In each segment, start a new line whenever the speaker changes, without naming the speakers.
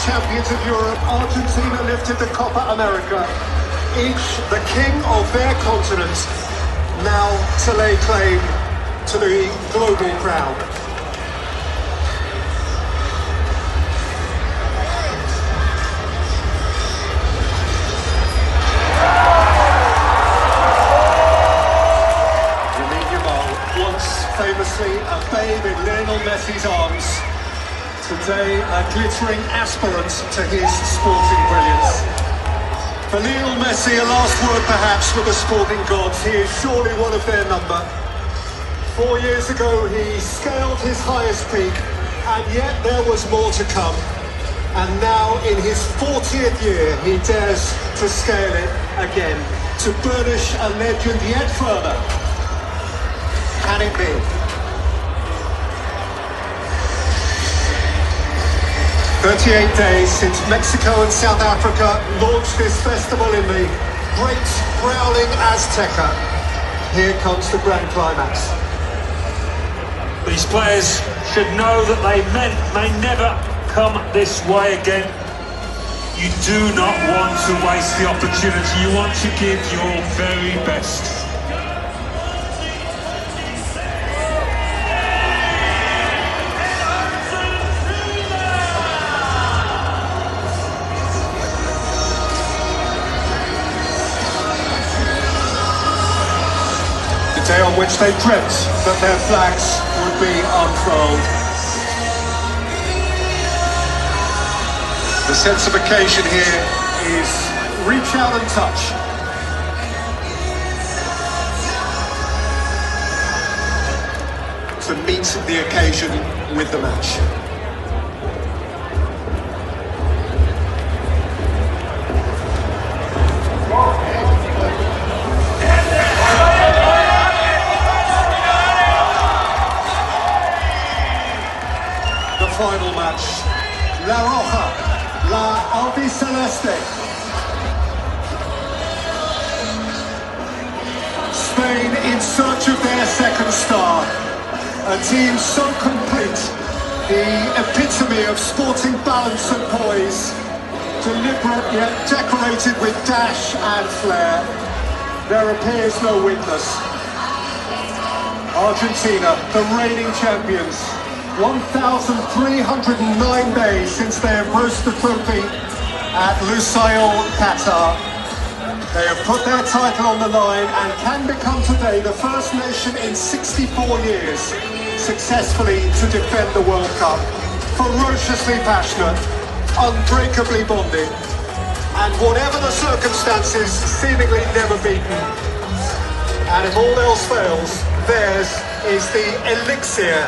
champions of Europe, Argentina lifted the Copa America, each the king of their continent, now to lay claim to the global crown. Famously a babe in Lionel Messi's arms, today a glittering aspirant to his sporting brilliance. For Lionel Messi, a last word perhaps with the sporting gods. He is surely one of their number. 4 years ago he scaled his highest peak, and yet there was more to come. And now in his 40th year he dares to scale it again, to burnish a legend yet further. Can it be? 38 days since Mexico and South Africa launched this festival in the great growling Azteca. Here comes the grand climax.
These players should know that they may never come this way again. You do not want to waste the opportunity. You want to give your very best.
Day on which they dreamt that their flags would be unfurled. The sense of occasion here is reach out and touch. To meet the occasion with the match. Final match, La Roja, La Albiceleste. Spain in search of their second star, a team so complete, the epitome of sporting balance and poise, deliberate yet decorated with dash and flair. There appears no weakness. Argentina, the reigning champions, 1,309 days since they embraced the trophy at Lusail, Qatar. They have put their title on the line and can become today the first nation in 64 years successfully to defend the World Cup. Ferociously passionate, unbreakably bonded, and whatever the circumstances, seemingly never beaten. And if all else fails, theirs is the elixir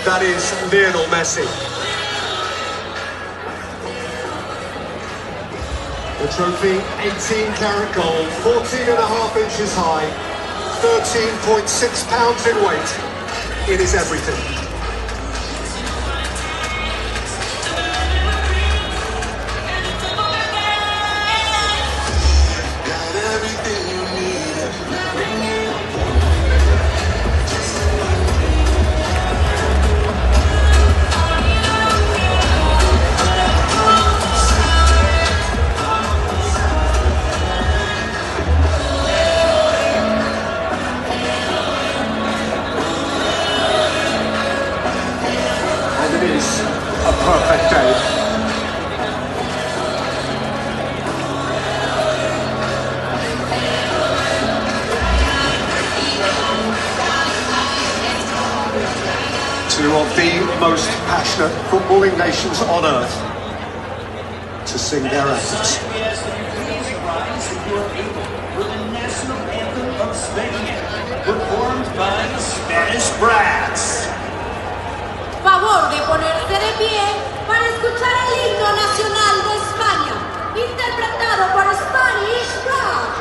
that is Lionel Messi. The trophy, 18-carat gold, 14.5 inches high, 13.6 pounds in weight. It is everything. A perfect day. Two of the most passionate footballing nations on earth to sing their anthems.
With the national anthem of Spain, performed by the Spanish Brats.
Favor de ponerse de pie para escuchar el himno nacional de España, interpretado por Spanish Rock.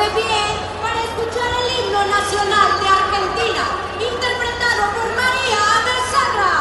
de pie para escuchar el himno nacional de Argentina, interpretado por María Becerra.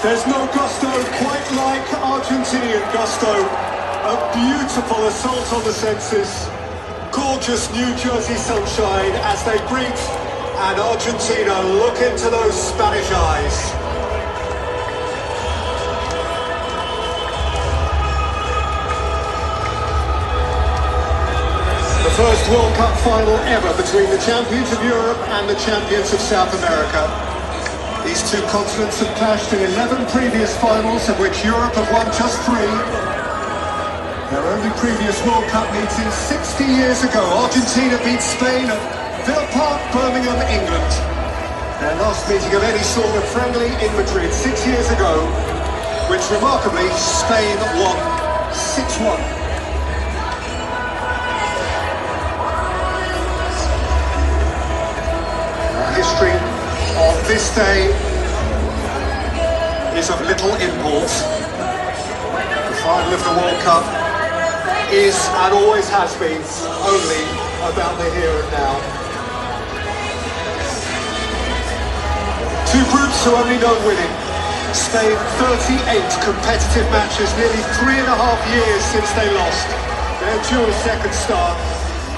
There's no gusto quite like Argentinian gusto. A beautiful assault on the senses. Gorgeous New Jersey sunshine as they greet, and Argentina look into those Spanish eyes. The first World Cup final ever between the champions of Europe and the champions of South America. These two continents have clashed in 11 previous finals, of which Europe have won just 3. Their only previous World Cup meeting 60 years ago. Argentina beat Spain at Villa Park, Birmingham, England. Their last meeting of any sort of friendly in Madrid 6 years ago, which remarkably Spain won 6-1. History of this day is of little import. The final of the World Cup is, and always has been, only about the here and now. Two groups who only know winning. Spain 38 competitive matches, nearly 3.5 years since they lost. They're due a second start.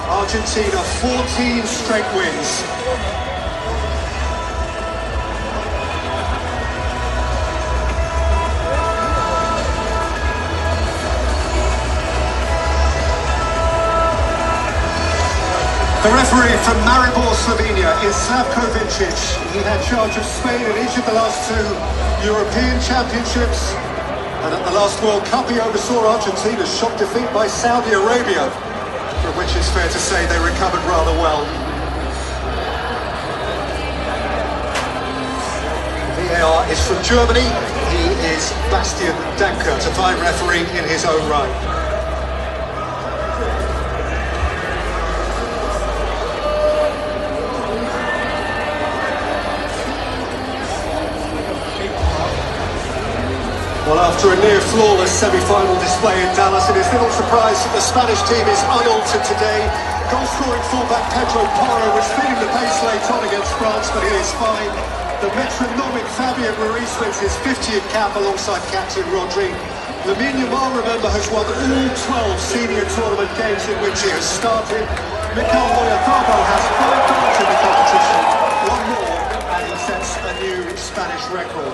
Argentina 14 straight wins. The referee from Maribor, Slovenia is Slavko Vincic. He had charge of Spain in each of the last 2 European Championships. And at the last World Cup he oversaw Argentina's shock defeat by Saudi Arabia, from which it's fair to say they recovered rather well. VAR is from Germany. He is Bastian Dankert, a fine referee in his own right. Well, after a near-flawless semi-final display in Dallas, it is little surprise that the Spanish team is unaltered today. Goal-scoring fullback Pedro Porro was feeling the pace late on against France, but he is fine. The metronomic Fabian Ruiz wins his 50th cap alongside captain Rodri. Lamine Yamal, remember, has won all 12 senior tournament games in which he has started. Mikel Oyarzabal has 5 goals in the competition, 1 more, and he sets a new Spanish record.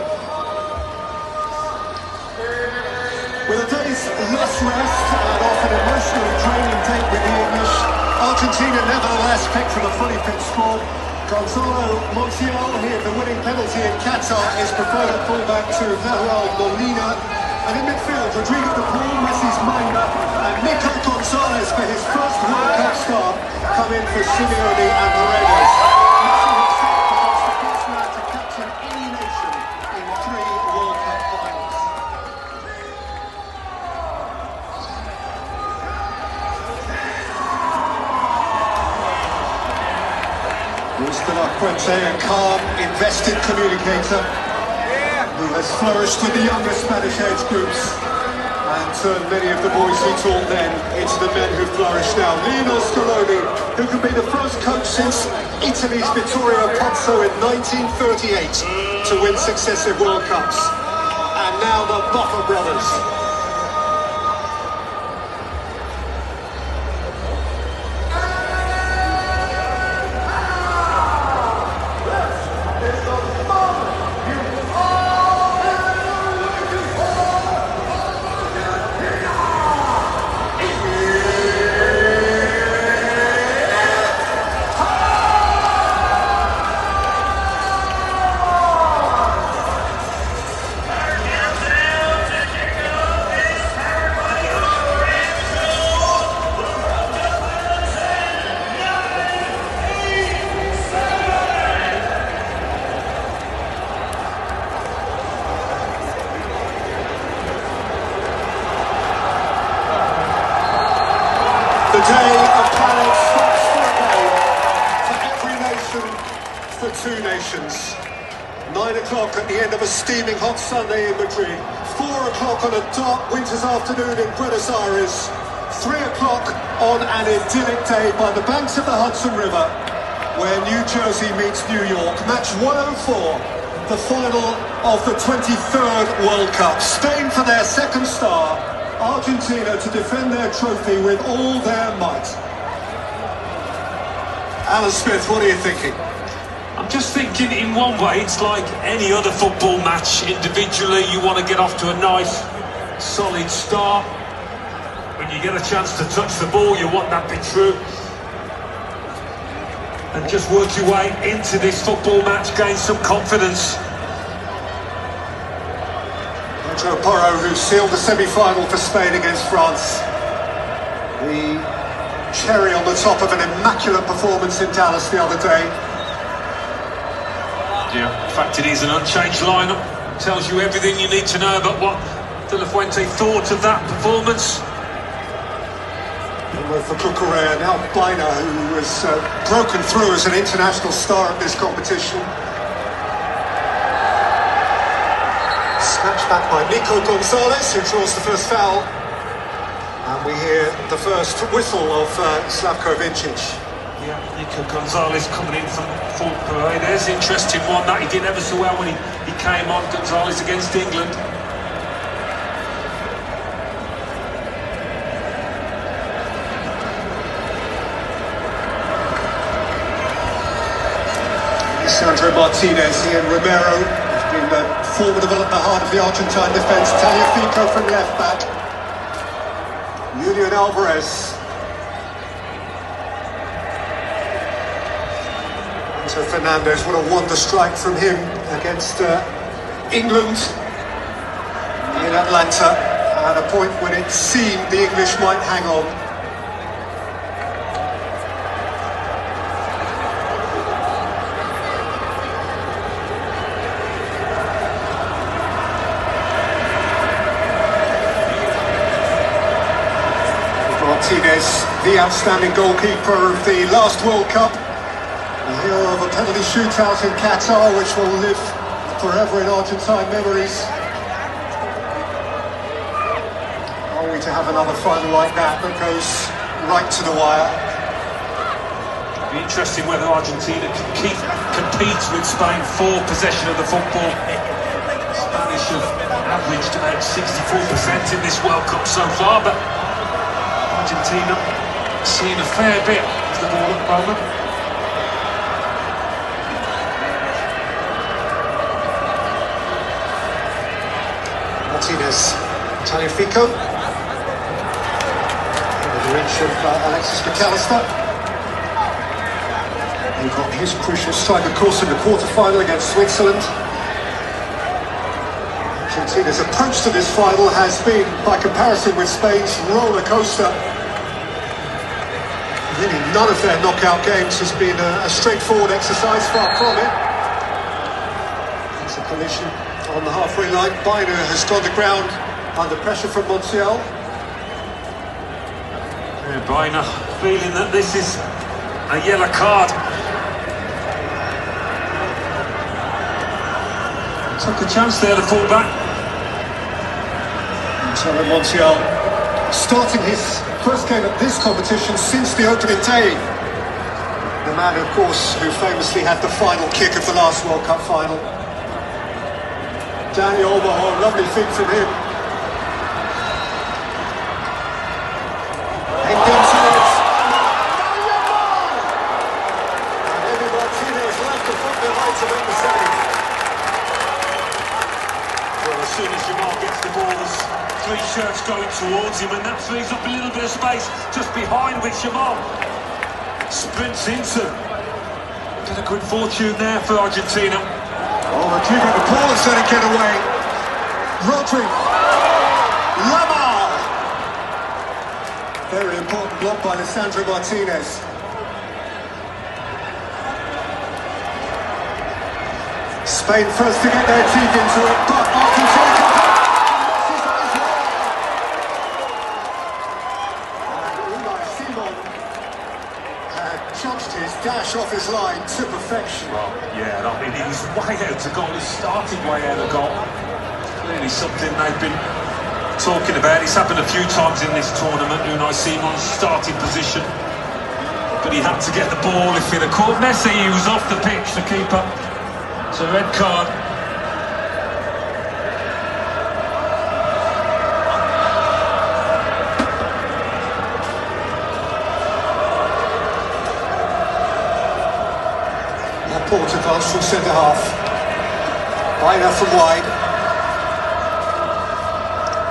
With a day's less rest and often emotionally draining date with the English, Argentina nevertheless picked from a fully fit squad. Gonzalo Montiel, he had the winning penalty in Qatar, is preferred at fullback to Raúl Molina. And in midfield, Rodrigo de Paul, Messi's Manga, and Nico Gonzalez for his first World Cup start come in for Simeone and Paredes. Messi himself becomes the first man to captain any nation in 3 World Cup finals. Luis de la Fuente, a calm, invested communicator who has flourished with the younger Spanish age groups and turned many of the boys he taught then into the men who flourish now. Lionel Scaloni, who can be the first coach since Italy's Vittorio Pozzo in 1938 to win successive World Cups. And now the Buffer brothers. The day of planets starts for every nation, for two nations. 9 o'clock at the end of a steaming hot Sunday in Madrid. 4 o'clock on a dark winter's afternoon in Buenos Aires. 3 o'clock on an idyllic day by the banks of the Hudson River, where New Jersey meets New York. Match 104, the final of the 23rd World Cup. Spain for their second star. Argentina to defend their trophy with all their might. Alan Smith, what are you thinking?
I'm just thinking, in one way, it's like any other football match. Individually, you want to get off to a nice, solid start. When you get a chance to touch the ball, you want that to be true. And just work your way into this football match, gain some confidence.
Joe Porro, who sealed the semi-final for Spain against France. The cherry on the top of an immaculate performance in Dallas the other day.
Yeah, in fact it is an unchanged lineup. Tells you everything you need to know about what De La Fuente thought of that performance.
And for Cucurella, now Bina, who has broken through as an international star at this competition. Snatched back by Nico Gonzalez, who draws the first foul. And we hear the first whistle of Slavko Vincic.
Yeah, Nico Gonzalez coming in from full parade. There's an interesting one that he did ever so well when he came on, Gonzalez against England.
Sandro Martinez here, Romero, who's been formidable at the heart of the Argentine defence. Tagliafico from left back. Julian Alvarez. Enzo Fernandez, what a wonder strike from him against England in Atlanta, at a point when it seemed the English might hang on. Martinez, the outstanding goalkeeper of the last World Cup, the hero of a penalty shootout in Qatar, which will live forever in Argentine memories. Are we to have another final like that goes right to the wire?
It'll be interesting whether Argentina can compete with Spain for possession of the football. Spanish have averaged about 64% in this World Cup so far, but Argentina seeing a fair bit of the ball at the moment.
Martinez, Tagliafico, the reach of Alexis McAllister. He got his crucial strike, of course, in the quarter-final against Switzerland. Argentina's approach to this final has been, by comparison with Spain's roller coaster. Really, none of their knockout games has been a straightforward exercise, far from it. It's a collision on the halfway line. Bina has gone to ground under pressure from Montiel.
Yeah, Bina feeling that this is a yellow card. Took a chance there, the fullback.
Antonio Montiel starting his first game at this competition since the opening day. The man, of course, who famously had the final kick of the last World Cup final. Danny Olmo, lovely feet from him. Heading into it. And Emi Martinez left the foot behind to make the save.
Well, as soon as Jamal gets the ball, there's three shirts going towards him, and that frees up a little bit of space just behind, which Jamal sprints into. Bit of good fortune there for Argentina.
Oh, they're keeping the ball instead of get away. Rodri. Lamar. Very important block by Lisandro Martinez. Spain first to get their teeth into it, but Argentina come back. Messi's on his way. And Unai Simon had judged his dash off his line to perfection.
Well, yeah, I mean, he was way out of goal. He started way out of goal. Clearly something they've been talking about. It's happened a few times in this tournament. Unai Simon's starting position, but he had to get the ball. If he'd have caught Messi, he was off the pitch, the keeper. It's a red card.
Laporte advanced from centre half. Baena from wide.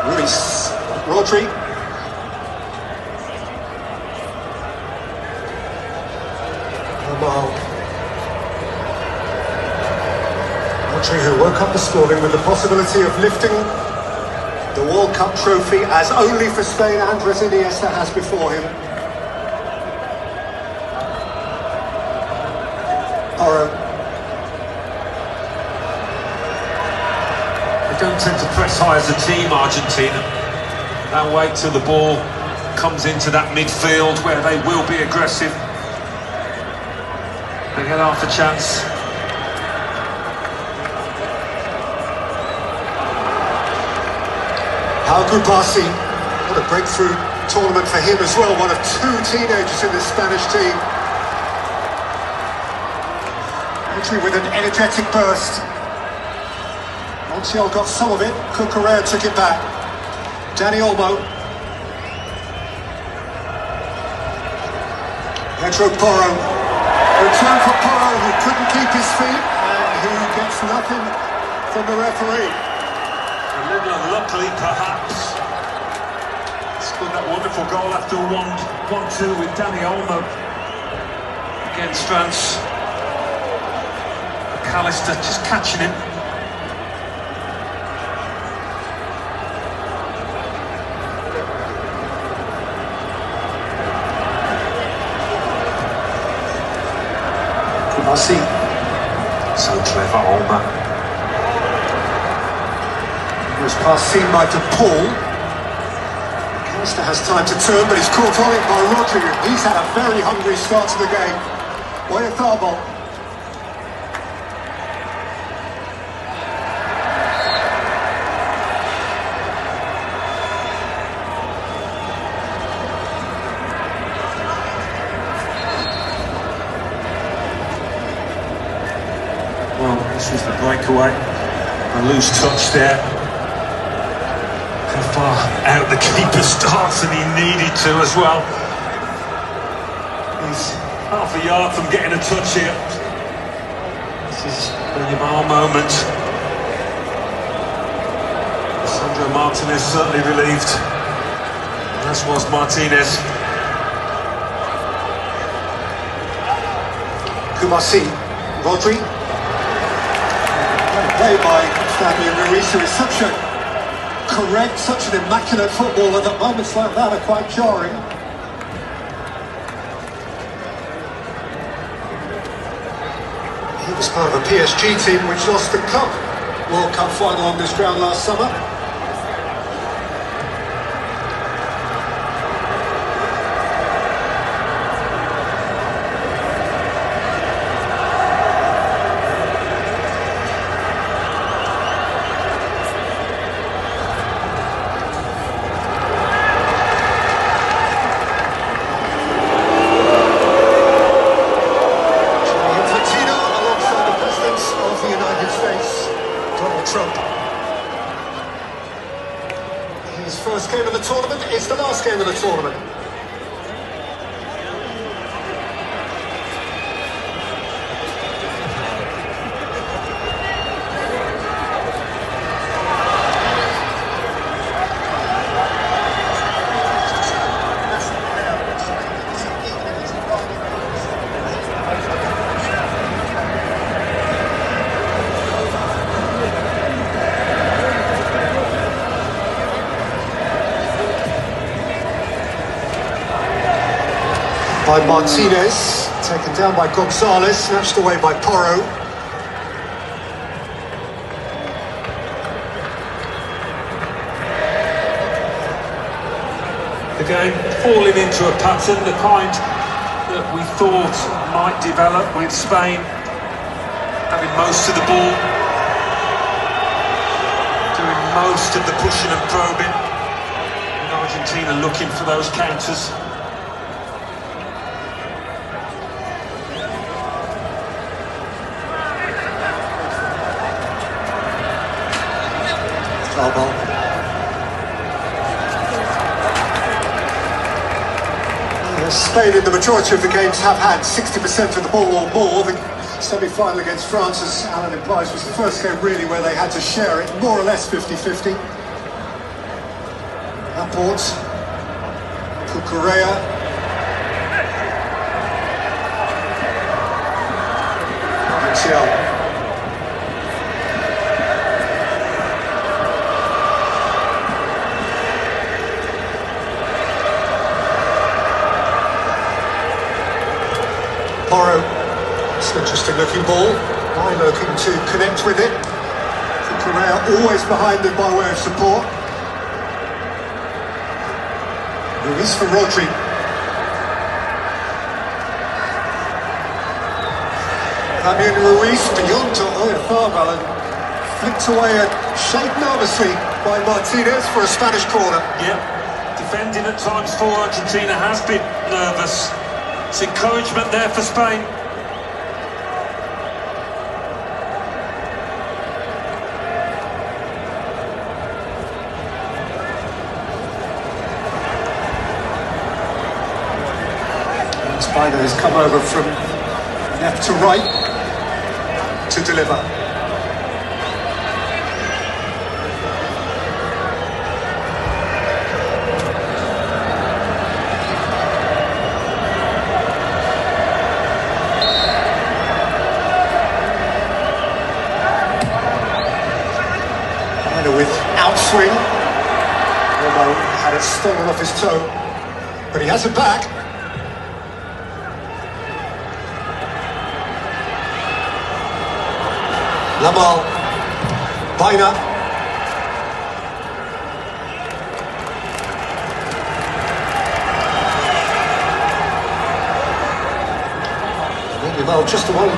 Ruiz. Rodri. Lamar. Rodri, who woke up this morning with the possibility of lifting the World Cup trophy as only for Spain Andres Iniesta has before him.
They don't tend to press high as a team, Argentina. They'll wait till the ball comes into that midfield where they will be aggressive. They get half a chance.
Kubasi, what a breakthrough tournament for him as well. One of two teenagers in this Spanish team. Rodri with an energetic burst. Montiel got some of it. Cucurella took it back. Dani Olmo. Pedro Porro. Return for Porro, who couldn't keep his feet and who gets nothing from the referee.
A little unluckily, perhaps. Scored that wonderful goal after 1-2 with Dani Olmo against France. McAllister just catching him.
Kubasi.
So clever, Olmo.
Was pass seen by De Paul. McAllister has time to turn, but he's caught on it by Rodri. He's had a very hungry start to the game. Oyarzabal.
Well, this was the breakaway. A loose touch there. How far out the keeper starts, and he needed to as well. He's half a yard from getting a touch here. This is the Neymar moment. Sandro Martinez certainly relieved, as was Martinez.
Kubasi. Rodri. Play by Fabio Ruiz, who is such a correct, such an immaculate footballer that moments like that are quite jarring. He was part of a PSG team which lost the World Cup final on this ground last summer. Trump. His first game of the tournament is the last game of the tournament. By Martinez, taken down by Gonzalez, snatched away by Porro.
The game falling into a pattern, the kind that we thought might develop, with Spain having most of the ball, doing most of the pushing and probing, and Argentina looking for those counters.
Spain in the majority of the games have had 60% of the ball or more. The semi-final against France, as Alan implies, was the first game really where they had to share it, more or less 50-50. Laporte, Cucurella, Martial. Porro, it's an interesting looking ball. Why looking to connect with it? Correa always behind him by way of support. Ruiz for Rodri. Fabian Ruiz beyond to Oyarzabal and flicked away a shade nervously by Martinez for a Spanish corner.
Yeah, defending at times for Argentina has been nervous. It's encouragement there for Spain.
Spider has come over from left to right to deliver. With outswing, although had it stolen off his toe, but he has it back. Lamal, Baina. Well, just the one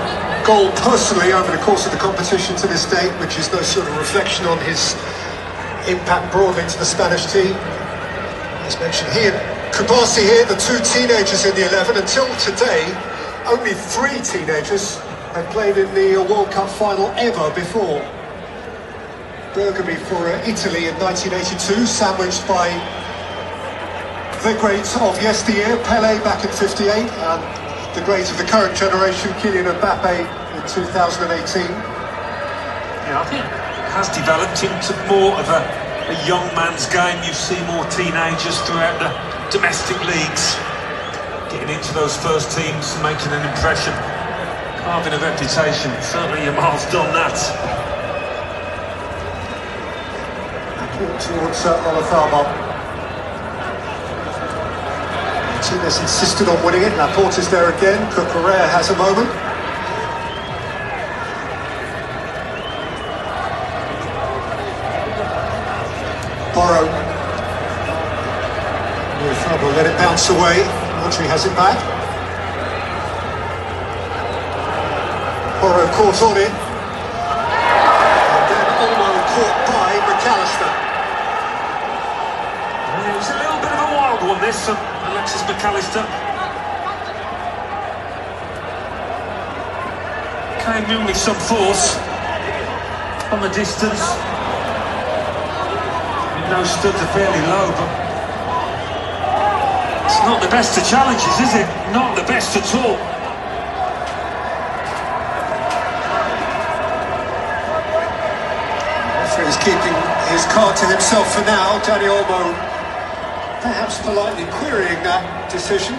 goal personally over the course of the competition to this date, which is no sort of reflection on his impact broadly to the Spanish team. As mentioned here, Kubasi here, the two teenagers in the 11. Until today, only 3 teenagers had played in the World Cup final ever before. Bergami for Italy in 1982, sandwiched by the greats of yesteryear, Pelé back in 58, and the great of the current generation, Kylian Mbappe, in 2018.
Yeah, I think it has developed into more of a young man's game. You see more teenagers throughout the domestic leagues getting into those first teams, making an impression, carving a reputation. Certainly Yamal's done that.
Towards Oyarzabal. Martinez insisted on winning it. Laporte is there again. Cucurella has a moment. Porro. Oyarzabal let it bounce away. Rodri has it back. Porro caught on it. And then almost caught by McAllister.
It was a little bit of a wild one, this, from Alexis McAllister. Came in with some force from a distance. those studs are fairly low, but it's not the best of challenges, is it? Not the best at all.
He's keeping his card to himself for now. Danny Olmo perhaps politely querying that decision.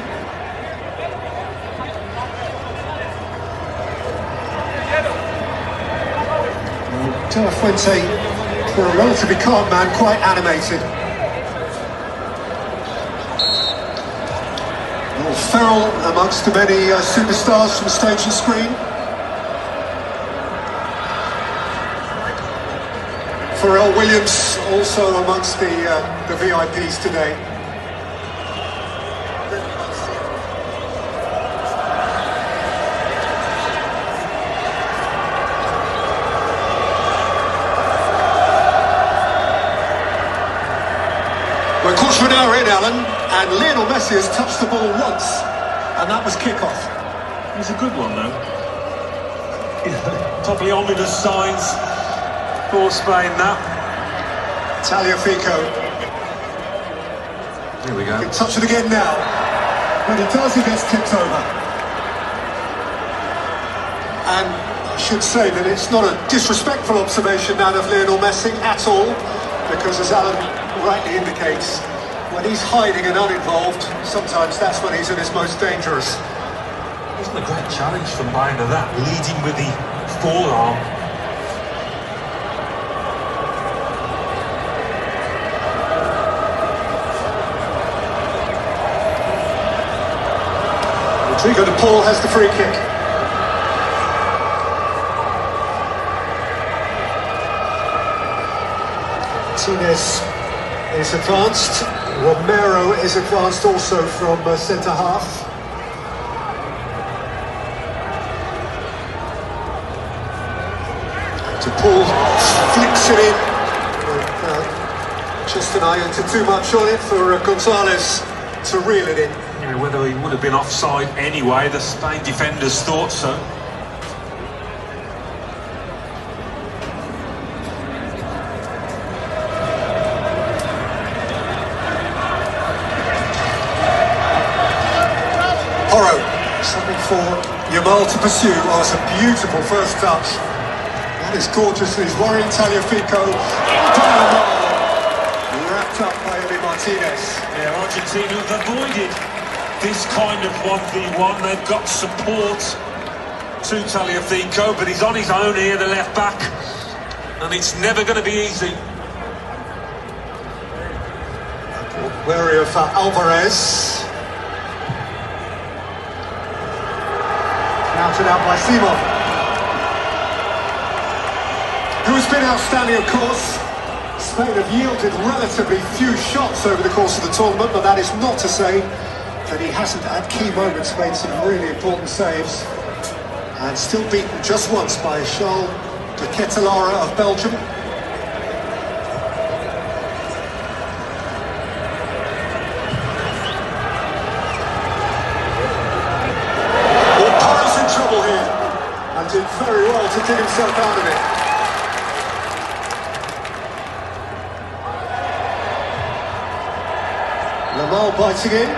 De La Fuente, for a relatively calm man, quite animated. Well, Ferrell amongst the many superstars from stage and screen. Pharrell Williams also amongst the VIPs today. We're a quarter of an hour in, Alan, and Lionel Messi has touched the ball once, and that was kick-off.
It was a good one, though. Probably ominous signs for Spain, that.
Tagliafico.
Here we go.
He can touch it again now. When he does, he gets tipped over. And I should say that it's not a disrespectful observation, that of Lionel Messi, at all, because as Alan rightly indicates, when he's hiding and uninvolved, sometimes that's when he's at his most dangerous.
Wasn't a great challenge from Baina, that, leading with the forearm.
Rodrigo de Paul has the free kick. Martinez is advanced. Romero is advanced also from centre-half. De Paul flicks it in. Just an eye into too much on it for Gonzalez to reel it in.
You know, whether he would have been offside anyway, the Spain defenders thought so.
Porro, something for Yamal to pursue. Oh, it's a beautiful first touch. That is gorgeous. He's worrying Tagliafico. Wrapped up by Martinez.
Yeah, Argentina have avoided this kind of 1v1. They've got support to Tagliafico, but he's on his own here, the left back, and it's never going to be easy.
Wary of Alvarez. Routed out by Simon, who's been outstanding, of course. Spain have yielded relatively few shots over the course of the tournament, but that is not to say that he hasn't at key moments made some really important saves, and still beaten just once by Charles de Ketelaere of Belgium. Did very well to dig himself out of it. Lamar biting in.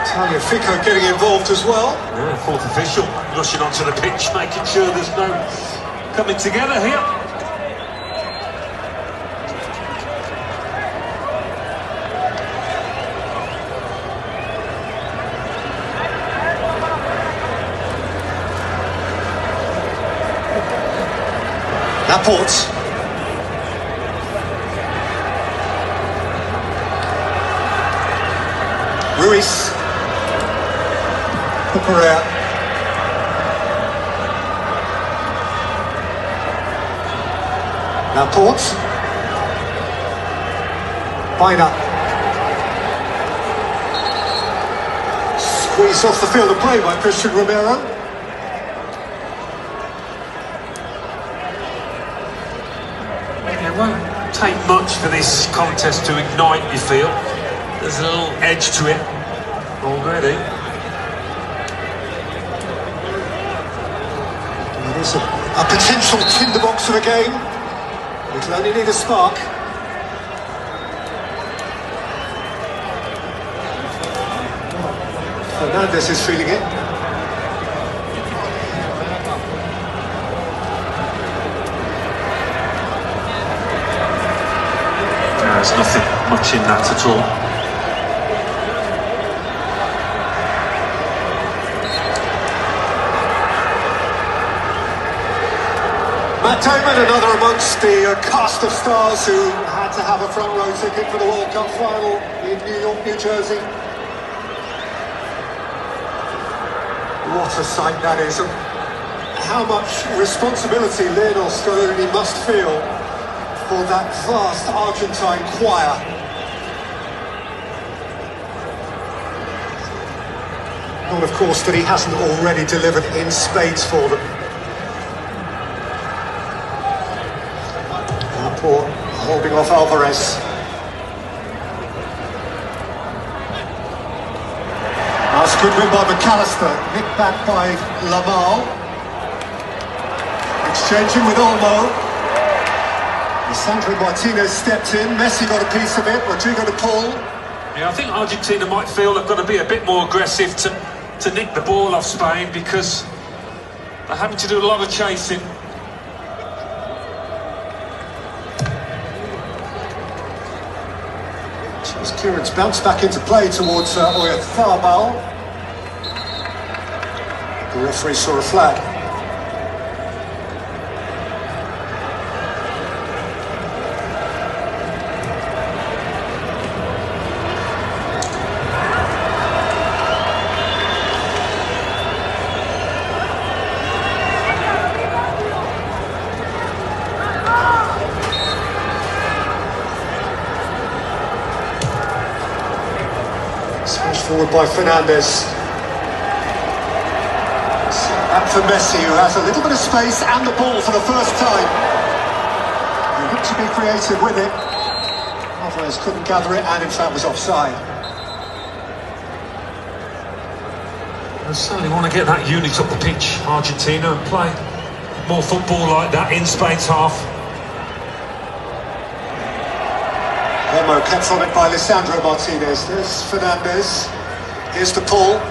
Tagliafico getting involved as well.
Yeah, fourth official rushing onto the pitch, making sure there's no coming together here.
Laporte. Ruiz. Pereira. Laporte. Baina. Squeezed off the field of play by Christian Romero.
It won't take much for this contest to ignite, you feel. There's a little edge to it already.
It is a A potential tinderbox of a game. It'll only need a spark. Fernandez is feeling it.
There's nothing much in that at all.
Matt Damon, another amongst the cast of stars who had to have a front row ticket for the World Cup final in New York, New Jersey. What a sight that is. How much responsibility Lionel Scaloni must feel for that vast Argentine choir. Not, of course, that he hasn't already delivered in spades for them. Laporte holding off Alvarez. That's good win by McAllister, nicked back by Lamal. Exchanging with Olmo. Sandro Martinez stepped in, Messi got a piece of it, Rodrigo de Paul.
Yeah, I think Argentina might feel they've got to be a bit more aggressive to nick the ball off Spain, because they're having to do a lot of chasing.
As Kieran's bounced back into play towards Oyarzabal. The referee saw a flag. Smashed forward by Fernandez. Back for Messi, who has a little bit of space and the ball for the first time. He looked to be creative with it. Alvarez couldn't gather it and in fact was offside.
They certainly want to get that unit up the pitch, Argentina, and play more football like that in Spain's half.
Olmo kept on it by Lisandro Martinez. There's Fernandez. Here's the pull.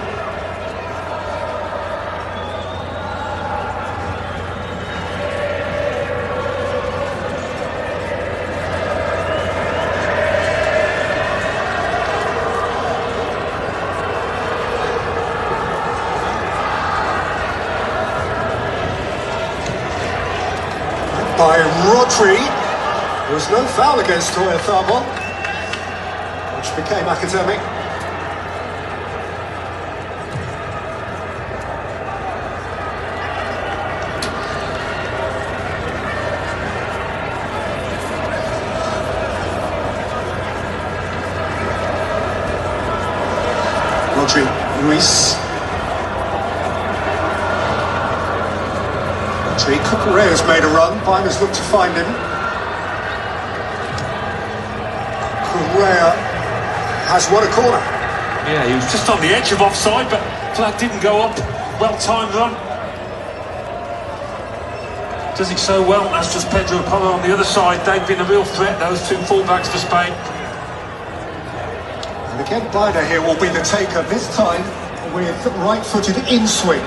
By Rodri. There was no foul against Oyarzabal, which became academic. Rodri, Luis. Rodri, Cucurella's made a run. Biner's looked to find him. Correa has won a corner.
Yeah, he was just on the edge of offside, but flag didn't go up. Well-timed run. Does it so well, as does Pedro Porro on the other side. They've been a real threat, those two fullbacks for Spain.
And again, Biner here will be the taker, this time with right-footed in-swing.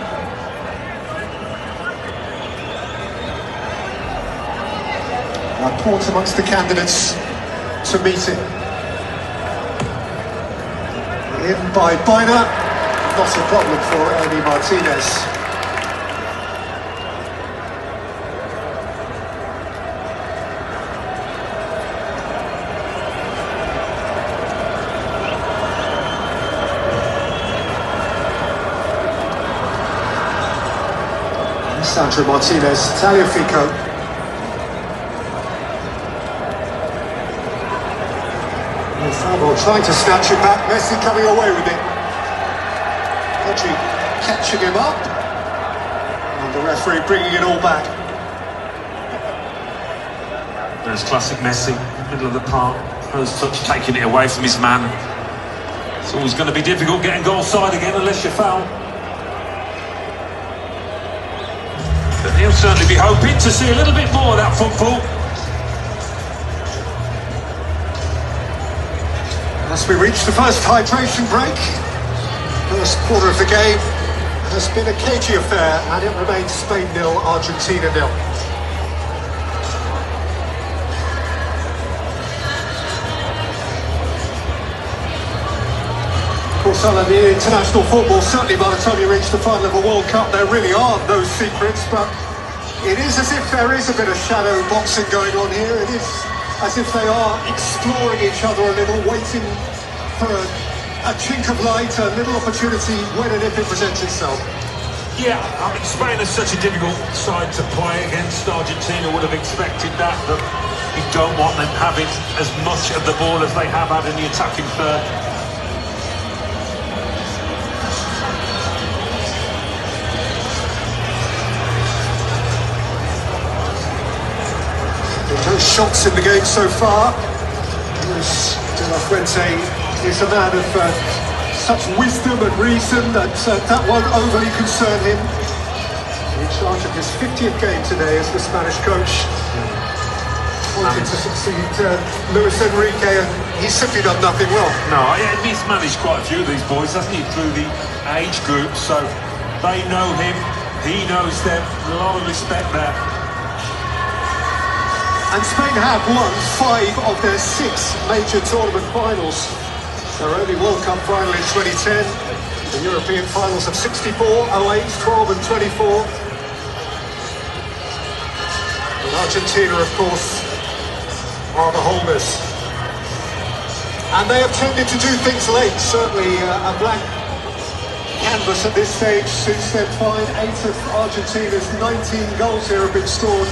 Laporte amongst the candidates to meet him. In by Biner, not a problem for Emi Martinez. Sandro Martinez, Tagliafico. Fabio trying to snatch it back, Messi coming away with it. Rodri catching him up, and the referee bringing it all back.
There's classic Messi, middle of the park, first touch taking it away from his man. It's always going to be difficult getting goal side again unless you foul. But he'll certainly be hoping to see a little bit more of that football.
As we reach the first hydration break, first quarter of the game has been a cagey affair, and it remains Spain 0, Argentina 0. Of course, Alan, in international football, certainly by the time you reach the final of a World Cup, there really are no secrets, but it is as if there is a bit of shadow boxing going on here. It is as if they are exploring each other a little, waiting for a chink of light, a little opportunity when and if it presents itself.
Yeah, I mean, Spain is such a difficult side to play against. Argentina would have expected that, but you don't want them having as much of the ball as they have had in the attacking third.
No shots in the game so far. De La Fuente is a man of such wisdom and reason that that won't overly concern him. In charge of his 50th game today as the Spanish coach. Wanted to succeed Luis Enrique, and he's simply done nothing wrong.
No, he's managed quite a few of these boys, hasn't he, through the age group, so they know him, he knows them, a lot of respect there.
And Spain have won 5 of their 6 major tournament finals. Their only World Cup final in 2010, the European finals of 64, 08, 12 and 24. And Argentina, of course, are the holders. And they have tended to do things late, certainly a blank canvas at this stage since their find 8 of Argentina's 19 goals here have been scored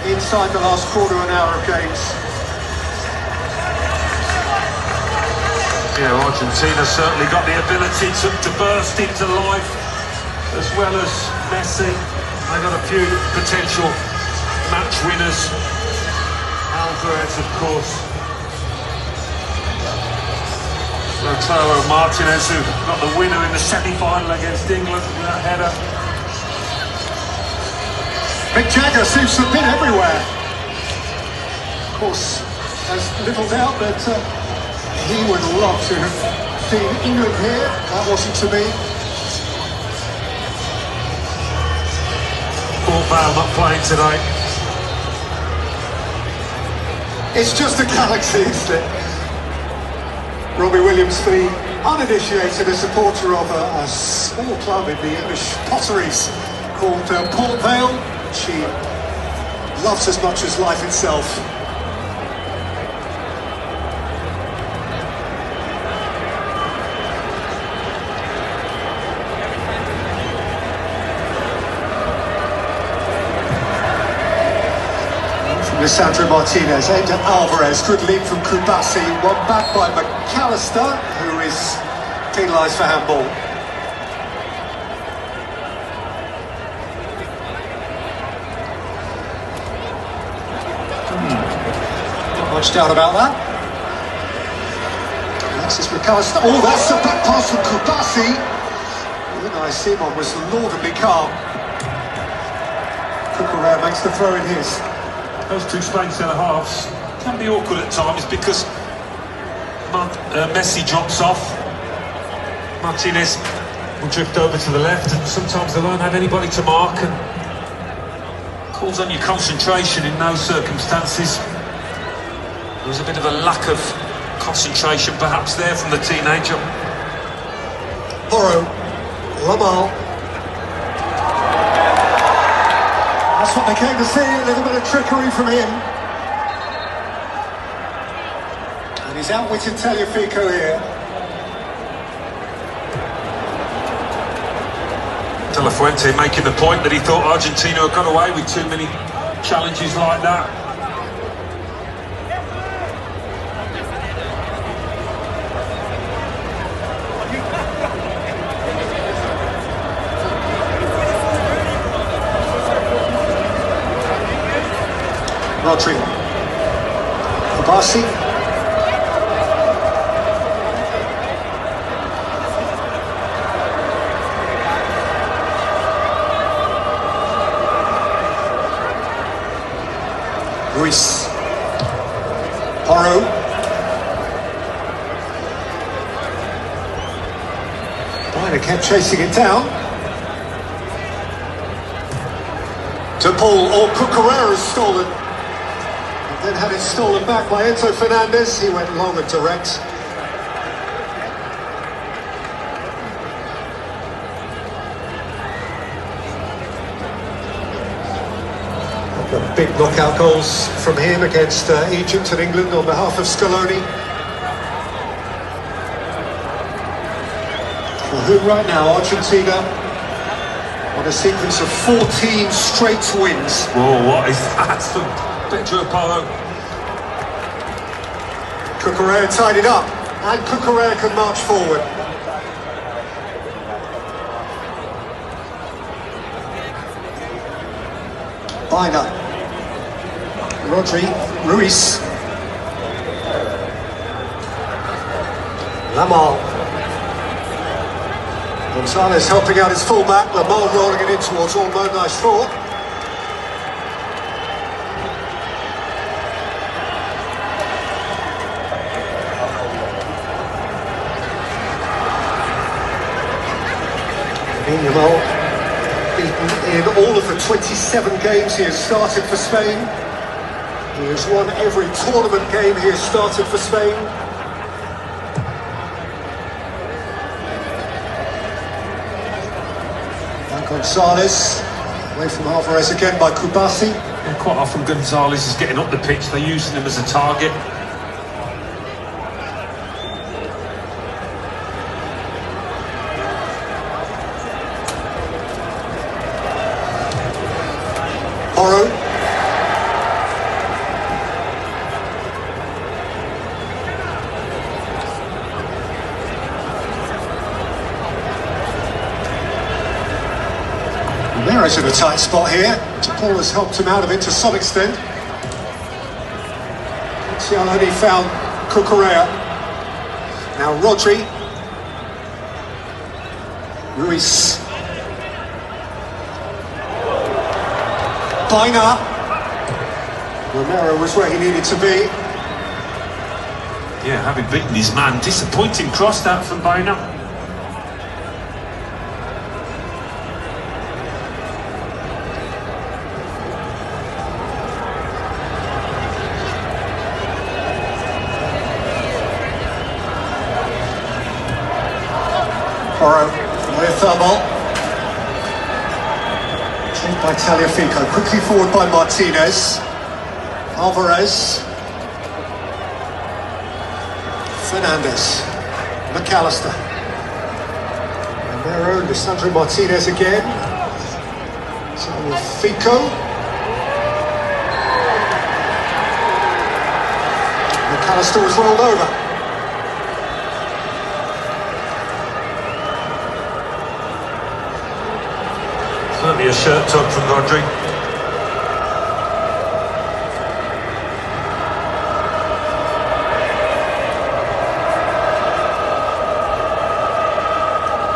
inside the last quarter of an hour of games.
Yeah, Argentina certainly got the ability to burst into life, as well as Messi. They got a few potential match winners. Alvarez, of course. Lautaro Martinez, who got the winner in the semi-final against England with that header.
Mick Jagger seems to have been everywhere. Of course, there's little doubt that he would love to have seen England here. That wasn't to be.
Paul Bale not playing today.
It's just a galaxy, isn't it? Robbie Williams, the uninitiated, a supporter of a small club in the English Potteries called Port Vale. She loves as much as life itself. From Lisandro Martinez, aimed at Alvarez, good lead from Kubasi, one back by McAllister, who is penalised for handball. Much doubt about that. Alexis McAllister. Oh, that's the back pass from Kubasi. Unai Simon was laudably calm. Cucurella makes the throw in his.
Those two Spain centre-halves can be awkward at times because Messi drops off. Martinez will drift over to the left, and sometimes they won't have anybody to mark, and calls on your concentration in those circumstances. There was a bit of a lack of concentration perhaps there from the teenager.
Porro, Lamal. That's what they came to see, a little bit of trickery from him. And he's outwitted Tagliafico here.
De La Fuente making the point that he thought Argentina had got away with too many challenges like that.
Rodri. Kubasi. Ruiz. Porro. Byner kept chasing it down. De Paul, or Cucurella stolen. And then had it stolen back by Enzo Fernandez. He went long and direct. Got big knockout goals from him against Egypt and England on behalf of Scaloni. For whom right now, Argentina on a sequence of 14 straight wins.
Whoa, what is that? Some picture of Porro.
Cucurella tied it up, and Cucurella can march forward. Byner. Rodri, Ruiz. Lamar. Gonzalez helping out his fullback. Lamar rolling it in towards Olmo. Nice thought. Yamal, beaten in all of the 27 games he has started for Spain. He has won every tournament game he has started for Spain. And Gonzalez, away from Alvarez again by Kubasi.
Yeah, quite often Gonzalez is getting up the pitch, they're using him as a target.
Porro. Ramirez in a tight spot here. Paul has helped him out of it to some extent. Cialoni found Cucurella. Now Rodri. Ruiz. Byner. Romero was where he needed to be.
Yeah, having beaten his man, disappointing cross that from Byner.
Porro with Thermal. Changed by Tagliafico. Quickly forward by Martinez. Alvarez. Fernandez. McAllister. Romero, Lisandro Martinez again. Tagliafico. McAllister was rolled over.
Certainly a shirt tug from Rodri.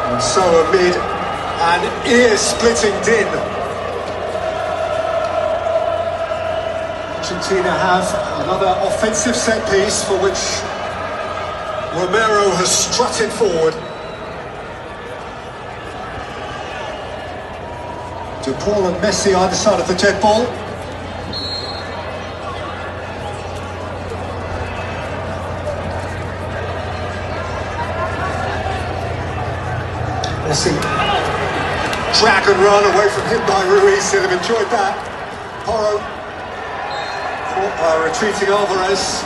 And so amid an ear-splitting din, Argentina have another offensive set piece for which Romero has strutted forward. De Paul and Messi either side of the dead ball. Messi, drag and run away from him by Ruiz. He'll have enjoyed that. Porro, caught by retreating Alvarez.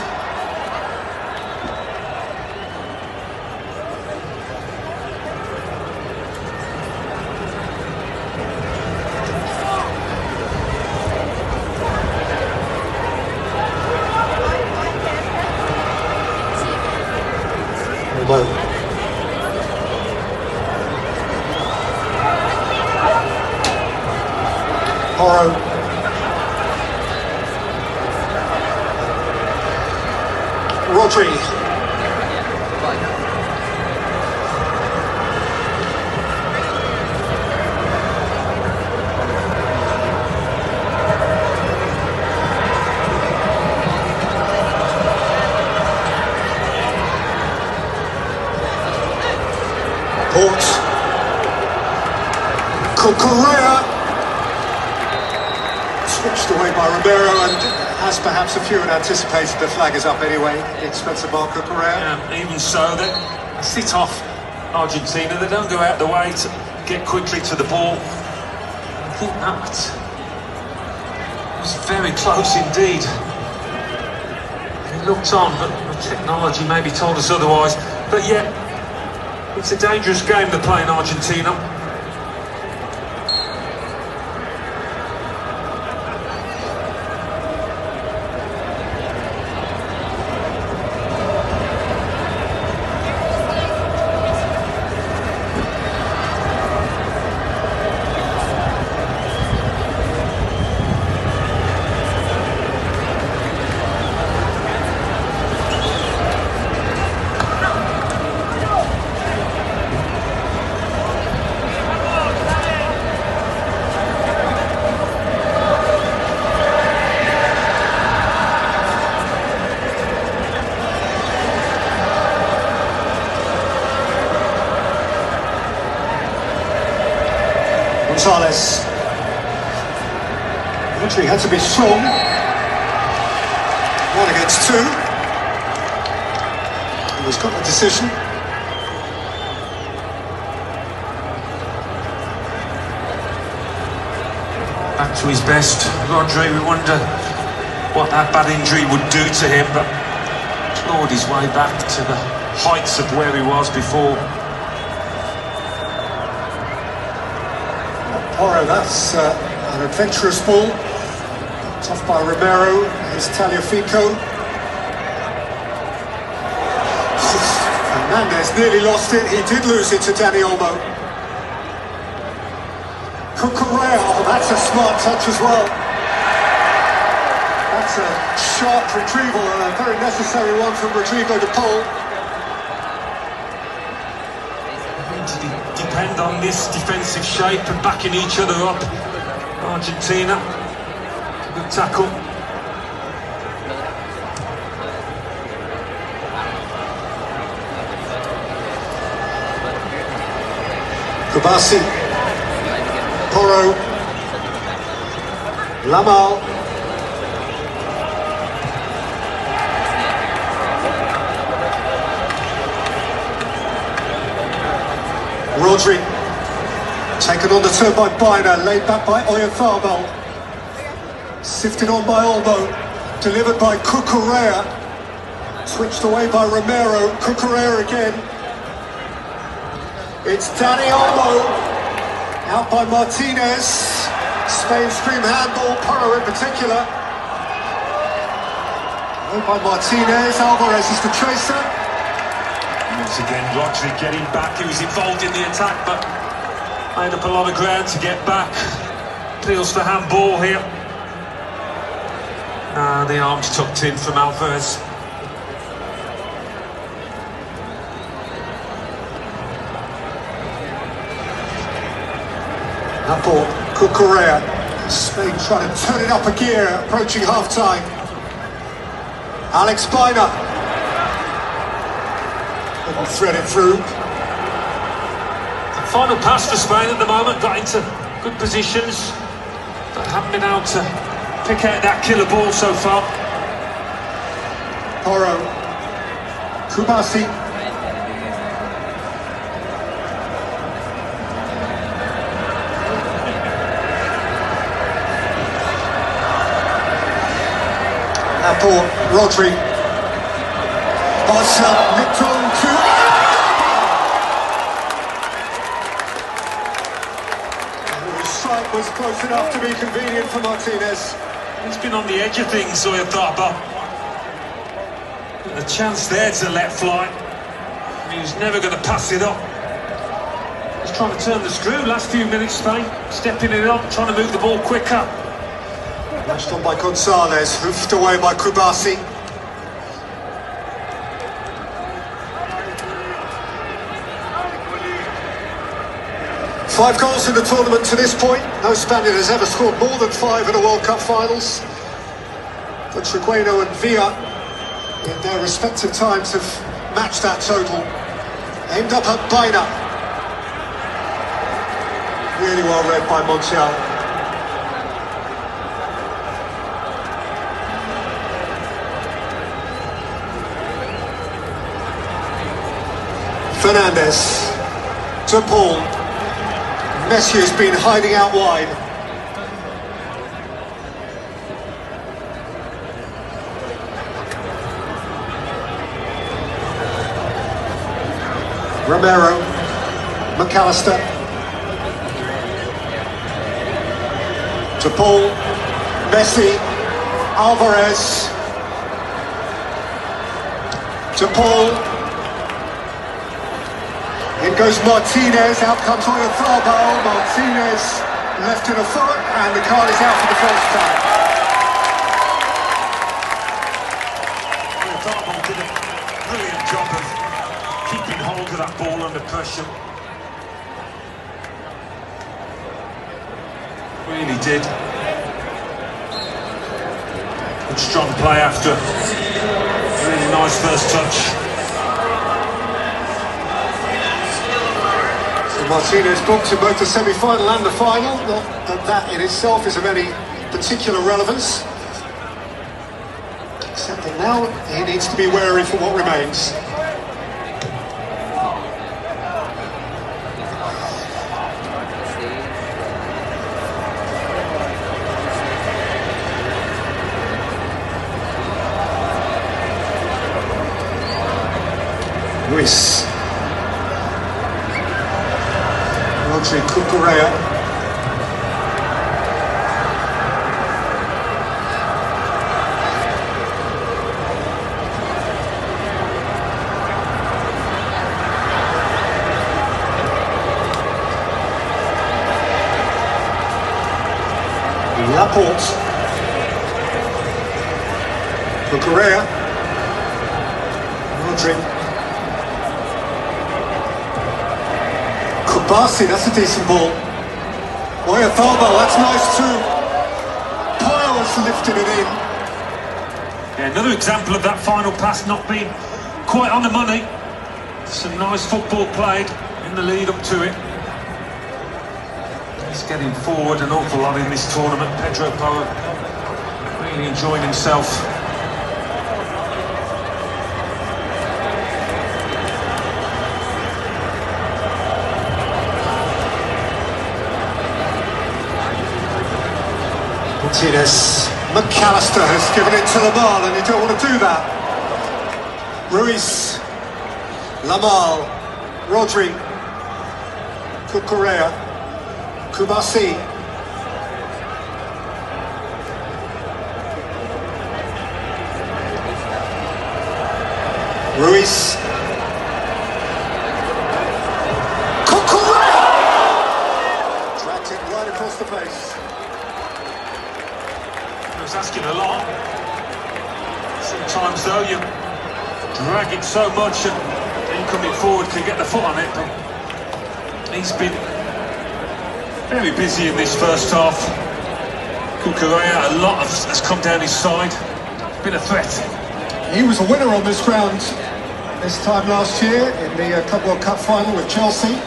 Porro. Rodri. Cucurella. Switched away by Romero, and as perhaps a few had anticipated, the flag is up anyway. The expense of Cucurella.
Yeah, even so, they sit off Argentina. They don't go out the way to get quickly to the ball. I think that was very close indeed. It looked on, but the technology maybe told us otherwise. But yet, it's a dangerous game they're playing Argentina.
Gonzalez. Actually had to be strong. 1 against 2. He's got the decision.
Back to his best. Rodri, we wonder what that bad injury would do to him, but clawed his way back to the heights of where he was before.
Porro, that's an adventurous ball. Tough by Romero. Here's Tagliafico. Fernandez nearly lost it. He did lose it to Dani Olmo. Cucurella, oh, that's a smart touch as well. That's a sharp retrieval and a very necessary one from Rodrigo de Paul.
Depend on this defensive shape and backing each other up. Argentina, good tackle.
Kubasi, Porro, Lamal. Rodri, taken on the turn by Biner, laid back by Oyarzabal. Sifted on by Olmo, delivered by Cucurella. Switched away by Romero, Cucurella again. It's Dani Olmo, out by Martinez. Spain scream handball, Porro in particular. Out by Martinez, Alvarez is the chaser.
Once again, Rodri getting back. He was involved in the attack, but made up a lot of ground to get back. Appeals for handball here. The arm's tucked in from Alvarez.
Apple, Cucurella. Spain trying to turn it up a gear, approaching half-time. Alex Biner. Couldn't thread it through.
Final pass for Spain at the moment, got into good positions, but haven't been able to pick out that killer ball so far.
Porro, Kubasi. Apple, Rodri. Barca nipped on to... The strike was close enough to be convenient for Martinez.
He's been on the edge of things, Oyarzabal. A chance there to let fly. He was never going to pass it up. He's trying to turn the screw last few minutes, Spain. Stepping it up, trying to move the ball quicker.
Lashed on by Gonzalez, hoofed away by Kubasi. Five goals in the tournament to this point. No Spaniard has ever scored more than 5 in a World Cup finals. But Trigueno and Villa, in their respective times, have matched that total. Aimed up at Biner. Really well read by Montiel. Fernandez to Paul. Messi has been hiding out wide. Romero, McAllister to Paul, Messi, Alvarez to Paul. In goes Martinez, out comes Oyarzabal. Martinez left in a foot, and the card is out for the first time.
Oyarzabal did a brilliant job of keeping hold of that ball under pressure. Really did. Good strong play after. Really nice first touch.
Martinez booked in both the semi-final and the final. Not that that in itself is of any particular relevance, except that now he needs to be wary for what remains. Luis. Cucurella. Laporte. Cucurella. Rodri. Kubasi, that's a decent ball. Oyarzabal, that's nice too. Piles lifted it in.
Yeah, another example of that final pass not being quite on the money. Some nice football played in the lead up to it. He's getting forward an awful lot in this tournament. Pedro Porro really enjoying himself.
Martinez. McAllister has given it to Lamal, and you don't want to do that. Ruiz. Lamal. Rodri. Cucurella. Kubasi. Ruiz. Cucurella! Dragged it right across the face.
It's asking a lot. Sometimes though you drag it so much and then coming forward can get the foot on it, but he's been very busy in this first half. Cucurella, a lot has come down his side. It's been a threat.
He was a winner on this ground this time last year in the Club World Cup final with Chelsea.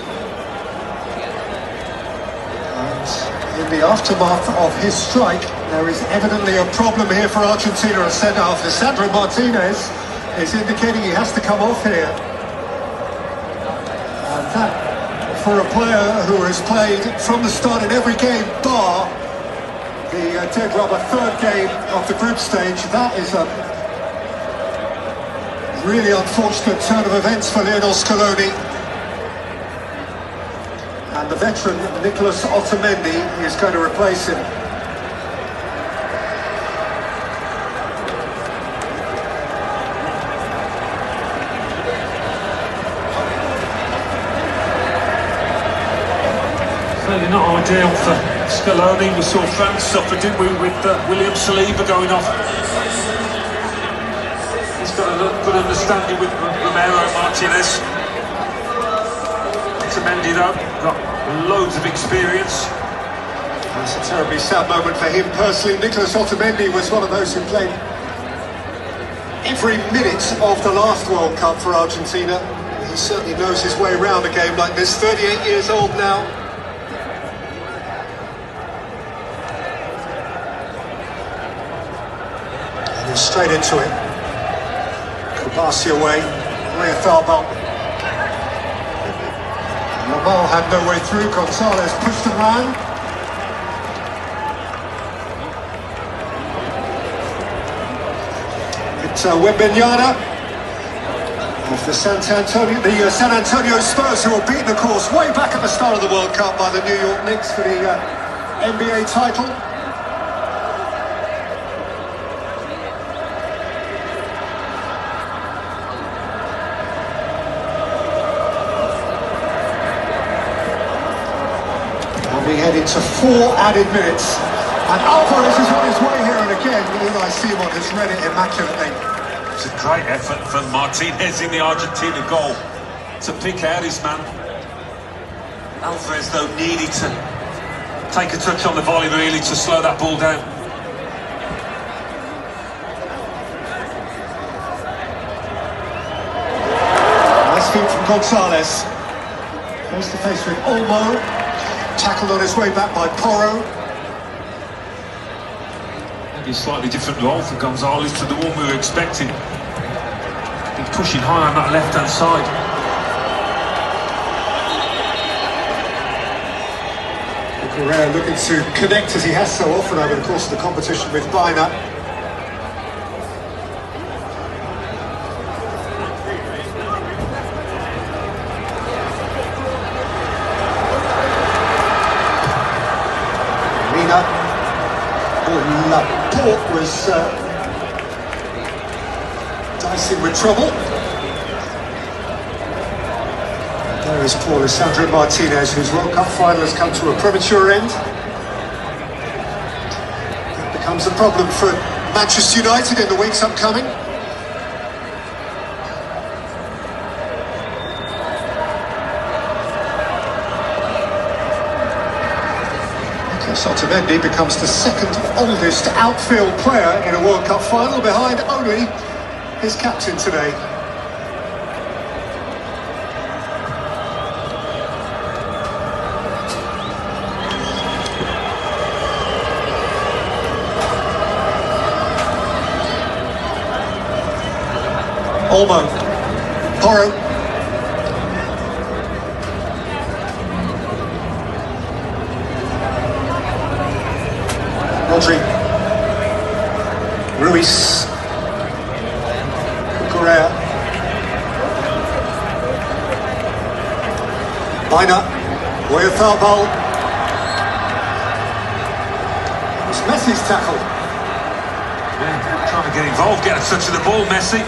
In the aftermath of his strike, there is evidently a problem here for Argentina. A centre-half, Lisandro Martinez, is indicating he has to come off here. And that, for a player who has played from the start in every game, bar the dead rubber third game of the group stage, that is a really unfortunate turn of events for Lionel Scaloni. And the veteran Nicolas Otamendi is going to replace him.
Certainly not ideal for Scaloni. We saw France suffer, didn't we, with William Saliba going off. He's got a good understanding with Romero Martinez. Otamendi though, got loads of experience.
That's a terribly sad moment for him personally. Nicolas Otamendi was one of those who played every minute of the last World Cup for Argentina. He certainly knows his way around a game like this. 38 years old now. straight into it. Kubasi away. Oyarzabal. Lamal had no way through. Gonzalez pushed him round. It's Wembenyama of the San Antonio Spurs, who were beaten, of course, way back at the start of the World Cup by the New York Knicks for the NBA title. And we head into 4 added minutes. And Alvarez is on his way here, and again, Unai Simon has read it immaculately.
It's a great effort from Martinez in the Argentina goal to pick out his man. Alvarez, though, needed to take a touch on the volley, really, to slow that ball down.
Nice feed from Gonzalez. Face to face with Olmo. Tackled on his way back by Porro.
Maybe a slightly different role for Gonzalez to the one we were expecting. He's pushing high on that left-hand side.
Correa looking to connect as he has so often over the course of the competition with Bina. Laporte was dicing with trouble. And there is poor Lisandro Martinez, whose World Cup final has come to a premature end. That becomes a problem for Manchester United in the weeks upcoming. Otamendi becomes the second oldest outfield player in a World Cup final, behind only his captain today. Olmo, Porro. Rodri, Ruiz, Correa, Bina, Oyarzabal. It's Messi's tackle.
Yeah, trying to get involved, get a touch of the ball, Messi.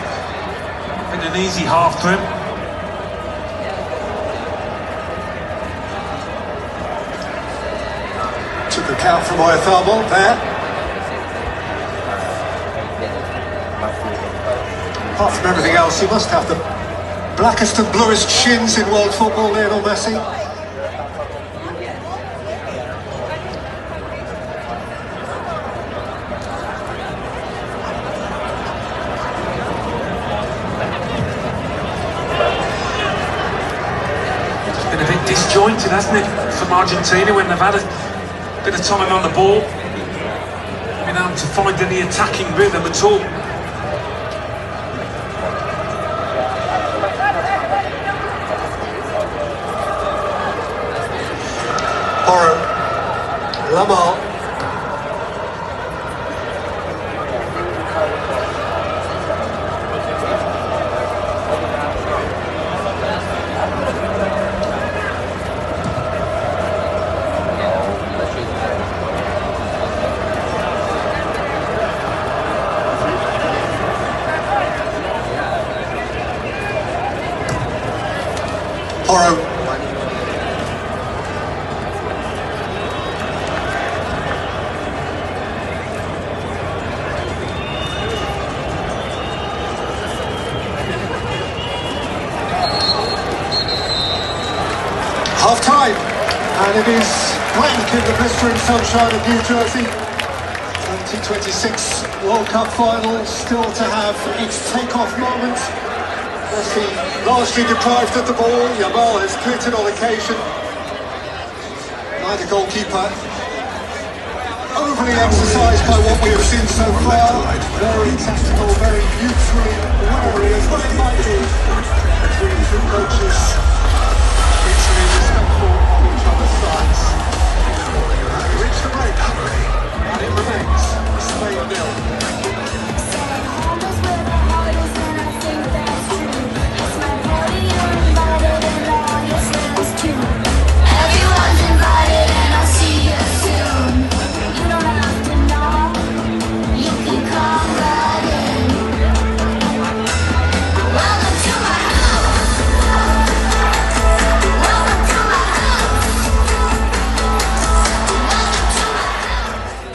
Been an easy half to him.
Took the count from Oyarzabal there. Apart from everything else, he must have the blackest and bluest shins in world football, Lionel Messi.
It's been a bit disjointed, hasn't it, from Argentina when they've had a bit of time on the ball. Been able to find any attacking rhythm at all.
Porro, Lamal. Porro. Half-time, and it is blank in the blistering sunshine of New Jersey. 2026 World Cup final still to have its take-off moment. Messi largely deprived of the ball. Yamal has glittered on occasion. Neither goalkeeper overly fully exercised by what we have seen so far. Very tactical, very mutually wary as well it might be between two coaches. Mutually respectful of each other's sides. We reach the break, and it remains Spain nil.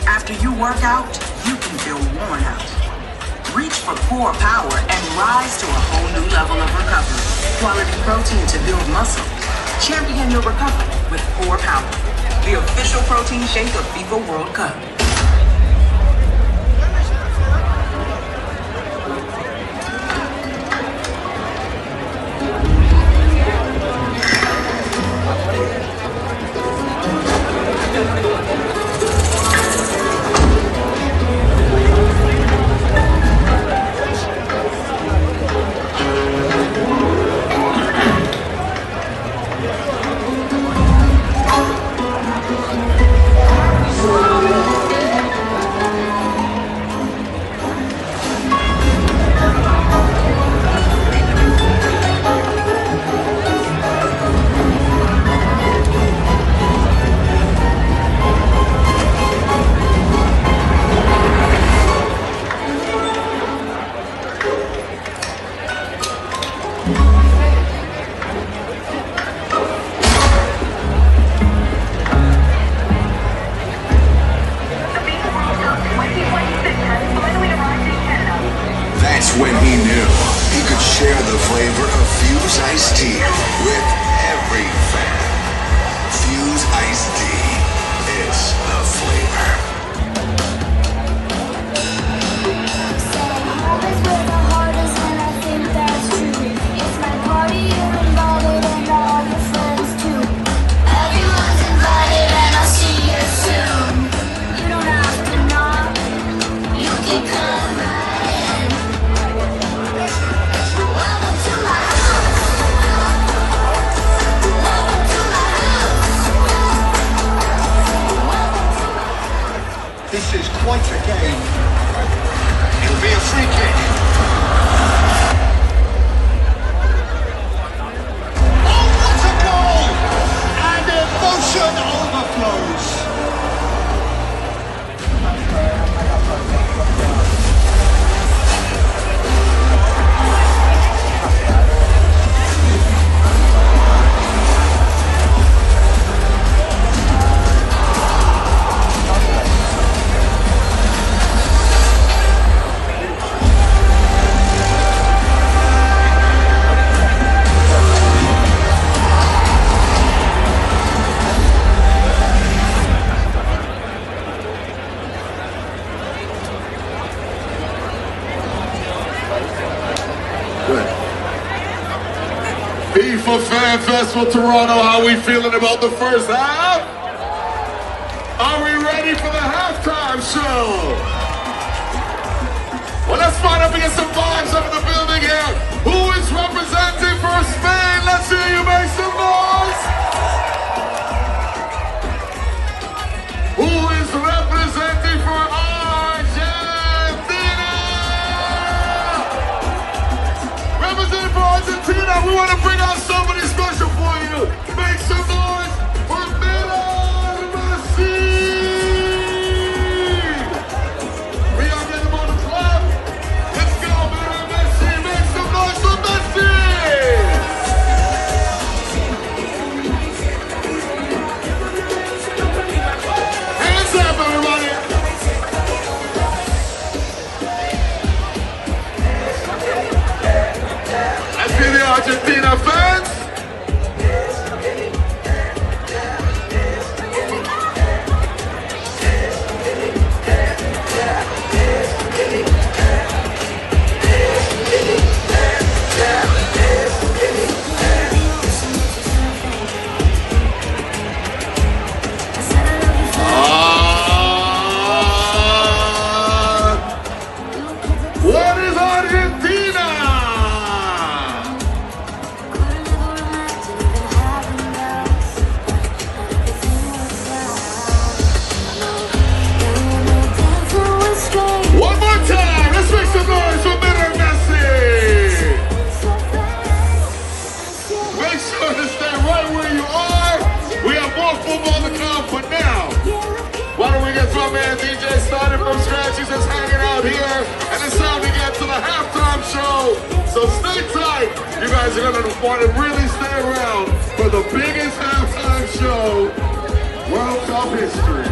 After you work out, you can feel worn out. Reach for core power and rise to a whole new level of recovery. Quality protein to build muscle. Champion your recovery with Core Power, the official protein shake of FIFA World Cup.
That's when he knew he could share the flavor of Fuse iced tea with every fan. Fuse iced tea. It's the flavor.
This is quite a game. It'll be a free kick. Oh, what a goal! And emotion overflows.
FIFA Fan Festival Toronto, how we feeling about the first half? Are we ready for the halftime show? Well, let's find out if we get some vibes up in the building here. Who is representing for Spain? Let's hear you make some noise. Who is representing for Argentina? Representing for Argentina, we want to bring out somebody special for you. Make some noise for Lionel Messi. We are getting on the club. Let's go, Lionel Messi. Make some noise for Messi. Hands up, everybody. I see the Argentina fans. of scratches that's hanging out here, and it's time to get to the halftime show. So stay tight. You guys are gonna want to really stay around for the biggest halftime show World Cup history.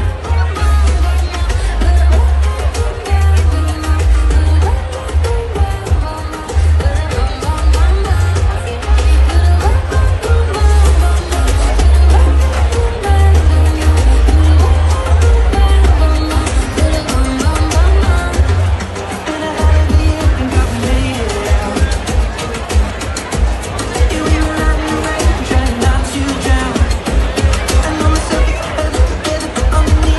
On the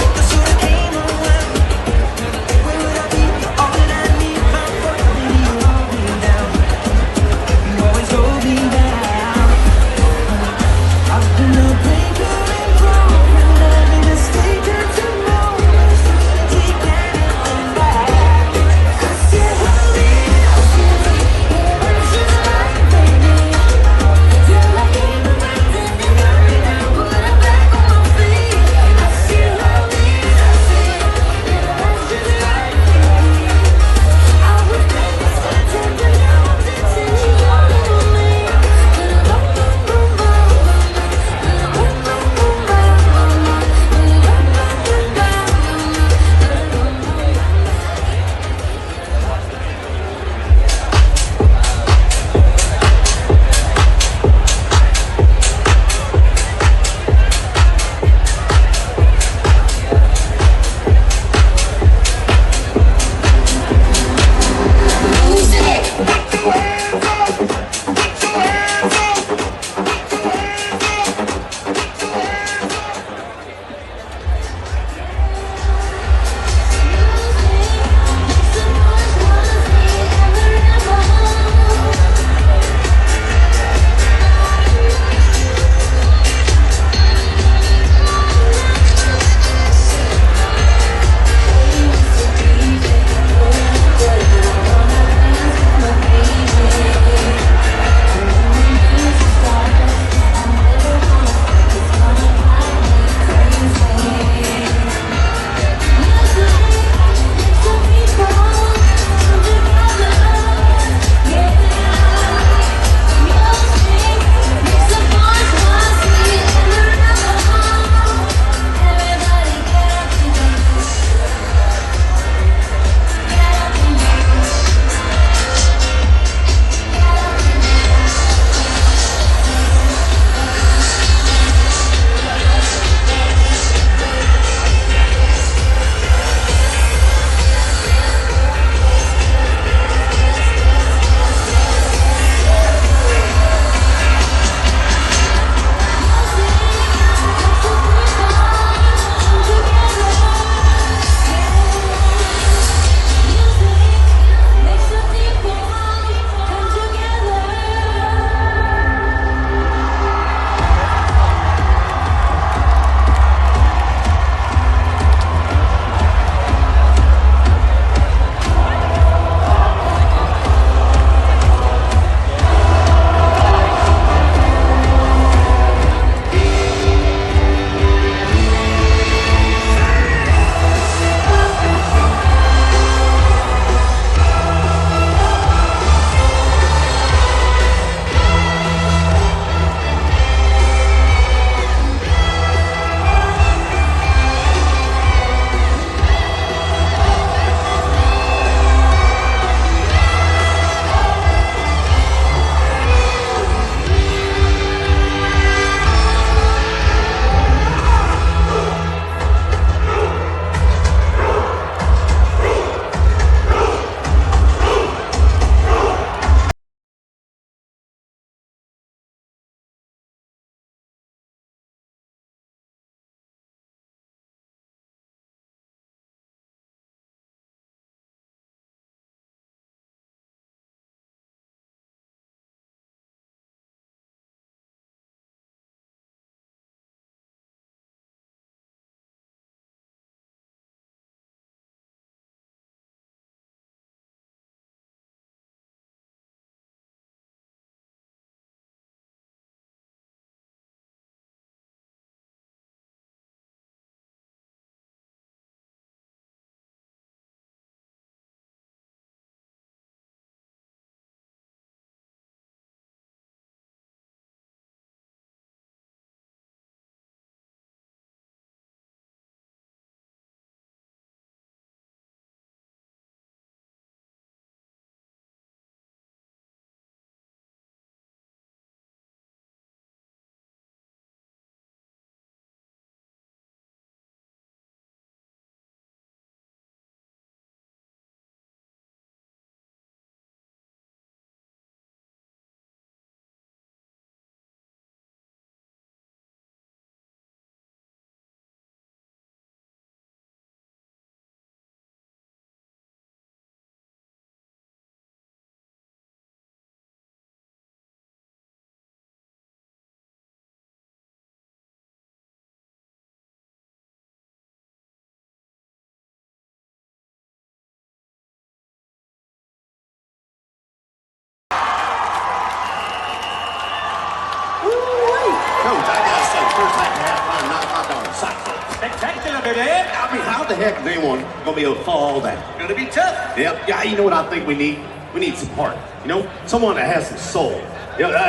spectacular, baby.
I mean, how the heck is anyone gonna be able to follow all that?
Gonna be tough.
Yep. Yeah, you know what I think we need? We need some heart. You know, someone that has some soul.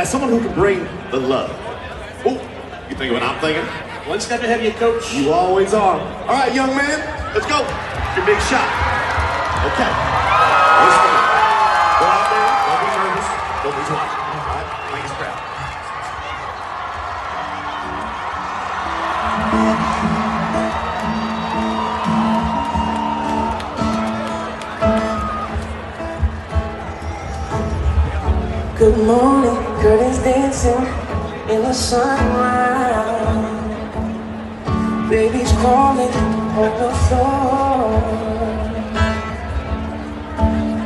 Someone who can bring the love. Oh, you think of what I'm thinking?
One step ahead of you, coach.
You always are. All right, young man, let's go. Your big shot. Okay. Listen. Go out there. Don't be nervous. Don't be drunk. All right. Make us proud.
Good morning, curtains dancing in the sunrise. Baby's crawling on the floor,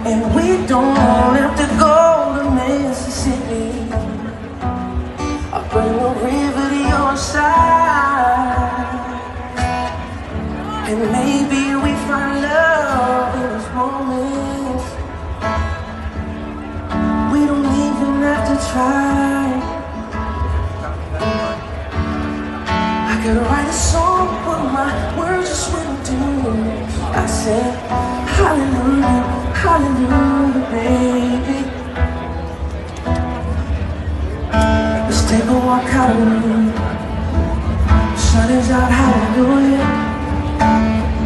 and we don't have to go to Mississippi. I'll bring a river to your side, and maybe we find love in this moment. We don't even have to try. I could write a song, but my words just wouldn't do. I said, hallelujah, hallelujah, baby. Let's take a walk, hallelujah. Sun is out, hallelujah.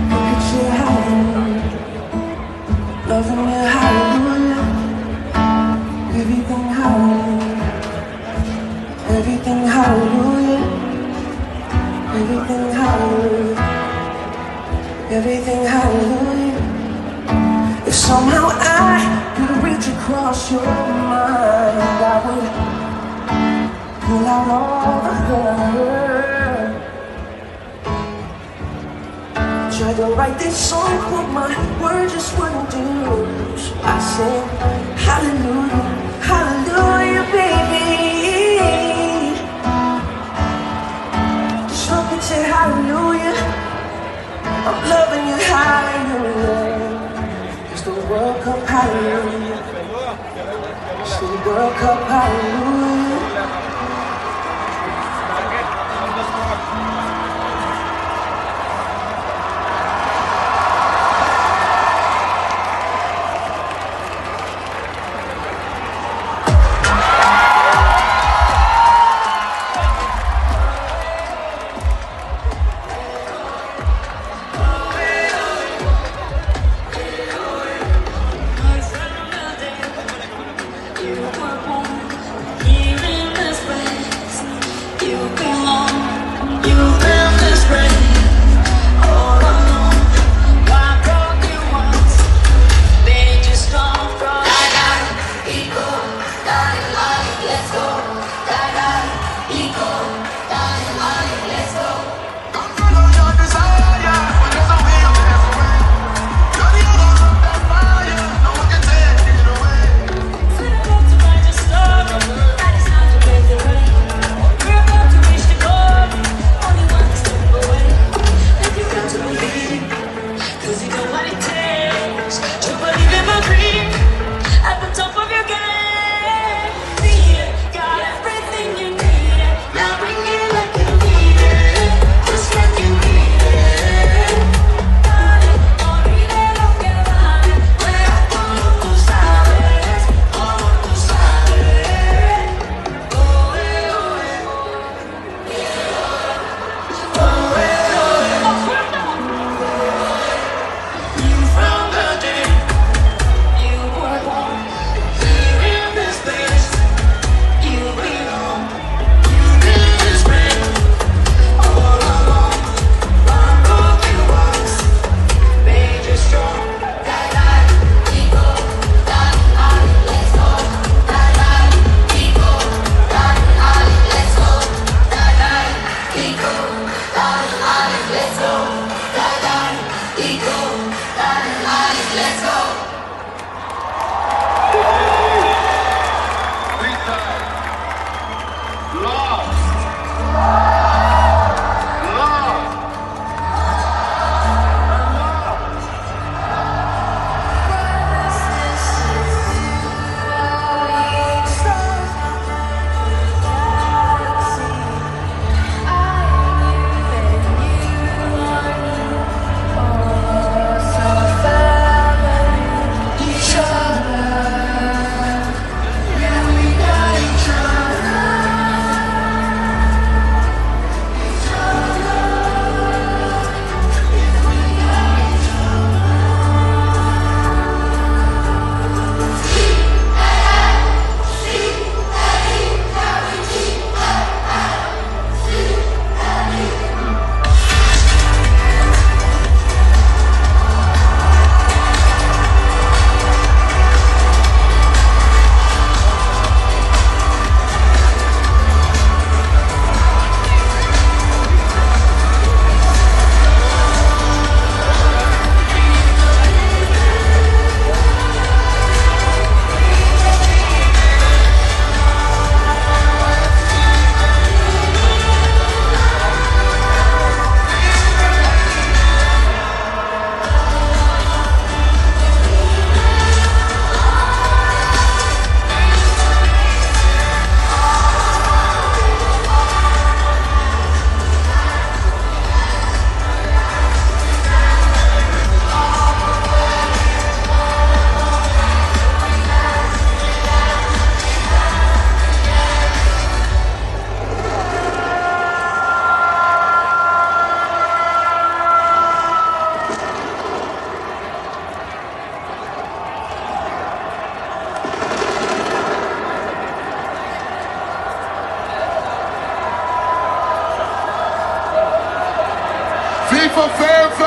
Look at you, hallelujah. Loving you, hallelujah. Everything hallelujah, everything hallelujah, everything hallelujah, everything hallelujah. If somehow I could reach across your mind, I would pull out all the hurt. Tried to write this song, but my words just wouldn't do. So I said, hallelujah, hallelujah, baby. Just look and say hallelujah. I'm loving you, hallelujah. It's the World Cup, hallelujah. It's the World Cup, hallelujah.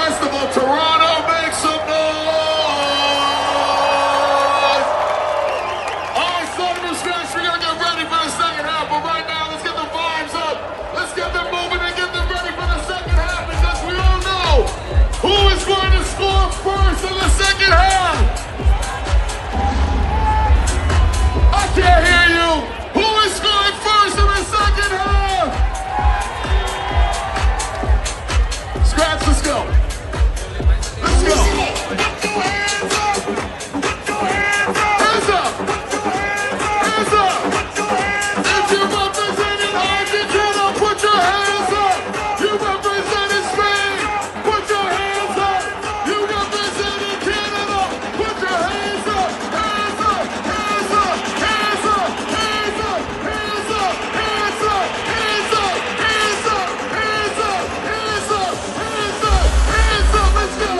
Festival, Toronto, make some noise! All right, son of a scratch, we're gonna get ready for the second half, but right now, let's get the vibes up. Let's get them moving and get them ready for the second half, because we all know who is going to score first in the second half. I can't hear you. Who is scoring first in the second half? Scratch, let's go. Let's go. Hands up. Hands up. Hands up. If you're representing Argentina, put your hands up. You representing Spain, put your hands up. You representing Canada, put your hands up. Hands up. Hands up. Hands up. Hands up. Hands up. Hands up. Hands up. Hands up. Hands up. Hands up. Hands up. Hands up. Let's go.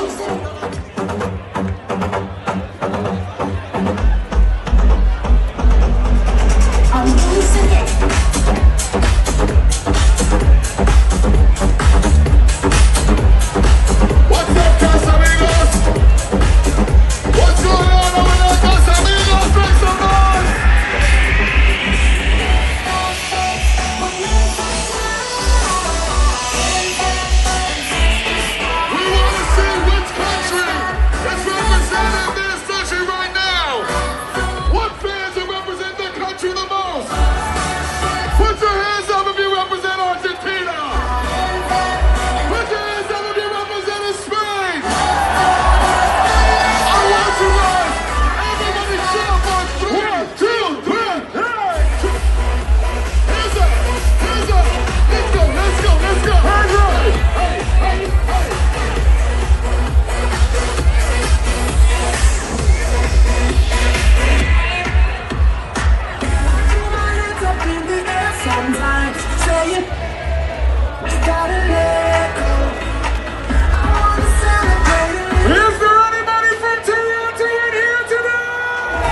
I'm losing it.
What's up, Casamigos? What's going on over there, Casamigos? Make some noise! We want to see which country is representing this country right now. What fans are represent their country the most? Put your hands up if you represent Argentina. Put your hands up if you represent Spain. I want you guys. Everybody shout on 3, 2, 1. Hands up. Hands up. Let's go. Let's go. Let's go. Hands up. Hey, hey, hey.
Up in the air sometimes, say it. Gotta let go. I wanna celebrate it.
Is there anybody from Toronto in here tonight?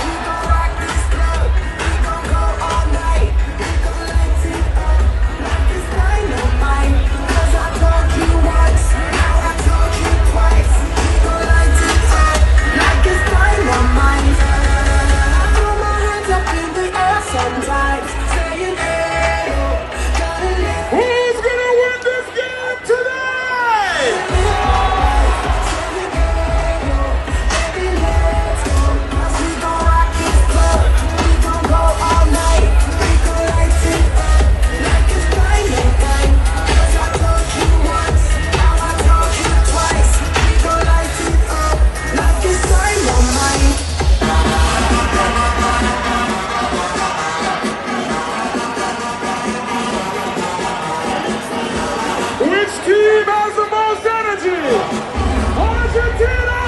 We gon' rock this club. We gon' go all night. We gon' light it up like it's dynamite. 'Cause I told you once, now I told you twice. We gon' light it up like it's dynamite. I throw my hands up in the air sometimes, saying, hey, gotta let go.
Who's gonna win this game today? Which team has the most energy? Argentina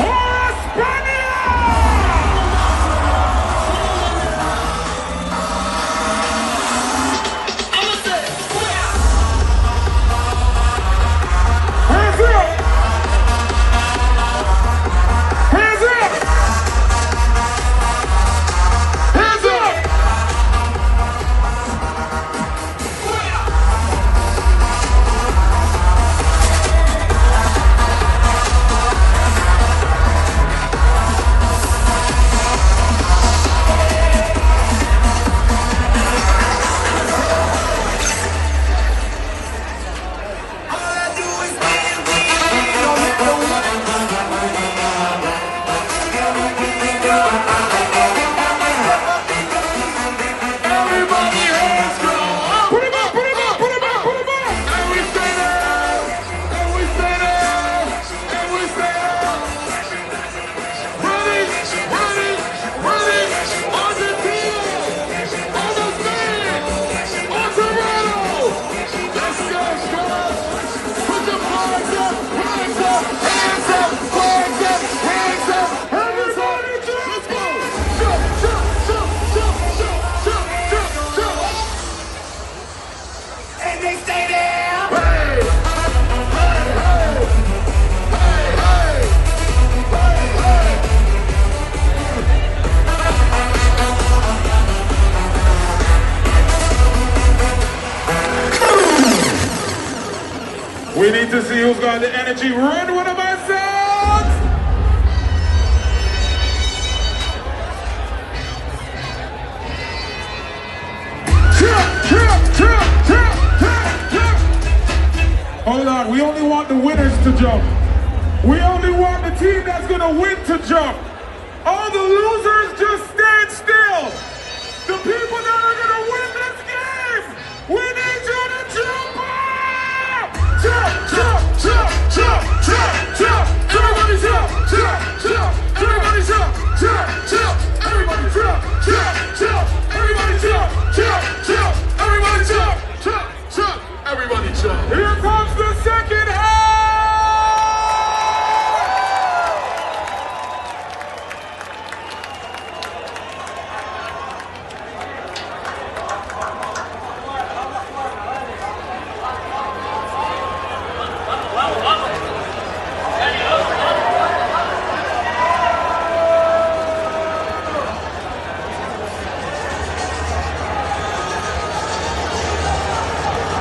or Spain? Hands up! Hands up! Hands up! Everybody hands go up! Put 'em up, put 'em up, put 'em up, put 'em up! And we stay there! And we stay there! And we stay there! Ready! Ready! Ready! Argentina! On the stage! On Toronto! Let's go, Scott! Put your flags up! Flags up! Hands up! Flags up! Hands up! Everybody jump! Let's go! Jump! Jump! Jump! Jump! Jump! Jump! Jump! Jump!
And they stay there.
Hey! Hey! Hey! Hey! Hey! Hey! Hey! We need to see see who's got the energy. Run with my sons! Hold on, we only want the winners to jump. We only want the team that's gonna win to jump. All the losers just stand still. The people that are gonna win this game, we need you to jump up! Jump, jump, jump, jump, jump, jump! Everybody jump, jump, jump! Everybody jump, jump, jump! Everybody jump, jump, jump! Everybody jump, jump, jump! Everybody jump, jump, jump! Everybody jump! Here comes the second half!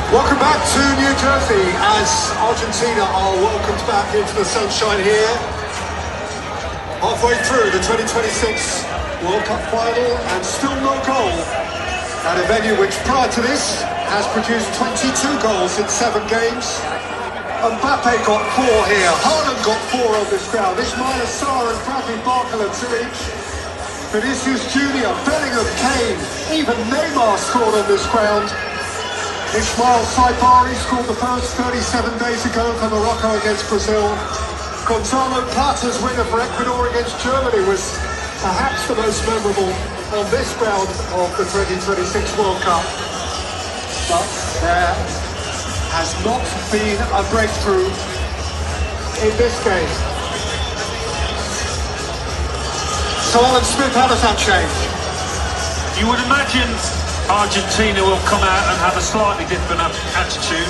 Welcome back to New Jersey as Argentina are welcomed back into the sunshine here. Halfway through the 2026 World Cup final and still no goal at a venue which prior to this has produced 22 goals in 7 games. Mbappe got 4 here, Haaland got 4 on this ground, Ismail Assar and Bradley Barcola 2 each. Vinicius Jr., Bellingham, Kane, even Neymar scored on this ground. Ismail Saibari scored the first 37 days ago for Morocco against Brazil. Gonzalo Plata's winner for Ecuador against Germany was perhaps the most memorable on this round of the 2026 World Cup. But there has not been a breakthrough in this game. So Alan Smith, how does that change?
You would imagine Argentina will come out and have a slightly different attitude,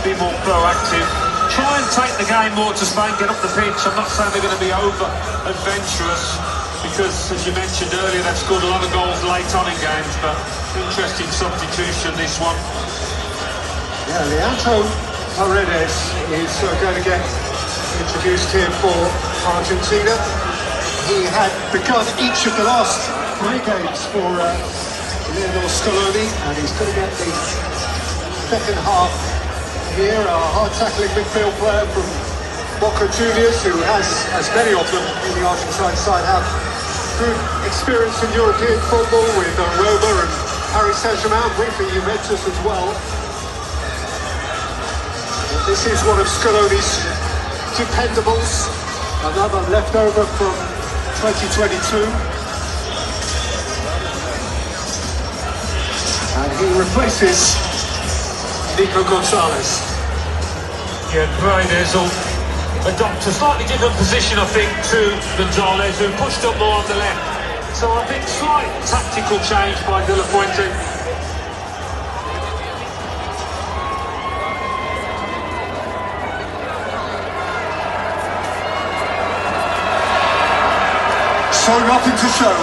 be more proactive, try and take the game more to Spain, get up the pitch. I'm not saying they're going to be over-adventurous, because, as you mentioned earlier, they've scored a lot of goals late on in games, but interesting substitution, this one.
Yeah, Leandro Paredes is going to get introduced here for Argentina. He had begun each of the last 3 games for Lionel Scaloni, and he's going to get the second half here. A hard-tackling midfield player from Boca Juniors, who has, as many of them in the Argentine side have, good experience in European football with Roma and Paris Saint-Germain, briefly Juventus as well. This is one of Scaloni's dependables, another leftover from 2022. And he replaces Nico Gonzalez.
Yeah, Paredes will adopt a slightly different position, I think, to Gonzalez, who pushed up more on the left. So I think slight tactical change by De La Fuente.
So nothing to show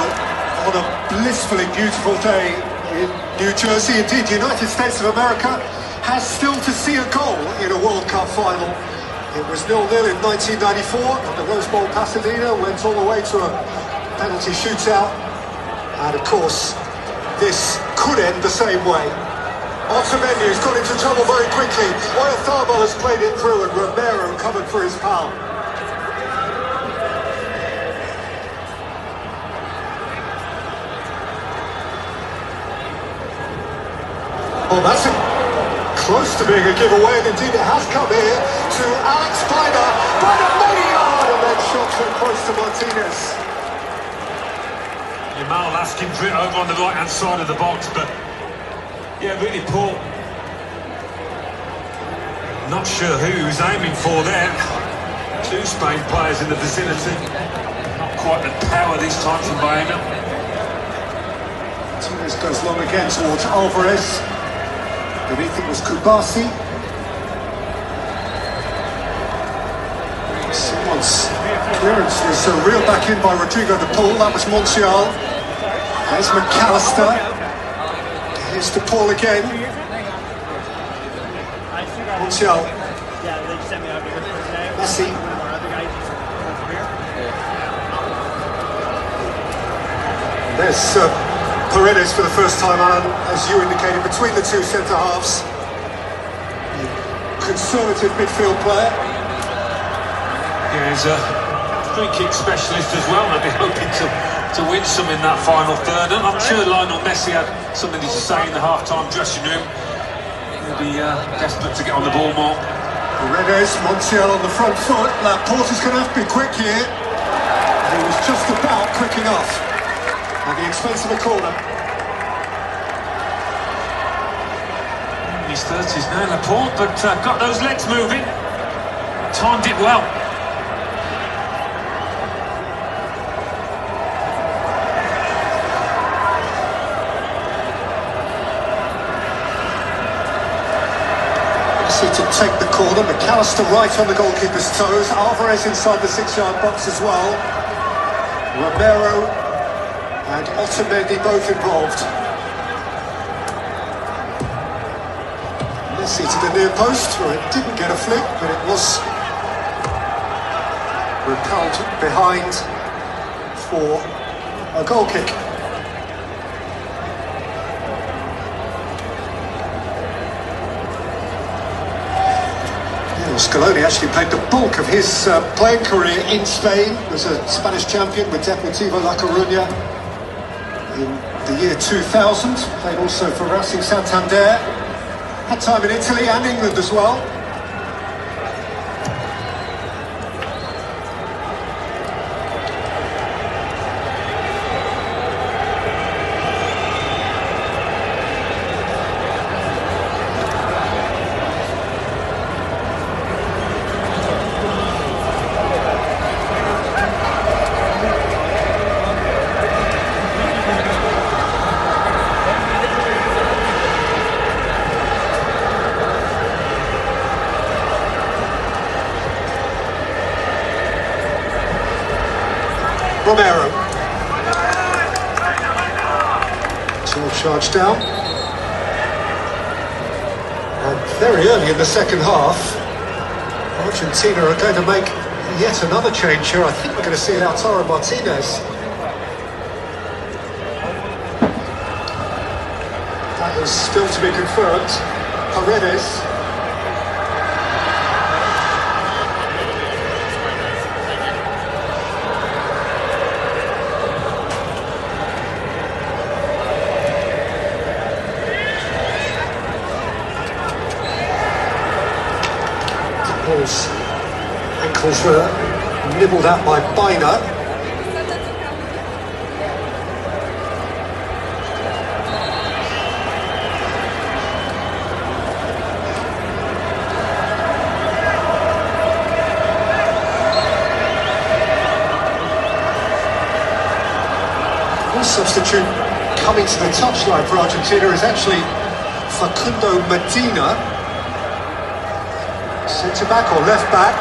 on a blissfully beautiful day in New Jersey. Indeed, the United States of America has still to see a goal in a World Cup final. It was 0-0 in 1994, and the Rose Bowl Pasadena went all the way to a penalty shootout. And of course, this could end the same way. Otamendi's got into trouble very quickly. Oyarzabal has played it through, and Romero covered for his pal. Oh, that's close to being a giveaway, and indeed it has come here to Alex Biner. Biner many yard, and then shot so close to Martinez.
Jamal Laskin drew it over on the right-hand side of the box, but yeah, really poor. Not sure who he was aiming for there. 2 Spain players in the vicinity. Not quite the power this time from Baena.
Martinez goes long again towards Alvarez. Beneath it was Kubasi. Someone's clearance was reeled back in by Rodrigo de Paul. That was Montiel. There's McAllister. Here's de Paul again. Montiel. Messi. There's Paredes for the first time, Alan, as you indicated, between the two centre-halves. Conservative midfield player.
Yeah, he's a free-kick specialist as well. I'd be hoping to win some in that final third. And I'm sure Lionel Messi had something to say in the half-time dressing room. He'll be desperate to get on the ball more.
Paredes, Montiel on the front foot. Laporta's going to have to be quick here. And he was just about quick enough at the expense of a corner.
In his 30s now, Laporte, but got those legs moving. Timed it well.
To take the corner, McAllister right on the goalkeeper's toes, Alvarez inside the 6-yard box as well, Romero and Otamendi both involved. Messi to the near post, where it didn't get a flick, but it was repelled behind for a goal kick. Scaloni actually played the bulk of his playing career in Spain, was a Spanish champion with Deportivo La Coruña in the year 2000, played also for Racing Santander, had time in Italy and England as well. Romero. 12 charge down. And very early in the second half, Argentina are going to make yet another change here. I think we're going to see Lautaro Martinez. That is still to be confirmed. Paredes. Paul's ankles were nibbled at by Biner. One substitute coming to the touchline for Argentina is actually Facundo Medina. Centre back or left back.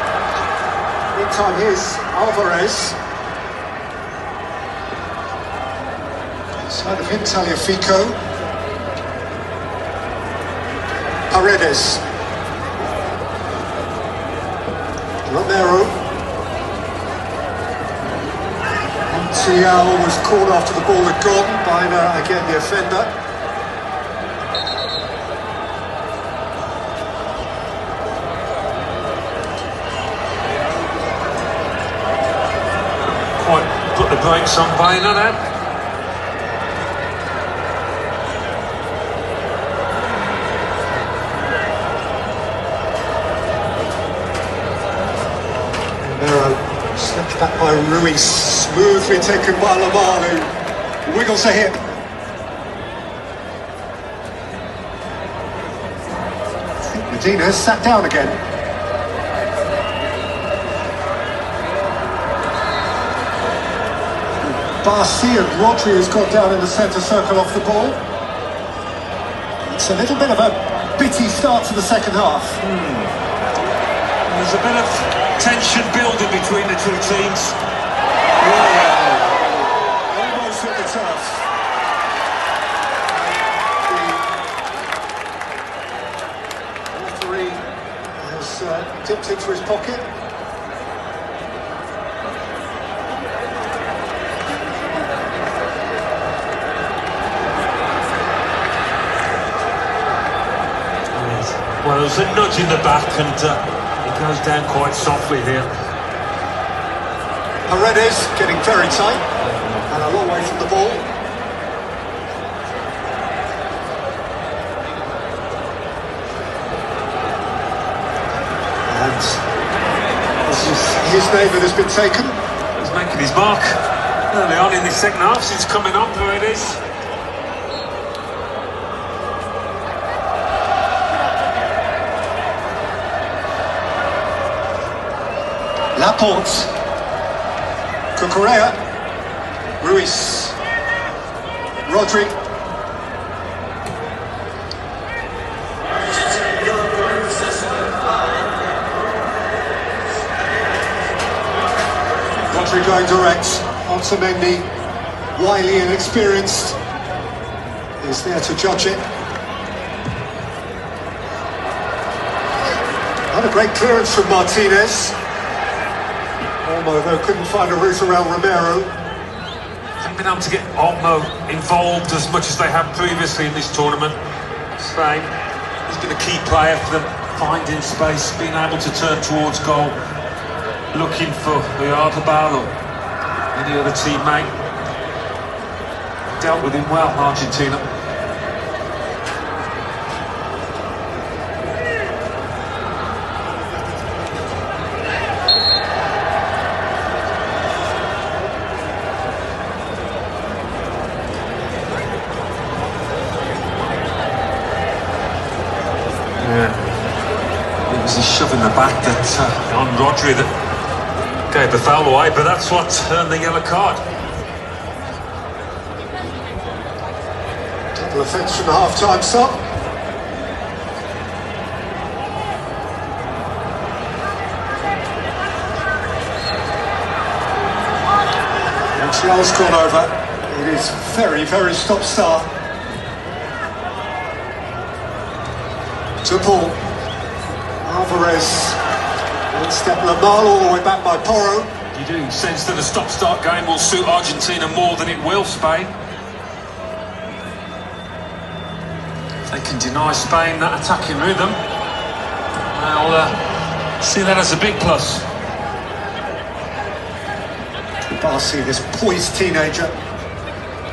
Meantime, here's Alvarez. Inside of him, Tagliafico. Paredes. Romero. Montiel was caught after the ball had gone. Biner, again, the offender.
Put the brakes on Biner then.
Romero slipped back by Ruiz, smoothly taken by Lamar, who wiggles a hip. I think Medina has sat down again. Barsi and Rodri has got down in the centre circle off the ball. It's a little bit of a bitty start to the second half.
There's a bit of tension building between the two teams.
Almost at the turf. The referee has dipped into his pocket.
Well, there's a nudge in the back, and it goes down quite softly here.
Paredes getting very tight and a long way from the ball. And this is his name that has been taken.
He's making his mark early on in the second half. Since coming on, Paredes.
Laporte, Cucurella, Ruiz, Rodri, Rodri going direct onto Mendy, wily and experienced, is there to judge it. Not a great clearance from Martinez. Olmo, though, couldn't find a route around Romero.
Haven't been able to get Olmo involved as much as they have previously in this tournament. Spain, he's been a key player for them, finding space, being able to turn towards goal, looking for the Oyarzabal or any other teammate. Dealt with him well, Argentina. It was a shove in the back that on Rodri that gave the foul away, but that's what earned the yellow card.
Double offence from the half-time stop. Montiel's gone over. It is very, very stop-start. To Paul. Alvarez. One step Lamal all the way back by Porro.
You do sense that a stop-start game will suit Argentina more than it will Spain. If they can deny Spain that attacking rhythm, I'll see that as a big plus.
Barsi, this poised teenager.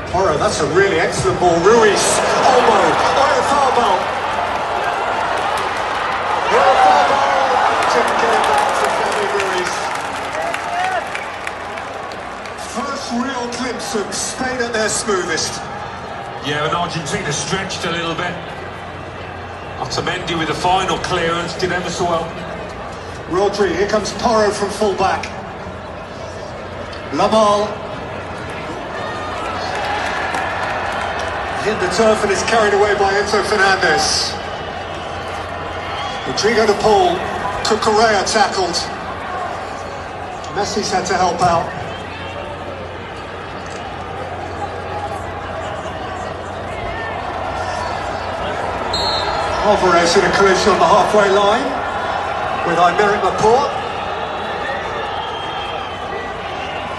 Porro, that's a really excellent ball. Ruiz, Olmo, Oyarzabal. First real glimpse of Spain at their smoothest.
Yeah, and Argentina stretched a little bit. Otamendi with the final clearance, did ever so well.
Rodri, here comes Porro from full-back. Lamal. Hit the turf and is carried away by Enzo Fernandez. Rodrigo de Paul. Cucurella tackled. Messi's had to help out. Alvarez in a collision on the halfway line with Aymeric Laporte.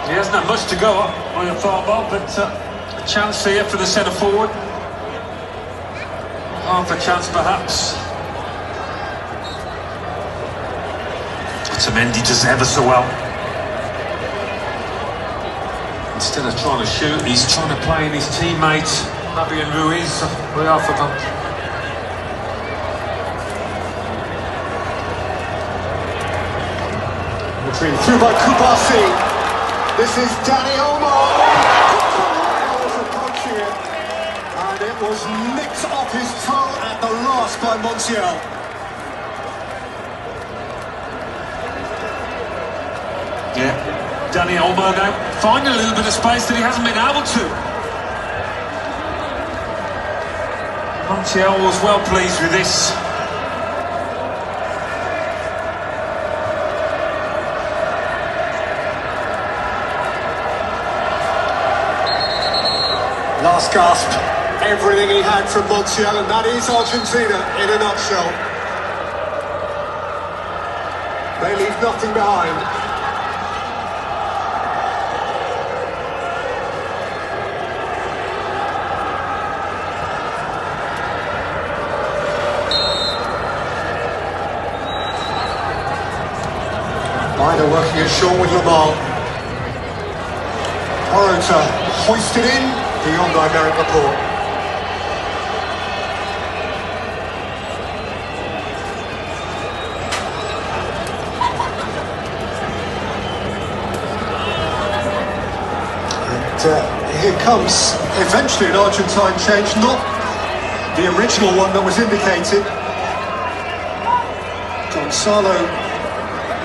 He hasn't had much to go on the far ball, but a chance here for the centre forward. Half a chance perhaps. Otamendi does ever so well. Instead of trying to shoot, he's trying to play in his teammates, Javi and Ruiz. We are for them.
Through by Kubasi. This is Dani Olmo. Was approaching it, and it was nicked off his toe at the last by Montiel.
Yeah, Dani Olmo now finding a little bit of space that he hasn't been able to. Montiel was well pleased with this.
Last gasp, everything he had from Montiel, and that is Argentina in a nutshell. They leave nothing behind. Minor working it short with Lamar. Porota hoisted in beyond Iberic Laporte. And here comes eventually an Argentine change, not the original one that was indicated. Gonzalo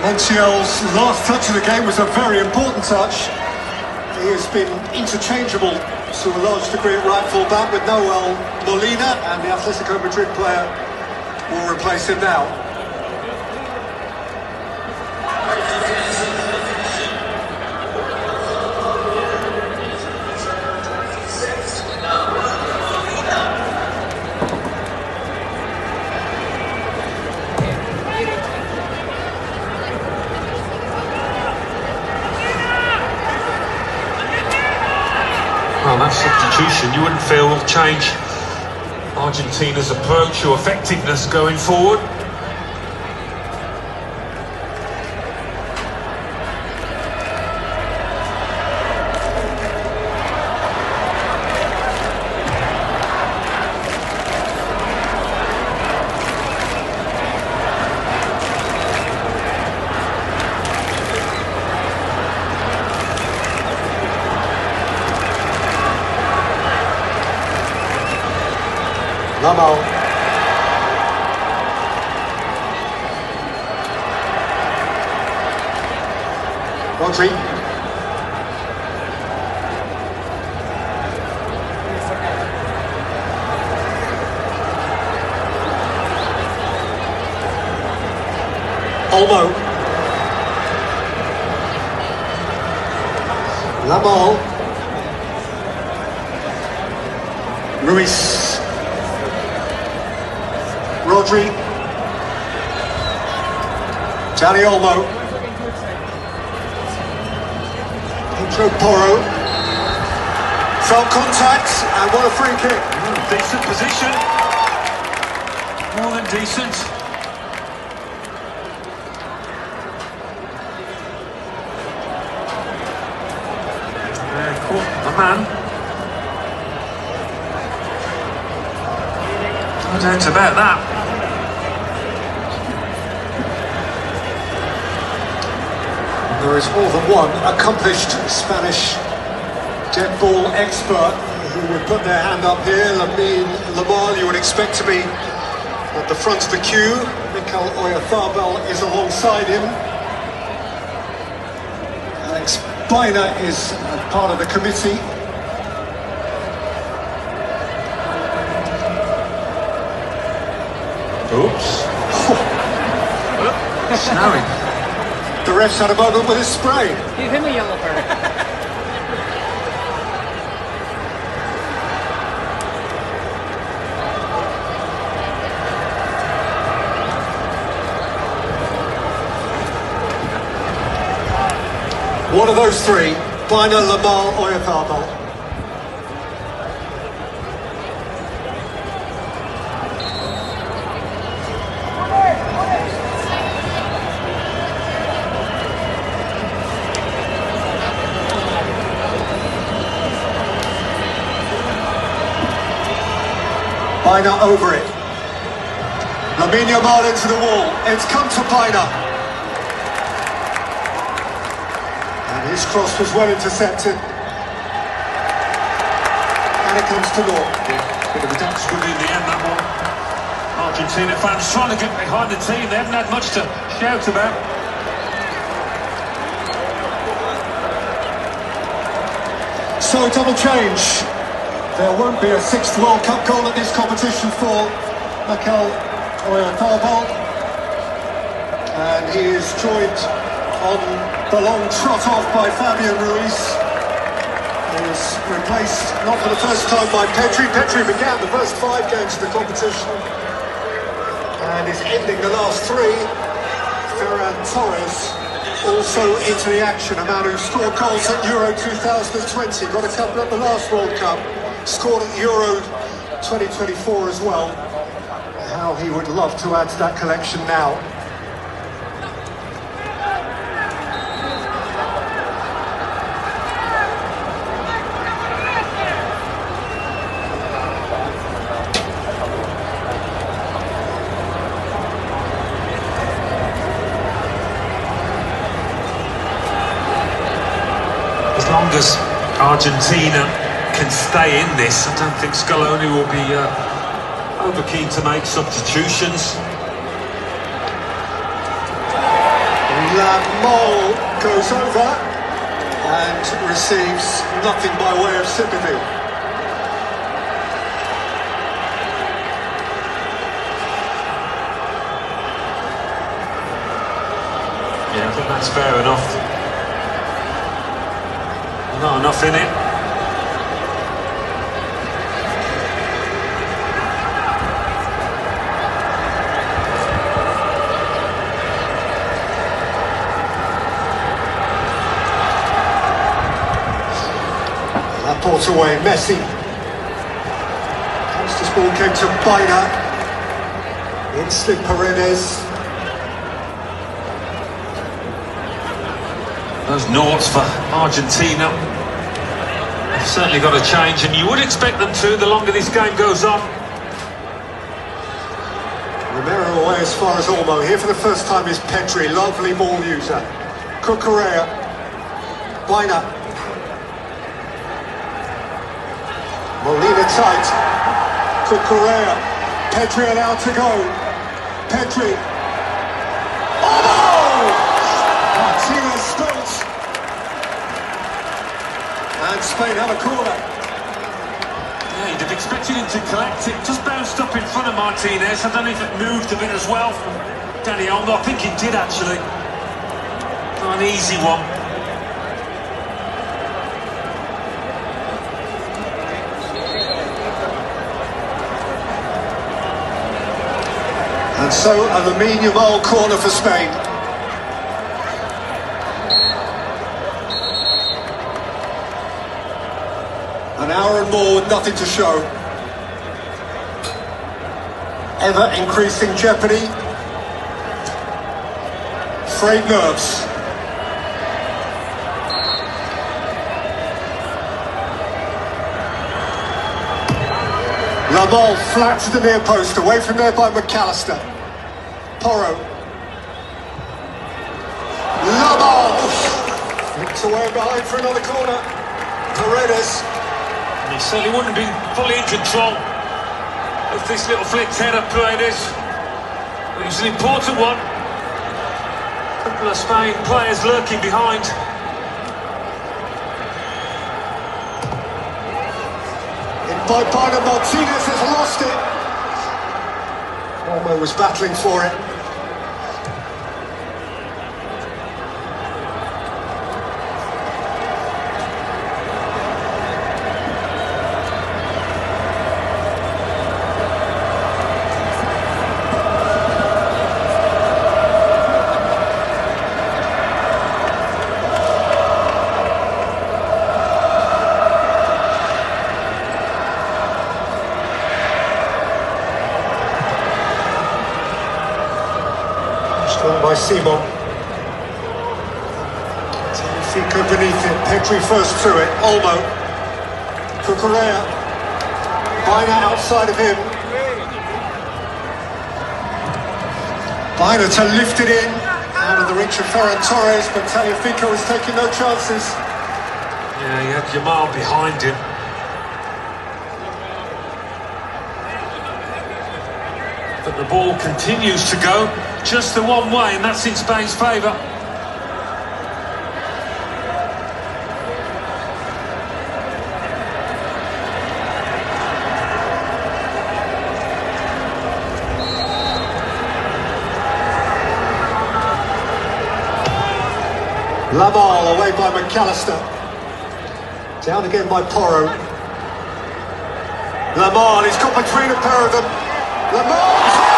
Montiel's last touch of the game was a very important touch. He has been interchangeable to a large degree at right full back with Noel Molina, and the Atletico Madrid player will replace him now.
Well, that substitution you wouldn't feel will change Argentina's approach or effectiveness going forward.
Lamar. Rodri. Olmo. Lamar. Ruiz. Rodri, Dani Olmo, Pedro Porro, felt contact, and what a free kick.
Decent position, more than decent. Caught the man. No doubt about that.
There is more than one accomplished Spanish dead ball expert who would put their hand up here. Lamar, you would expect to be at the front of the queue. Mikel Oyarzabal is alongside him. Alex Baena is part of the committee.
Oops. Snowing.
The ref's had a moment with his spray.
Give him a yellow card.
One of those three, Baena, Lamar, Oyarzabal. Baena over it. Lamine Yamal into the wall. It's come to Baena. And his cross was well intercepted. And it comes to naught.
Yeah, bit of a dance good in the end, that one. Argentina fans trying to get behind the team. They haven't had much to shout about.
So double change. There won't be a sixth World Cup goal at this competition for Mikel Oyarzabal. And he is joined on the long trot off by Fabian Ruiz. He is replaced, not for the first time, by Pedri. Pedri began the first 5 games of the competition and is ending the last 3. Ferran Torres also into the action, a man who scored goals at Euro 2020, got a couple at the last World Cup. Scored at Euro 2024 as well. How he would love to add to that collection now.
long as Argentina can stay in this, I don't think Scaloni will be over keen to make substitutions.
Lamol goes over and receives nothing by way of sympathy.
Yeah, I think that's fair enough. Not enough in it.
Brought away, Messi. Once this ball came to Baina. In slid Paredes.
Those noughts for Argentina have certainly got to change, and you would expect them to the longer this game goes on.
Romero away as far as Olmo. Here for the first time is Pedri, lovely ball user. Cucurella. Baina. Molina tight. Cucurella. Pedri allowed to go. Pedri. Oh! Martinez spills. And Spain have a corner.
Yeah, you'd have expected him to collect it. Just bounced up in front of Martinez. I don't know if it moved a bit as well from Danny Olmo. I think it did actually. Not an easy one.
And so, a Lamine Yamal corner for Spain. An hour and more with nothing to show. Ever increasing jeopardy. Frayed nerves. Lamol flat to the near post, away from there by McAllister. Porro. Lamol! Flicked away behind for another corner. Paredes.
And he certainly wouldn't be fully in control of this little flicked header, Paredes. But it was an important one. A couple of Spain players lurking behind.
By Baina, Martinez has lost it. Olmo was battling for it. By Simon. Fico beneath it. Pedri first to it. Olmo. Cucurella. Baina outside of him. Baina to lift it in. Out of the reach of Ferran Torres, but Tagliafico is taking no chances.
Yeah, he had Yamal behind him. But the ball continues to go just the one way, and that's in Spain's favour.
Lamol away by McAllister. Down again by Porro. Lamol, he's got between a pair of them. Lamol!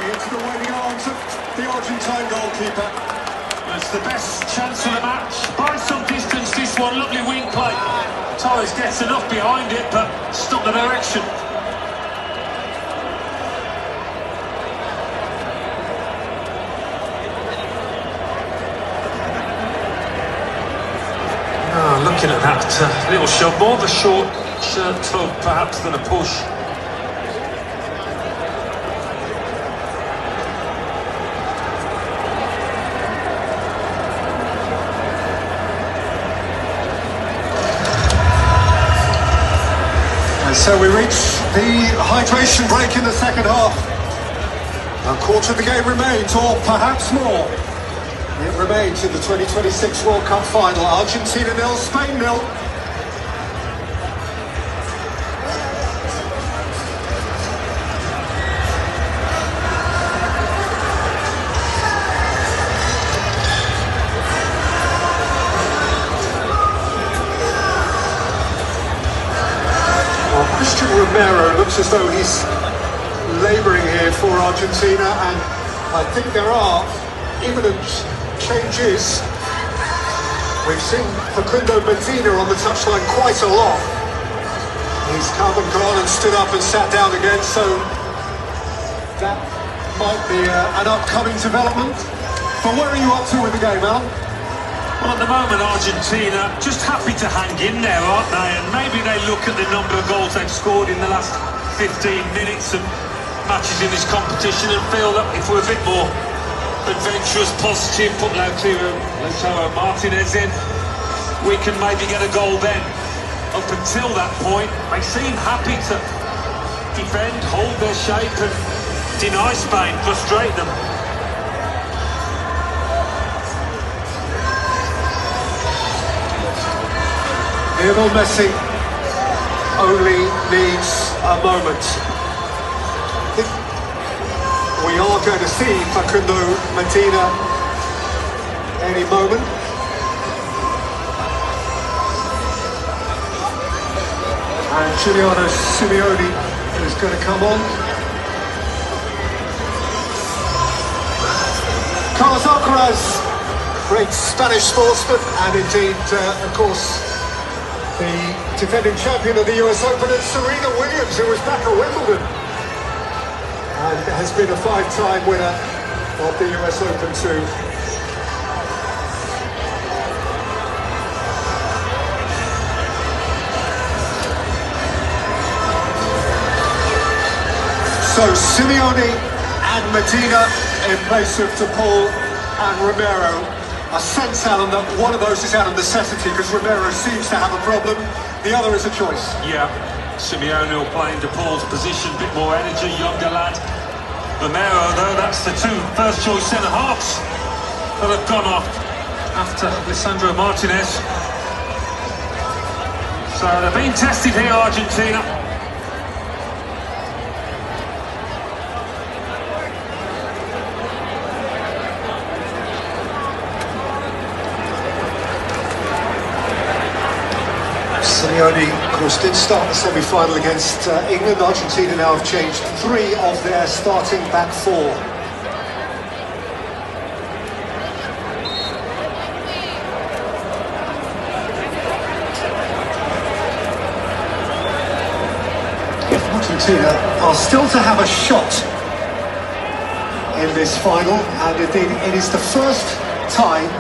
Into the waiting arms of the Argentine goalkeeper.
It's the best chance of the match. By some distance, this one. Lovely wing play. Torres gets enough behind it, but stop the direction. Looking at that little shot, more of a short shirt tug perhaps than a push.
So we reach the hydration break in the second half. A quarter of the game remains, or perhaps more. It remains in the 2026 World Cup final. Argentina 0, Spain 0. Christian Romero looks as though he's labouring here for Argentina, and I think there are imminent changes. We've seen Facundo Medina on the touchline quite a lot. He's come and gone and stood up and sat down again, so that might be an upcoming development. But where are you up to with the game, Alan?
Well, at the moment, Argentina just happy to hang in there, aren't they? And maybe they look at the number of goals they've scored in the last 15 minutes of matches in this competition and feel that if we're a bit more adventurous, positive, put Lautaro Martinez in, we can maybe get a goal then. Up until that point, they seem happy to defend, hold their shape and deny Spain, frustrate them.
Lionel Messi only needs a moment. I think we are going to see Facundo Medina any moment. And Giuliano Simeone is going to come on. Carlos Alcaraz, great Spanish sportsman, and indeed, of course, the defending champion of the US Open, and Serena Williams, who was back at Wimbledon and has been a 5-time winner of the US Open too. So Simeone and Medina in place of DePaul and Romero. A sense, Alan, that one of those is out of necessity because Romero seems to have a problem. The other is a choice.
Yeah, Simeone will play in DePaul's position, bit more energy, younger lad. Romero, though, that's the two first-choice centre-halves that have gone off after Lisandro Martinez. So they're being tested here, Argentina.
Simeone, of course, did start the semi-final against England. Argentina now have changed 3 of their starting back 4. Argentina are still to have a shot in this final, and indeed it is the first time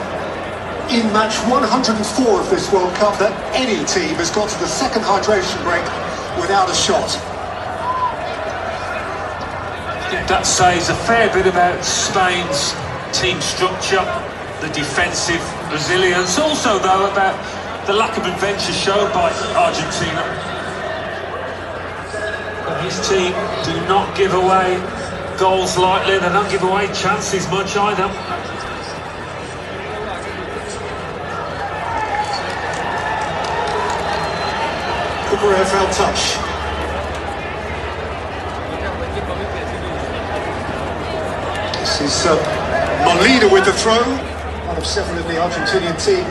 in match 104 of this World Cup that any team has got to the second hydration break without a shot.
I think that says a fair bit about Spain's team structure, the defensive resilience, also though about the lack of adventure shown by Argentina. But his team do not give away goals lightly, they don't give away chances much either.
Rare foul touch. This is Molina with the throw, one of several in the Argentinian team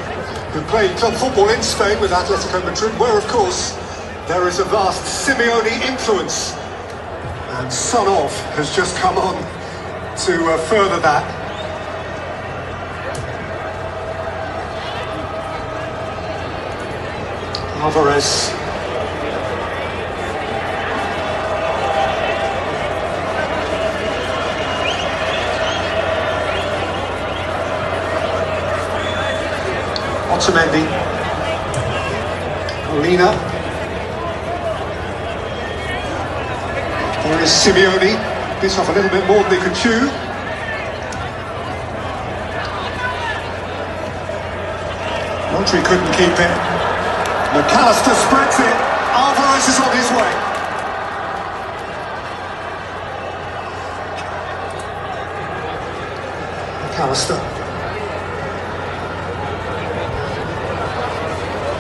who played club football in Spain with Atletico Madrid, where of course there is a vast Simeone influence, and son of has just come on to further that. Alvarez. Otamendi, Molina, there is Simeone, bit off a little bit more than they could chew. Rodri couldn't keep it, McAllister spreads it, Alvarez is on his way. Callister.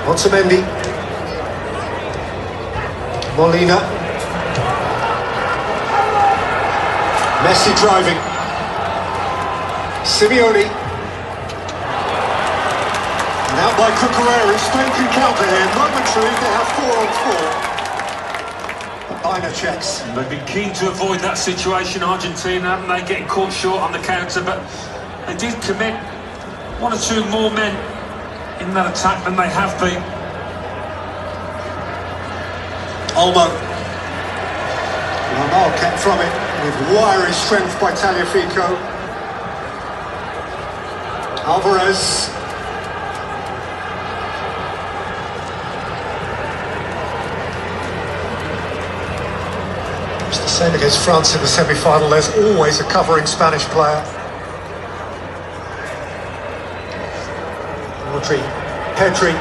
Otamendi. Molina. Messi driving. Simeone. And out by Cucurella. Spain can counter here. Momentarily they have 4 on 4. Liner checks.
They've been keen to avoid that situation, Argentina, haven't they? Getting caught short on the counter, but they did commit 1 or 2 more men in that attack than they have been.
Olmo. Lamar kept from it with wiry strength by Tagliafico. Alvarez. It's the same against France in the semi-final. There's always a covering Spanish player. Rodri. Pedri.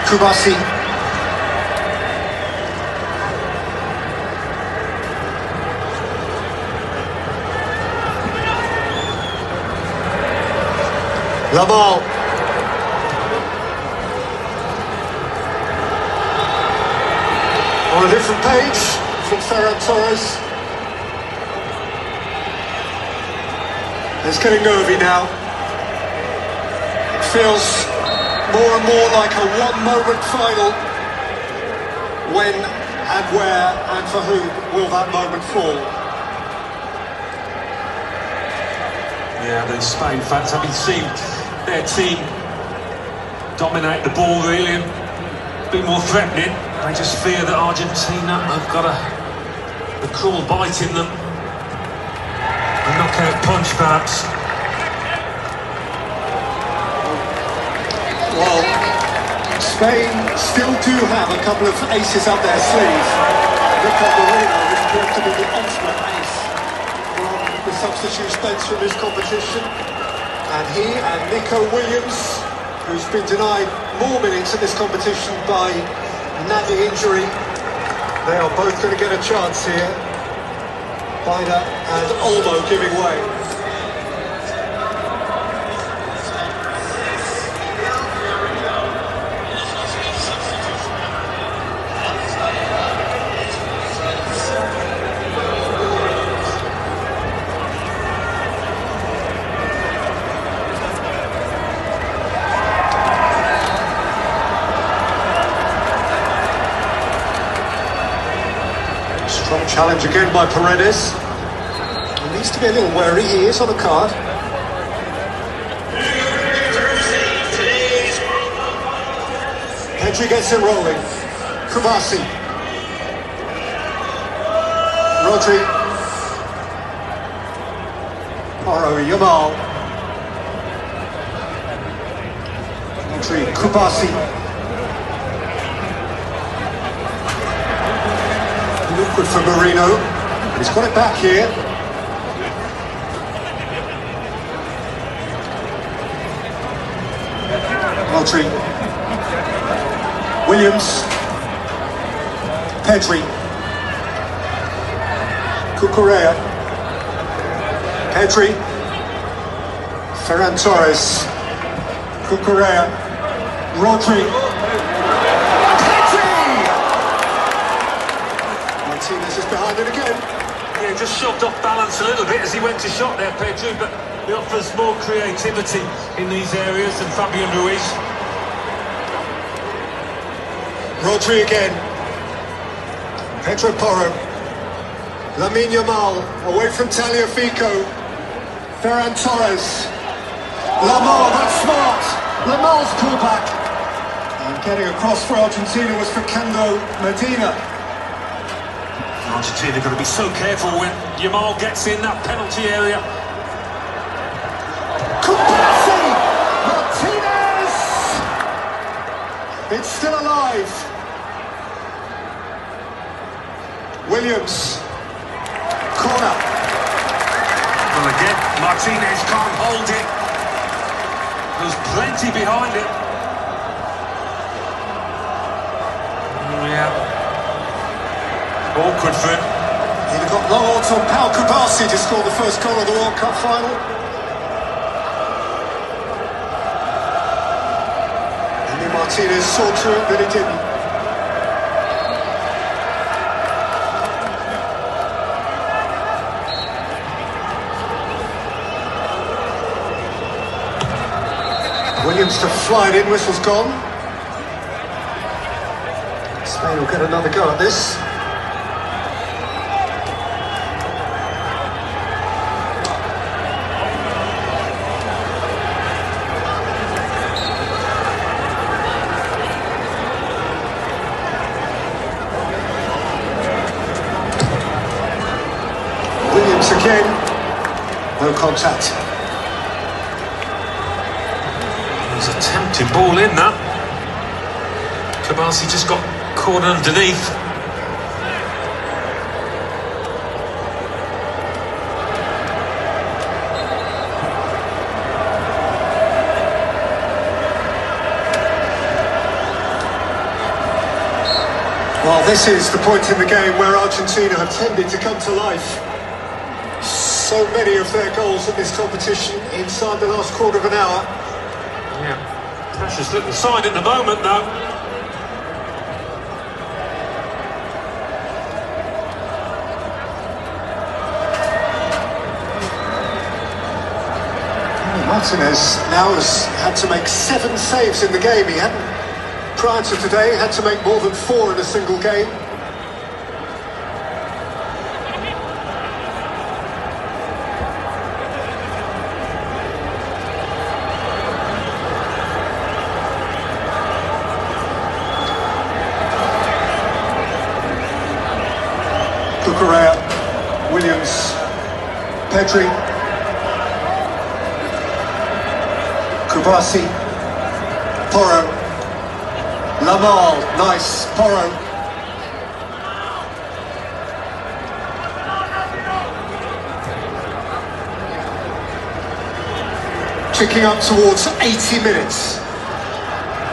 Kubasi. Lamal. On a different page from Ferran Torres. It's getting nervy now. It feels more and more like a one-moment final. When and where and for whom will that moment fall?
Yeah, the Spain fans having seen their team dominate the ball really and be more threatening. They just fear that Argentina have got a cruel bite in them. A knockout punch perhaps.
Well, Spain still do have a couple of aces up their sleeve. Nico Marino is proved to be the ultimate ace from the substitute bench from this competition. And he and Nico Williams, who's been denied more minutes in this competition by nagging injury, they are both going to get a chance here. Bida and Olmo giving way. Strong challenge again by Paredes. He needs to be a little wary, he is on a card. Pedri gets it rolling. Kubasi. Rodri. Oro Yamal. Rodri, Kubasi. Awkward for Marino, but he's got it back here. Rodri. Williams. Pedri. Cucurella. Pedri. Ferran Torres. Cucurella. Rodri. Martinez is behind it again.
Yeah, just shoved off balance a little bit as he went to shot there, Pedri, but he offers more creativity in these areas than Fabian Ruiz.
Rodri again. Pedro Porro. Lamine Yamal away from Tagliafico. Ferran Torres. Lamar, that's smart. Lamal's pullback. And getting across for Argentina was Fernando Medina.
Argentina got to be so careful when Yamal gets in that penalty area.
Kubasi! Martinez! It's still alive. Williams. Corner.
Well, again, Martinez can't hold it. There's plenty behind it. Yeah. Awkward for him.
He'd have got long odds on Pau Kubasi to score the first goal of the World Cup final. Emi Martinez saw through it, but he didn't. Williams to fly it in, whistle's gone. Spain will get another go at this. Williams again, no contact.
There's a tempting ball in that. Kubasi just got caught underneath.
Well, this is the point in the game where Argentina have tended to come to life. So many of their goals at this competition inside the last quarter of an hour.
Yeah, pressure's little side at the moment though.
Martinez now has had to make 7 saves in the game. He hadn't, prior to today, had to make more than 4 in a single game. Cucurella, Williams, Pedri, Kubasi, Porro, Lamal, nice, Porro. Ticking up towards 80 minutes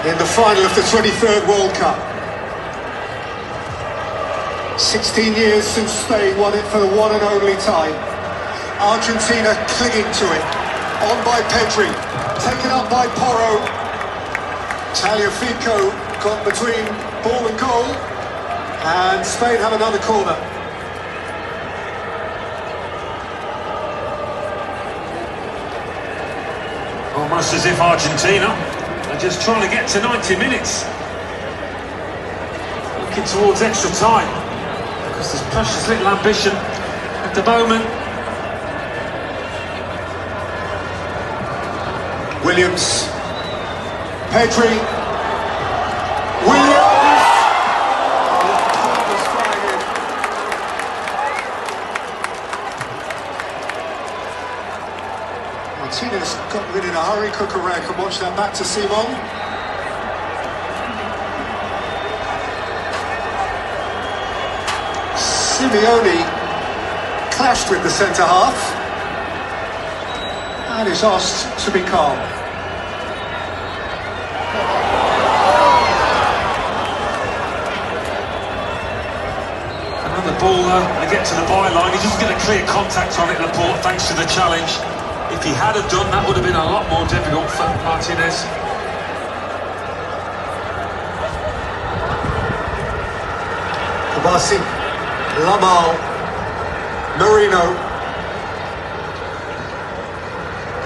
in the final of the 23rd World Cup. 16 years since Spain won it for the one and only time. Argentina clinging to it. On by Pedri, taken up by Porro. Tagliafico got between ball and goal, and Spain have another corner.
Almost as if Argentina are just trying to get to 90 minutes. Looking towards extra time, because there's precious little ambition at the moment.
Williams, Pedri, Williams! Martinez got rid in a hurry. Cucurella can watch that back to Simon. Simeone clashed with the centre half and is asked to be calm.
Another ball they get to the byline. He doesn't get a clear contact on it, Laporte, thanks to the challenge. If he had have done, that would have been a lot more difficult for Martinez.
Kubasi, Lamal, Marino,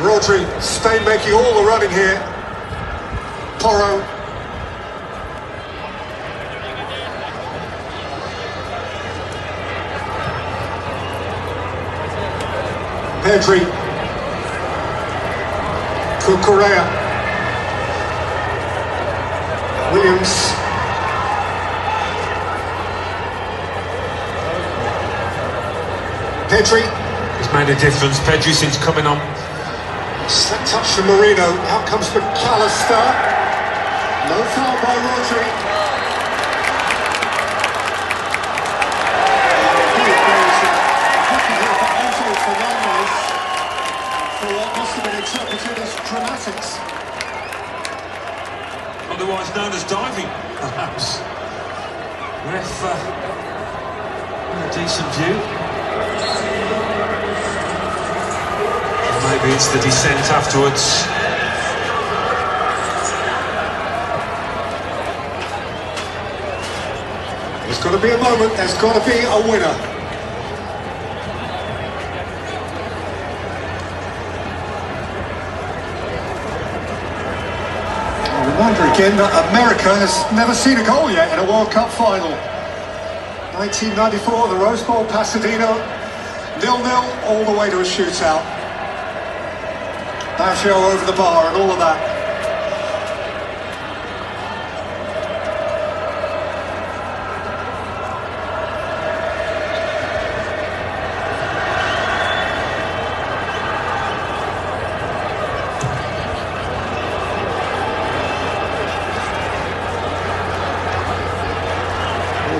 Rodri, Spain making all the running here. Porro. Pedri. Cucurella. Williams. Pedri.
He's made a difference, Pedri, since coming on.
Slip touch from Marino. Out comes McAllister. No foul by Rodri. For what must have been interpreted as dramatics.
Otherwise known as diving, perhaps. Ref A decent view. Maybe it's the descent afterwards.
There's got to be a moment, there's got to be a winner. A reminder again that America has never seen a goal yet in a World Cup final. 1994, the Rose Bowl, Pasadena, 0-0 all the way to a shootout. Baggio over the bar and all of that.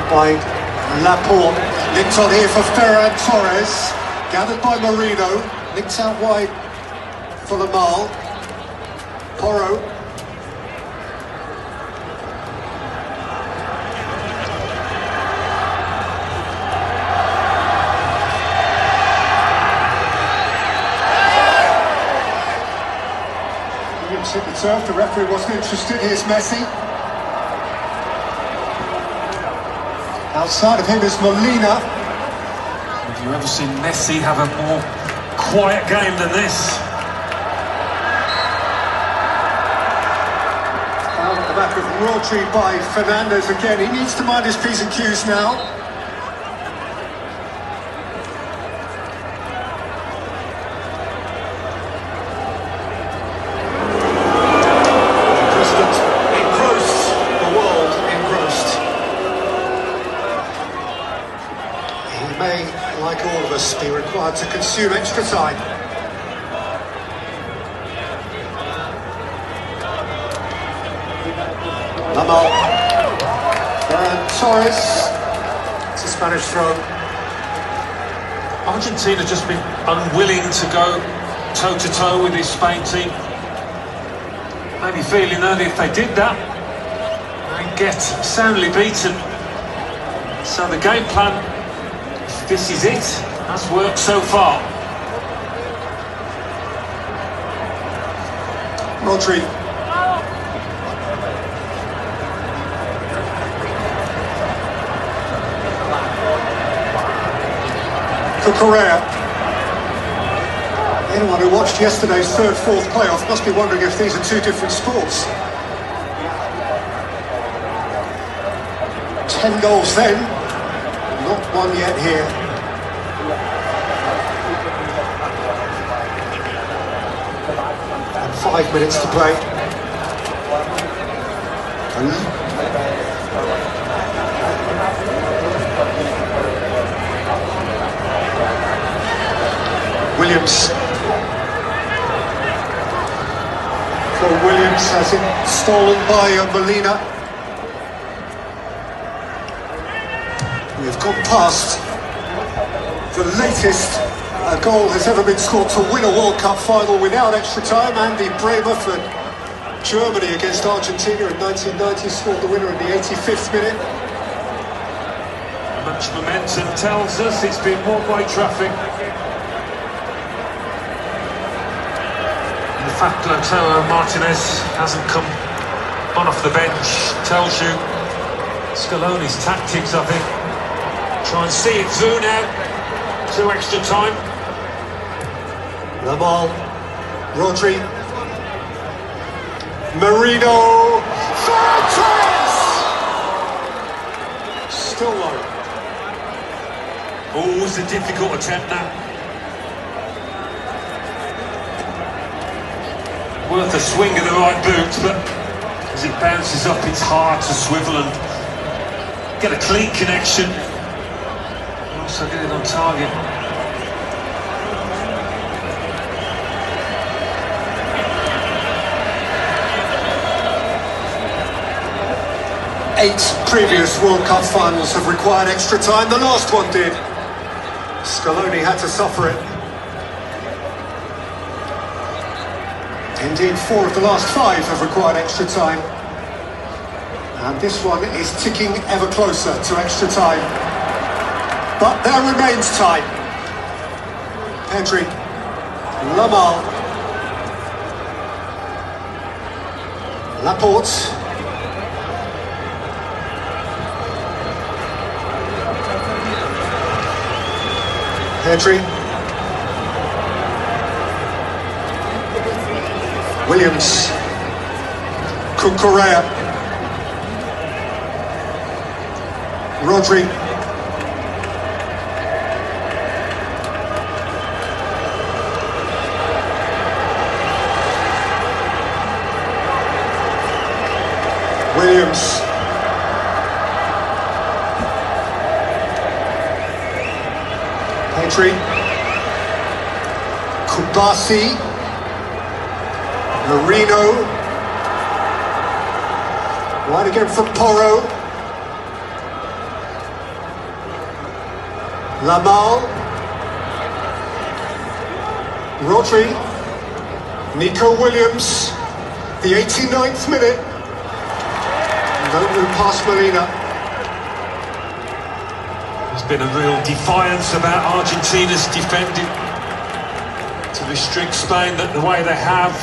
By Laporte, linked on here for Ferran Torres, gathered by Marino, linked out wide for Lamal, Porro, Williams hit the turf, the referee wasn't interested, here's Messi. Outside of him is Molina.
Have you ever seen Messi have a more quiet game than this?
Out at the back of Rodri by Fernandez again. He needs to mind his P's and Q's now. President engrossed, the world engrossed. He may, like all of us, be required to consume extra time. Lamal, Ferran Torres, it's a Spanish throw.
Argentina just been unwilling to go toe-to-toe with this Spain team. Maybe feeling that if they did that, they'd get soundly beaten. So the game plan, if this is it, has worked so far.
Rodri. For Correa. Anyone who watched yesterday's third-fourth playoff must be wondering if these are two different sports. 10 goals then, not one yet here. And 5 minutes to play. Williams. For Williams, has it stolen by Molina. We've gone past the latest a goal has ever been scored to win a World Cup final without extra time. Andy Bremer for Germany against Argentina in 1990 scored the winner in the 85th minute.
Much momentum tells us it's been one-way traffic. The fact Lautaro Martinez hasn't come on off the bench tells you Scaloni's tactics, I think. Try and see it through now to extra time.
Lamal, Rodri, Marino, Ferran Torres! Still low.
Always a difficult attempt now. Worth a swing of the right boot, but as it bounces up, it's hard to swivel and get a clean connection. And also get it on target.
Eight previous World Cup finals have required extra time. The last one did. Scaloni had to suffer it. Indeed, 4 of the last 5 have required extra time. And this one is ticking ever closer to extra time. But there remains time. Pedri, Lamar, Laporte, Pedri, Williams, Cucurella, Rodri, Williams, Pedri, Kubasi, Marino, right again from Porro, Lamal, Rodri, Nico Williams, the 89th minute. No move past Molina.
There's been a real defiance about Argentina's defending to restrict Spain the way they have.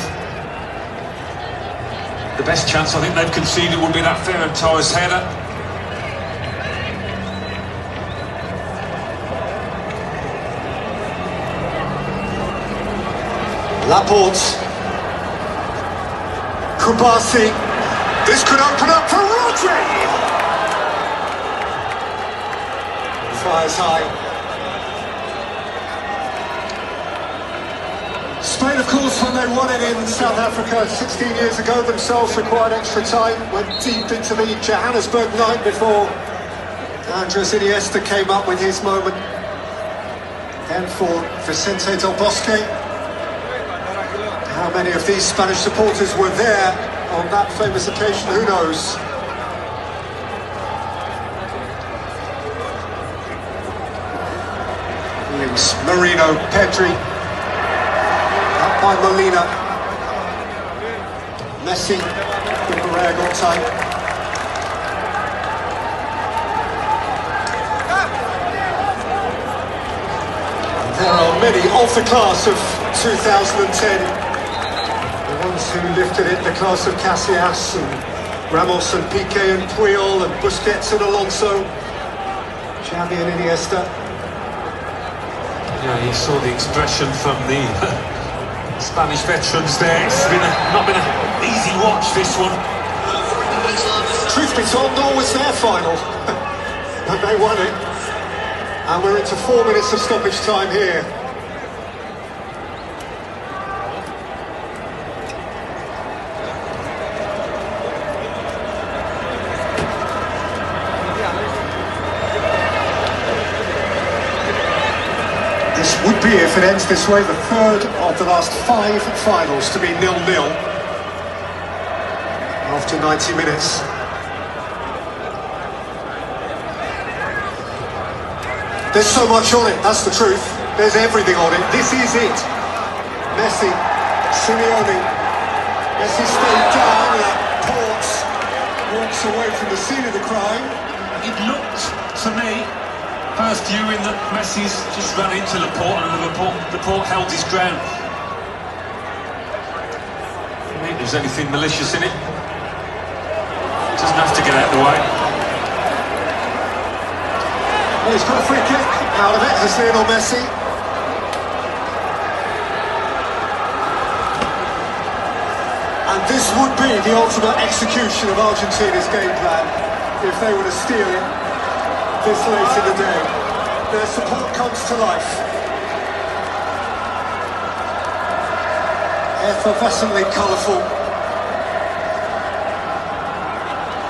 The best chance I think they've conceded would be that Ferran Torres header.
Laporte, Kubasi, this could open up for Rodri! Fires high. Spain, of course, when they won it in South Africa 16 years ago, themselves required extra time, went deep into the Johannesburg night before Andres Iniesta came up with his moment. Then for Vicente Del Bosque. How many of these Spanish supporters were there on that famous occasion, who knows? Williams, Marino, Pedri, up by Molina, Messi, Cucurella got tight. There are many of the class of 2010. The ones who lifted it, the class of Casillas and Ramos and Piqué and Puyol and Busquets and Alonso, Xavi and Iniesta.
Yeah, you saw the expression from the Spanish veterans there. It's not been an easy watch, this one.
Truth be told, nor was their final. But they won it. And we're into 4 minutes of stoppage time here. This would be, if it ends this way, the third of the last 5 finals to be 0-0 after 90 minutes. There's so much on it, that's the truth. There's everything on it. This is it. Messi, Simeone. Messi stayed down, Laporte walks away from the scene of the crime.
It looked to me, first viewing, that Messi's just ran into Laporte and Laporte held his ground. I think there's anything malicious in it. Doesn't have to get out of the way.
Well, he's got a free kick out of it, has Lionel Messi. And this would be the ultimate execution of Argentina's game plan if they were to steal it this late in the day. Their support comes to life. Effervescently colourful.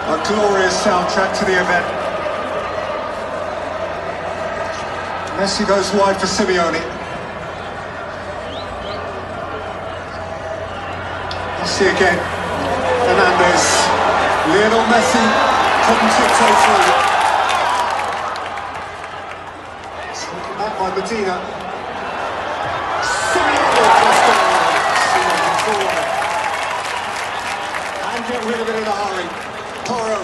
A glorious soundtrack to the event. Messi goes wide for Simeone. Messi again. Fernandez. Lionel Messi couldn't tiptoe through. Taken back by Medina. Simeone just Simeone forward. And get rid of it in a hurry. Porro.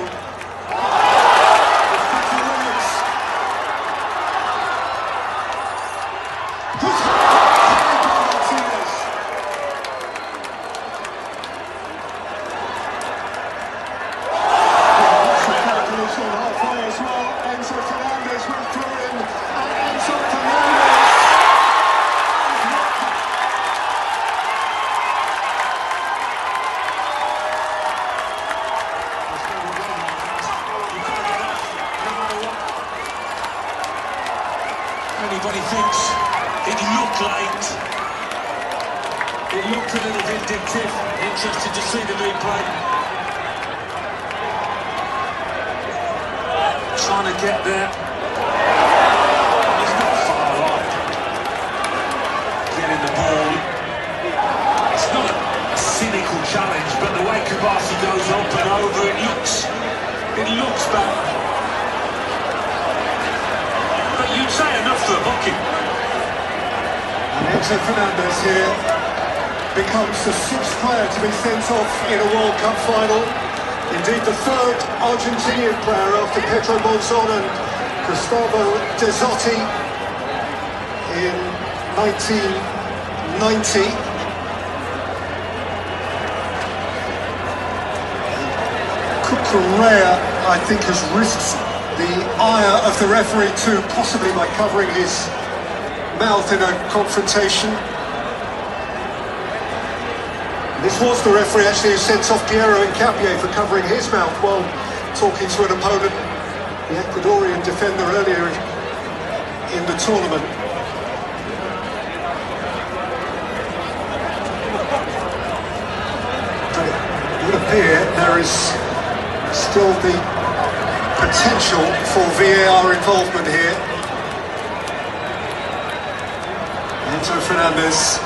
anybody thinks it looked late. It looked a little vindictive. Interested to see the replay. Trying to get there. He's not far off. Getting the ball. It's not a cynical challenge, but the way Kabasi goes up and over, it looks bad. But you'd say enough for a booking.
And Enzo Fernandez here becomes the 6th player to be sent off in a World Cup final. Indeed, the 3rd Argentinian player after Pedro Monzon and Gustavo Desotti in 1990. Cucurella, I think, has risked the ire of the referee too, possibly by covering his mouth in a confrontation. This was the referee actually who sent off Piero Hincapié for covering his mouth while talking to an opponent, the Ecuadorian defender, earlier in the tournament. But it would appear there is still the potential for VAR involvement here. Enzo Fernandez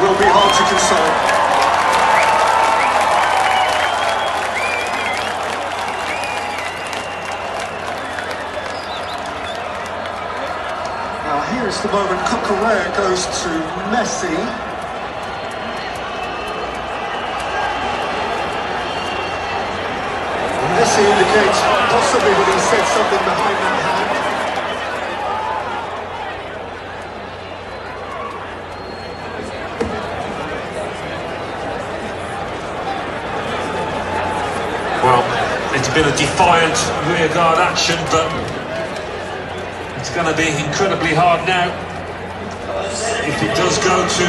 will be hard to console. Now here is the moment Cucurella goes to Messi. Messi indicates possibly that he said something behind that hand.
Well, it's been a defiant rearguard action, but it's going to be incredibly hard now if it does go to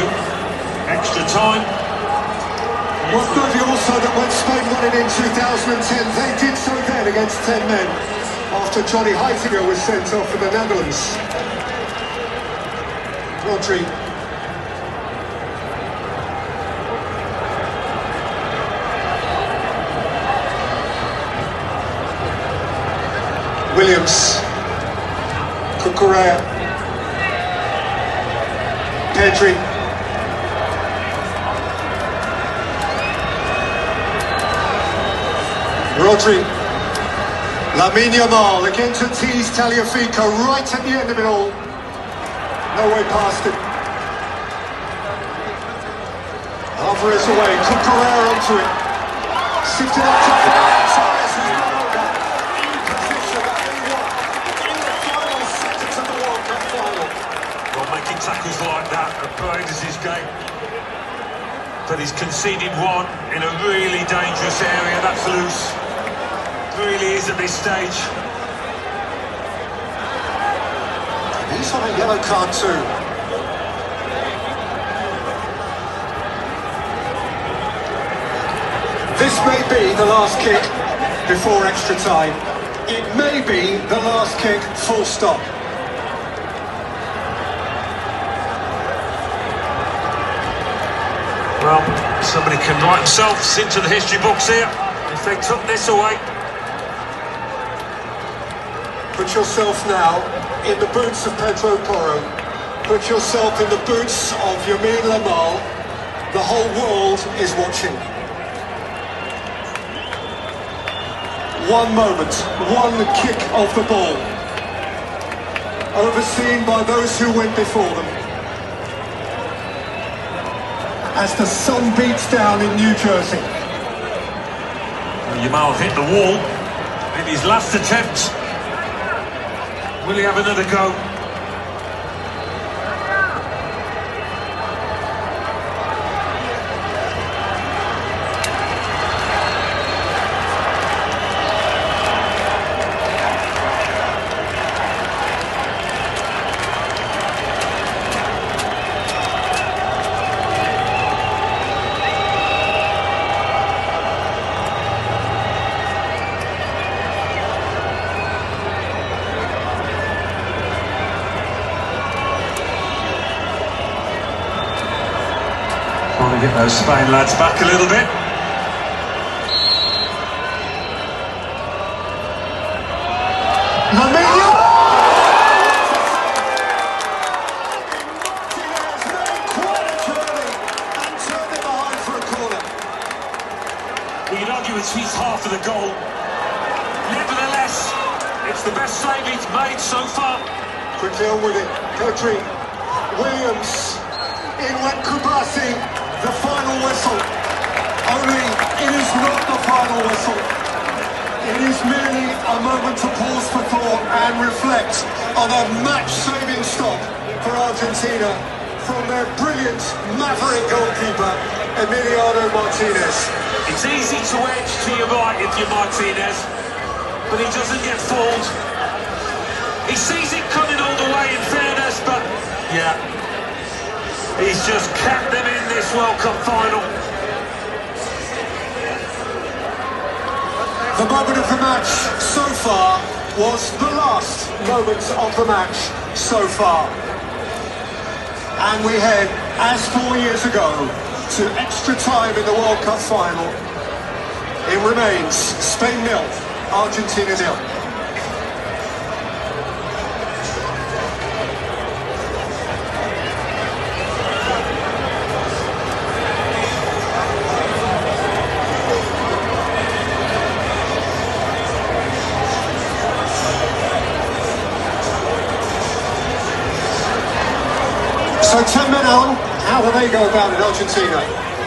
extra time.
Worth noting also that when Spain won it in 2010, they did so then against 10 men after Johnny Heitinga was sent off for the Netherlands. Rodri. Williams. Cucurella. Pedri. Rodri, Lamine Yamal again to tease Tagliafico right at the end of it all. No way past it. Alvarez away, Cucurella onto it. Sifted up to Torres, who's not over. In position at A1 in the final seconds of the World Cup final.
Well, making tackles like that appraise his game. But he's conceded one in a really dangerous area. That's loose. Really is at this stage.
He's on a yellow card too. This may be the last kick before extra time. It may be the last kick, full stop.
Well, somebody can write themselves into the history books here if they took this away.
Put yourself now in the boots of Pedro Porro. Put yourself in the boots of Lamine Yamal. The whole world is watching. One moment, one kick of the ball. Overseen by those who went before them. As the sun beats down in New Jersey.
Yamal hit the wall in his last attempt. Will he have another go? Get those Spain lads back a little bit. You'd argue it's his half of the goal. Nevertheless, it's the best save he's made so far.
Quickly on with it. Petri, Williams, in went Kubasi, the final whistle. Only it is not the final whistle. It is merely a moment to pause for thought and reflect on a match-saving stop for Argentina from their brilliant maverick goalkeeper, Emiliano Martinez.
It's easy to edge to your right if you're Martinez, but he doesn't get fooled. He sees it coming all the way in fairness, but yeah, he's just kept them in this World Cup final.
The moment of the match so far was the last moment of the match so far. And we head, as 4 years ago, to extra time in the World Cup final. It remains Spain 0, Argentina 0. So 10 men on, how do they go about it, Argentina?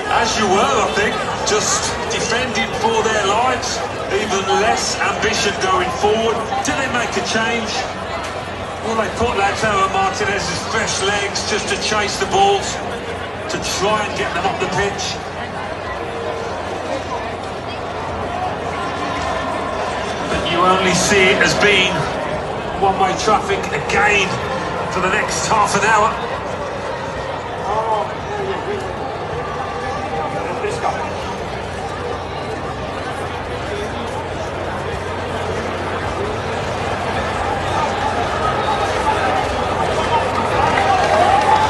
As you were, I think, just defending for their lives, even less ambition going forward. Do they make a change? Well, they put Lautaro Martinez's fresh legs just to chase the balls, to try and get them up the pitch. But you only see it as being one-way traffic again for the next half an hour.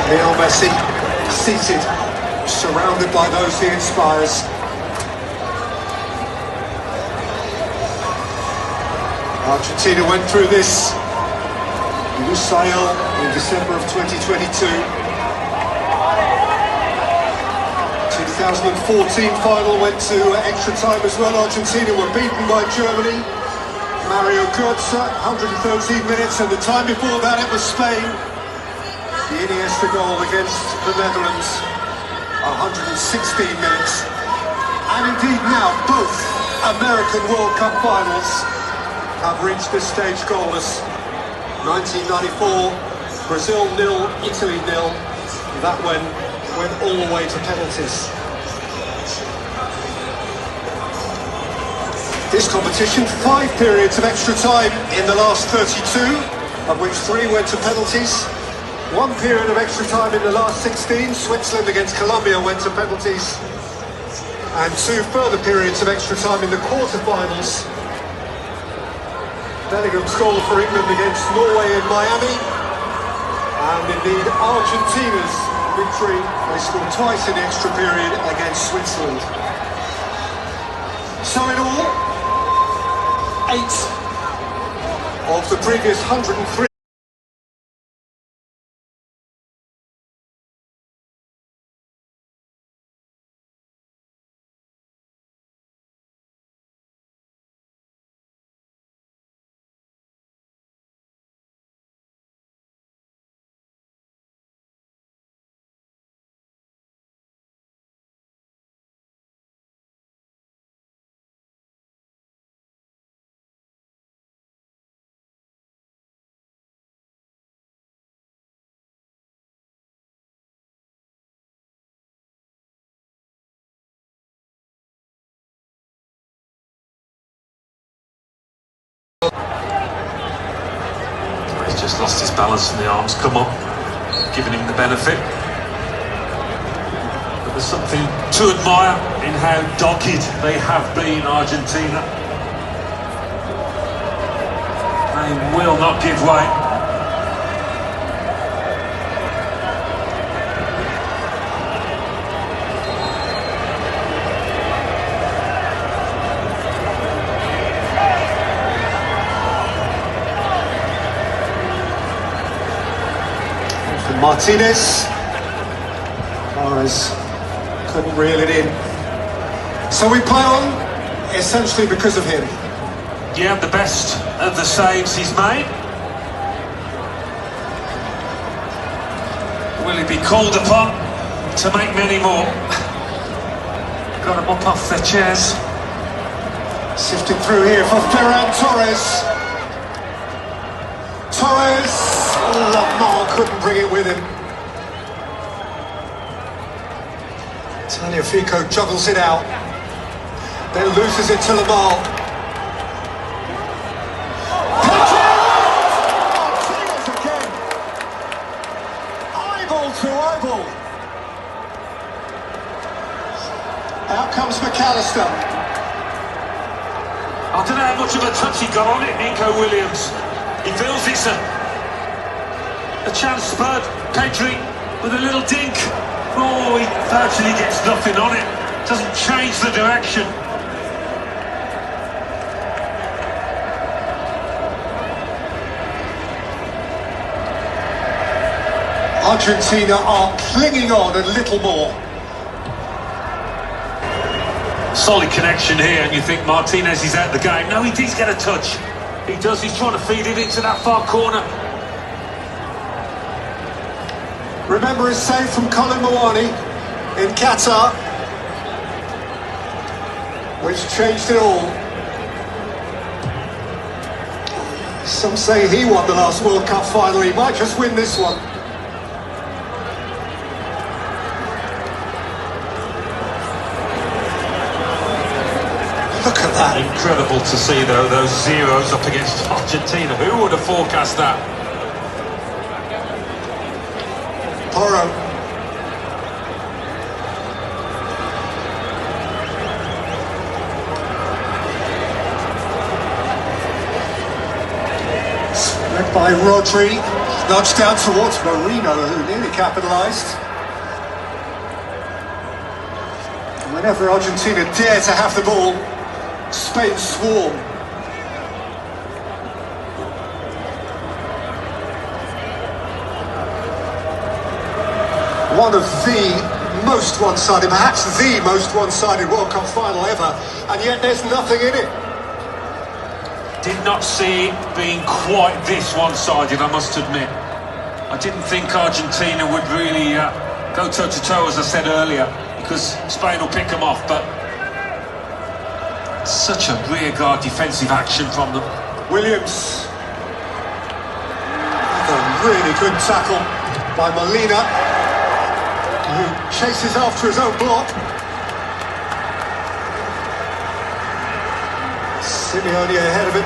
Lionel Messi, seated, surrounded by those he inspires. Argentina went through this in Lusail in December of 2022. 2014 final went to extra time as well. Argentina were beaten by Germany. Mario Götze, 113 minutes, and the time before that it was Spain. The Iniesta goal against the Netherlands, 116 minutes. And indeed now, both American World Cup finals have reached this stage goalless. 1994, Brazil 0, Italy 0. That went all the way to penalties. This competition, 5 periods of extra time in the last 32, of which 3 went to penalties. 1 period of extra time in the last 16, Switzerland against Colombia went to penalties. And 2 further periods of extra time in the quarter-finals. Bellingham's goal for England against Norway in Miami. And indeed Argentina's victory, they scored twice in the extra period against Switzerland. So in all, 8 of the previous 103He's
just lost his balance and the arms come up, giving him the benefit. But there's something to admire in how dogged they have been, Argentina. They will not give way.
And Martinez. Torres couldn't reel it in. So we play on essentially because of him.
Yeah, the best of the saves he's made. Will he be called upon to make many more? Got them up off their chairs.
Sifting through here for Ferran Torres. Torres! Lamar couldn't bring it with him. Tagliafico juggles it out. Then loses it to Lamar. Martinez again. Eyeball to eyeball. Out comes McAllister.
I don't know how much of a touch he got on it, Nico Williams. He feels it's a chance spurred. Pedri with a little dink. Oh, he virtually gets nothing on it. Doesn't change the direction.
Argentina are clinging on a little more.
Solid connection here, and you think Martinez is out the game. No, he did get a touch. He does, he's trying to feed it into that far corner.
Remember his save from Colin Mawani in Qatar, which changed it all. Some say he won the last World Cup final, he might just win this one. Look at that.
Incredible to see, though, those zeros up against Argentina. Who would have forecast that?
Porro. Spread by Rodri. Nudged down towards Marino, who nearly capitalised. Whenever Argentina dare to have the ball, Spain swarm. One of the most one-sided, perhaps the most one-sided World Cup final ever, and yet there's nothing in it.
Did not see it being quite this one-sided, I must admit. I didn't think Argentina would really go toe-to-toe, as I said earlier, because Spain will pick them off, but such a rearguard defensive action from them.
Williams. A really good tackle by Molina, who chases after his own block. Simeone ahead of him.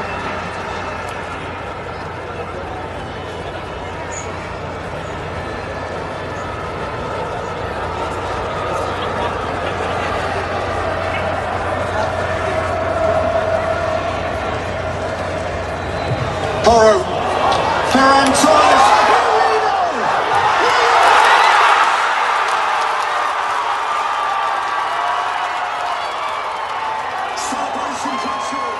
Porro. Ferran Torres. Celebration control.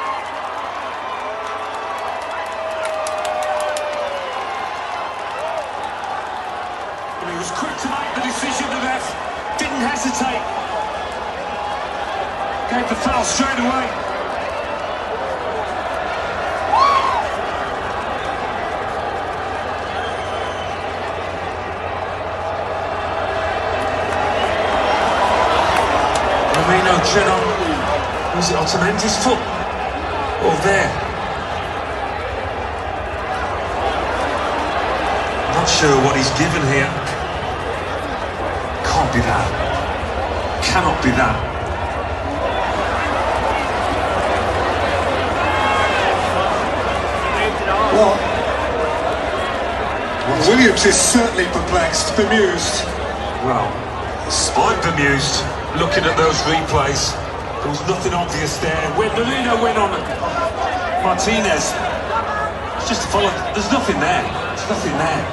He was quick to make the decision, the ref. Didn't hesitate. Gave the foul straight away. Romano tread on, was it Otamendi's foot? Or there? Not sure what he's given here. Can't be that. Cannot be that.
Well, Williams is certainly perplexed, bemused.
Well, I'm bemused looking at those replays. There was nothing obvious there. When Marino went on Martinez, it's just a follow. There's nothing there. There's nothing there.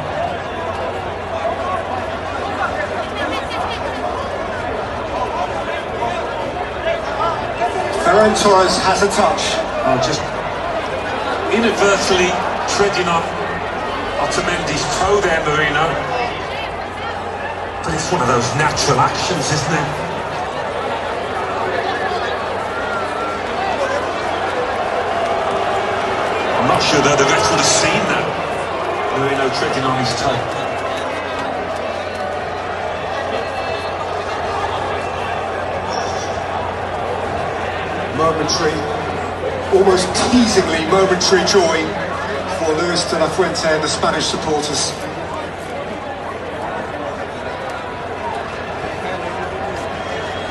Ferran Torres has a touch.
Just inadvertently treading on Otamendi's toe there, Marino. But it's one of those natural actions, isn't it? I'm not sure that the ref would have seen that. Marino treading on his toe.
Momentary, almost teasingly momentary joy for Luis de la Fuente and the Spanish supporters.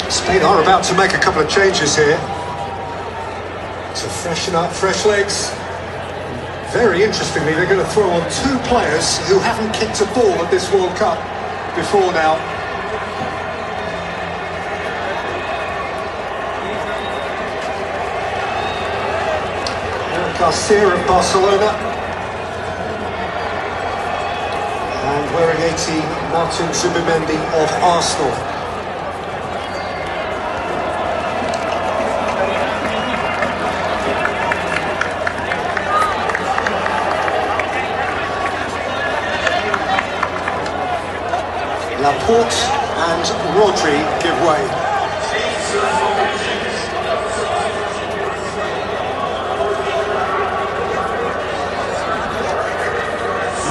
Spain are about to make a couple of changes here to freshen up, fresh legs. Very interestingly, they're going to throw on two players who haven't kicked a ball at this World Cup before now. Garcia of Barcelona, and wearing 18, Martin Zubimendi of Arsenal. Laporte and Rodri give way.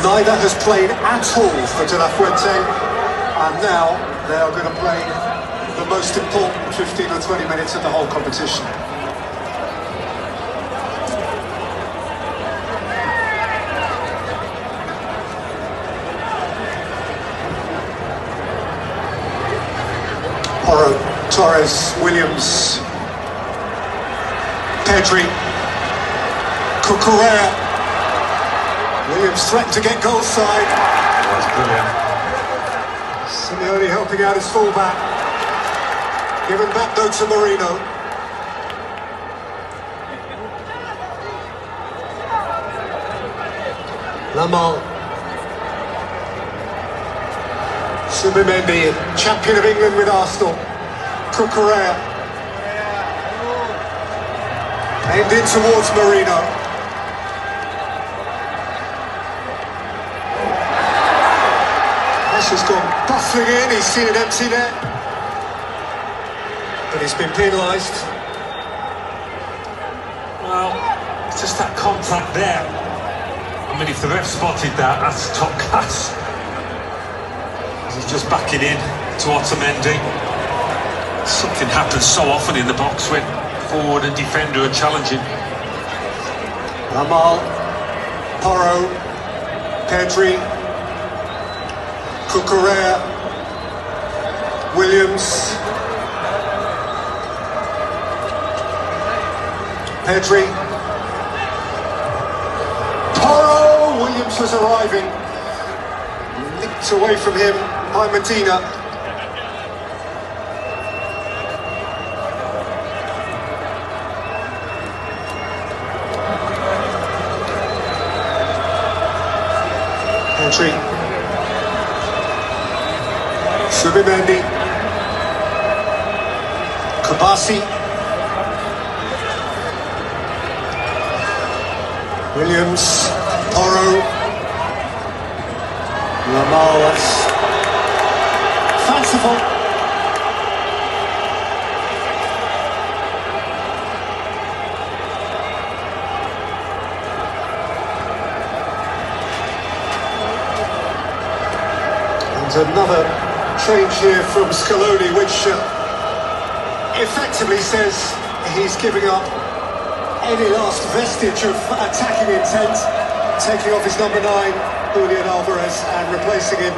Neither has played at all for De La Fuente, and now they are going to play the most important 15 or 20 minutes of the whole competition. Porro, Torres, Williams, Pedri, Cucurella. Williams threatened to get goal side.
That's brilliant.
Simeone helping out his fullback. Given back though to Marino. Lamal. Zubimendi, champion of England with Arsenal. Cucurella. Aimed in towards Marino. Has gone bustling in, he's seen an empty net, but he's been penalised.
Well, it's just that contact there. I mean, if the ref spotted that, that's top class. He's just backing in to Otamendi. Something happens so often in the box when forward and defender are challenging.
Lamal, Porro, Pedri, Cucurella, Williams, Pedri, Porro. Williams was arriving, nicked away from him by Medina. Pedri. Zubimendi, Kabasi, Williams, Porro, Lamal, that's fanciful. And another change here from Scaloni, which effectively says he's giving up any last vestige of attacking intent, taking off his number 9, Julian Alvarez, and replacing him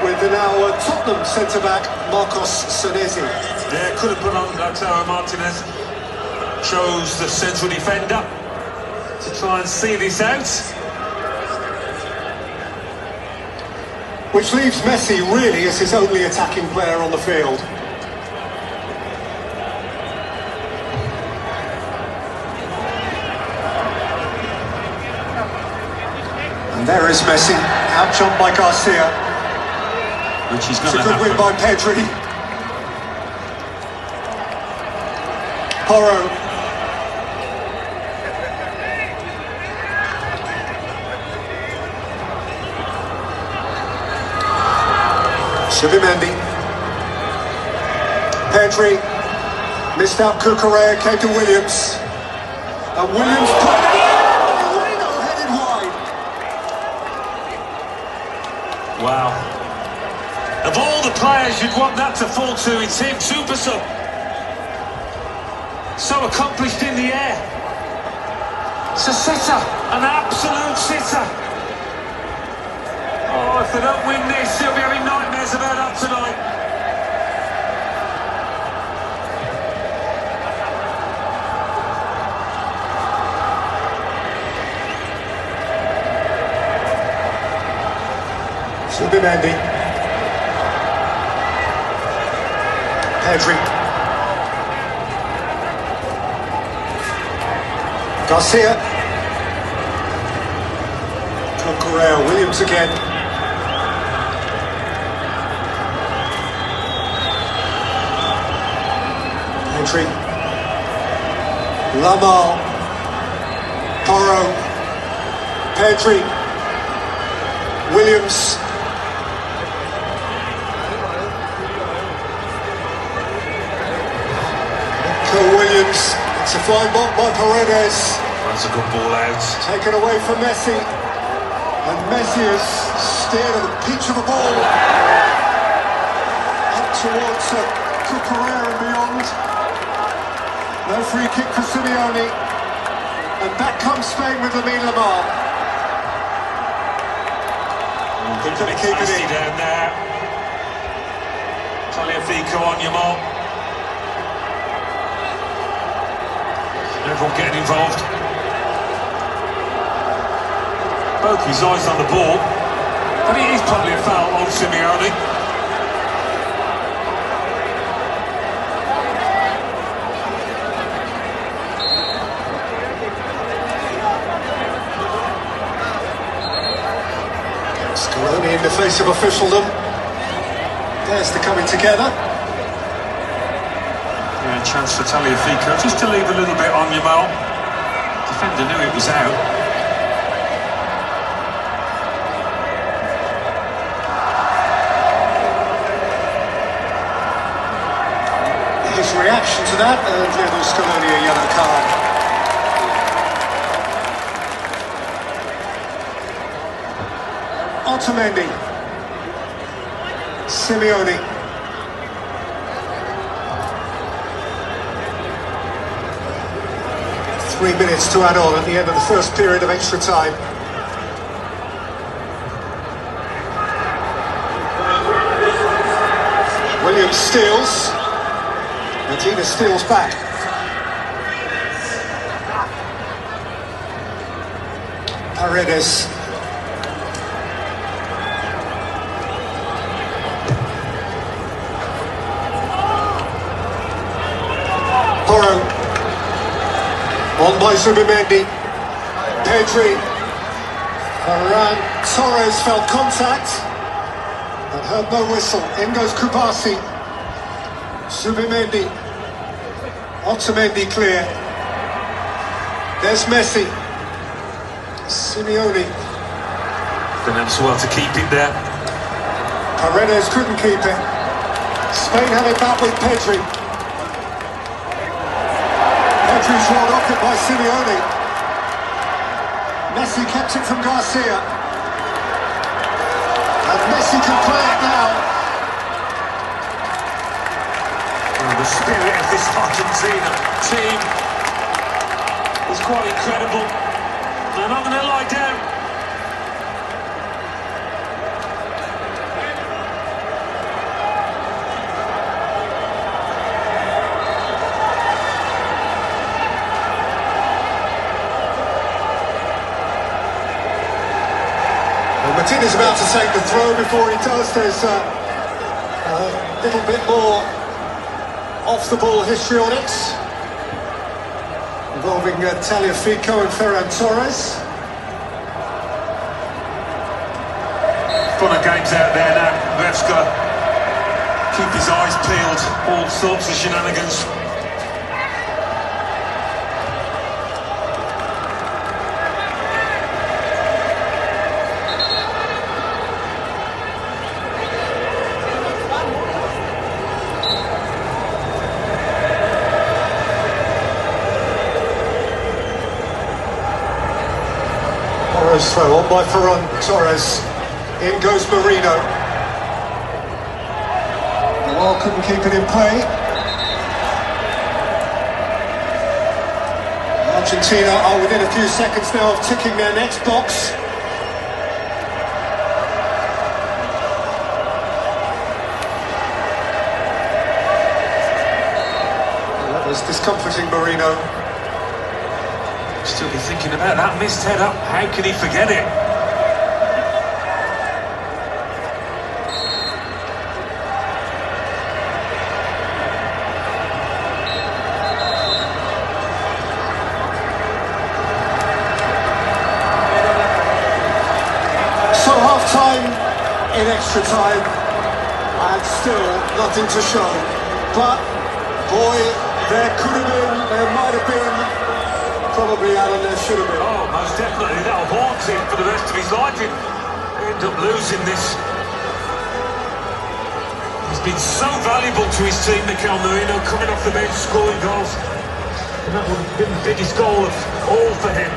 with the now Tottenham centre-back, Marcos Senesi.
Yeah, could have put on Lautaro Martinez. Chose the central defender to try and see this out.
Which leaves Messi really as his only attacking player on the field. And there is Messi, outjumped by Garcia.
Which is
It's a good win by Pedri. Porro. Subimendi. Pedri. Missed out Cucurella, came to Williams. And Williams played it in. Leno headed wide.
Wow. Of all the players you'd want that to fall to, it's him, super sub. So accomplished in the air. It's a sitter, an absolute sitter. Oh, if they don't win this, they'll be having nightmares about that tonight.
Subimendi. Pedri. Garcia. Cucurella, Williams again. Pedri. Lamar. Porro. Pedri. Williams. Williams, it's a fine ball by Paredes.
That's a good ball out.
Taken away from Messi. And Messi has steered at the peach of the ball. Up towards Cucurella and beyond. No free kick for Simeone. And back comes Spain with Lamine Lamar.
Good to be tasty down there. Tagliafico on your mark. Everyone getting involved. Both his eyes on the ball. But it is probably a foul on Simeone.
Scaloni in the face of officialdom. There's the coming together.
Yeah, chance for Tagliafico just to leave a little bit on your mark. Defender knew it was out.
His reaction to that, Lionel Scaloni a yellow card. Otamendi. Simeone. 3 minutes to add on at the end of the first period of extra time. Williams steals. Argentina steals back. Paredes. Porro. On by Subimendi. Pedri. Ferran Torres felt contact and heard no whistle. In goes Kubasi. Subimendi. Otamendi clear. There's Messi. Simeone.
Didn't have so well to keep it there.
Paredes couldn't keep it. Spain have it back with Pedri. Pedri's rolled off it by Simeone. Messi kept it from Garcia. And Messi can play it now.
Oh, the spirit of this Argentina team is quite incredible. They're not going to lie down.
Martinez about to take the throw. Before he does, there's a little bit more off-the-ball history on it, involving Tagliafico and Ferran Torres.
Fun of games out there now. Ref's got to keep his eyes peeled. All sorts of shenanigans.
Torres throw on by Ferran Torres. In goes Marino. The wall couldn't keep it in play. Argentina are within a few seconds now of ticking their next box. That was discomforting Marino.
Still be thinking about that missed head up. How can he forget it?
So half-time in extra time, and still nothing to show. But, boy, there could have been, there might have been, probably Alan, there should have been.
Oh, most definitely. That'll haunt him for the rest of his life. He'll end up losing this. He's been so valuable to his team, Mikel Merino, coming off the bench, scoring goals. And that would have been the biggest goal of all for him.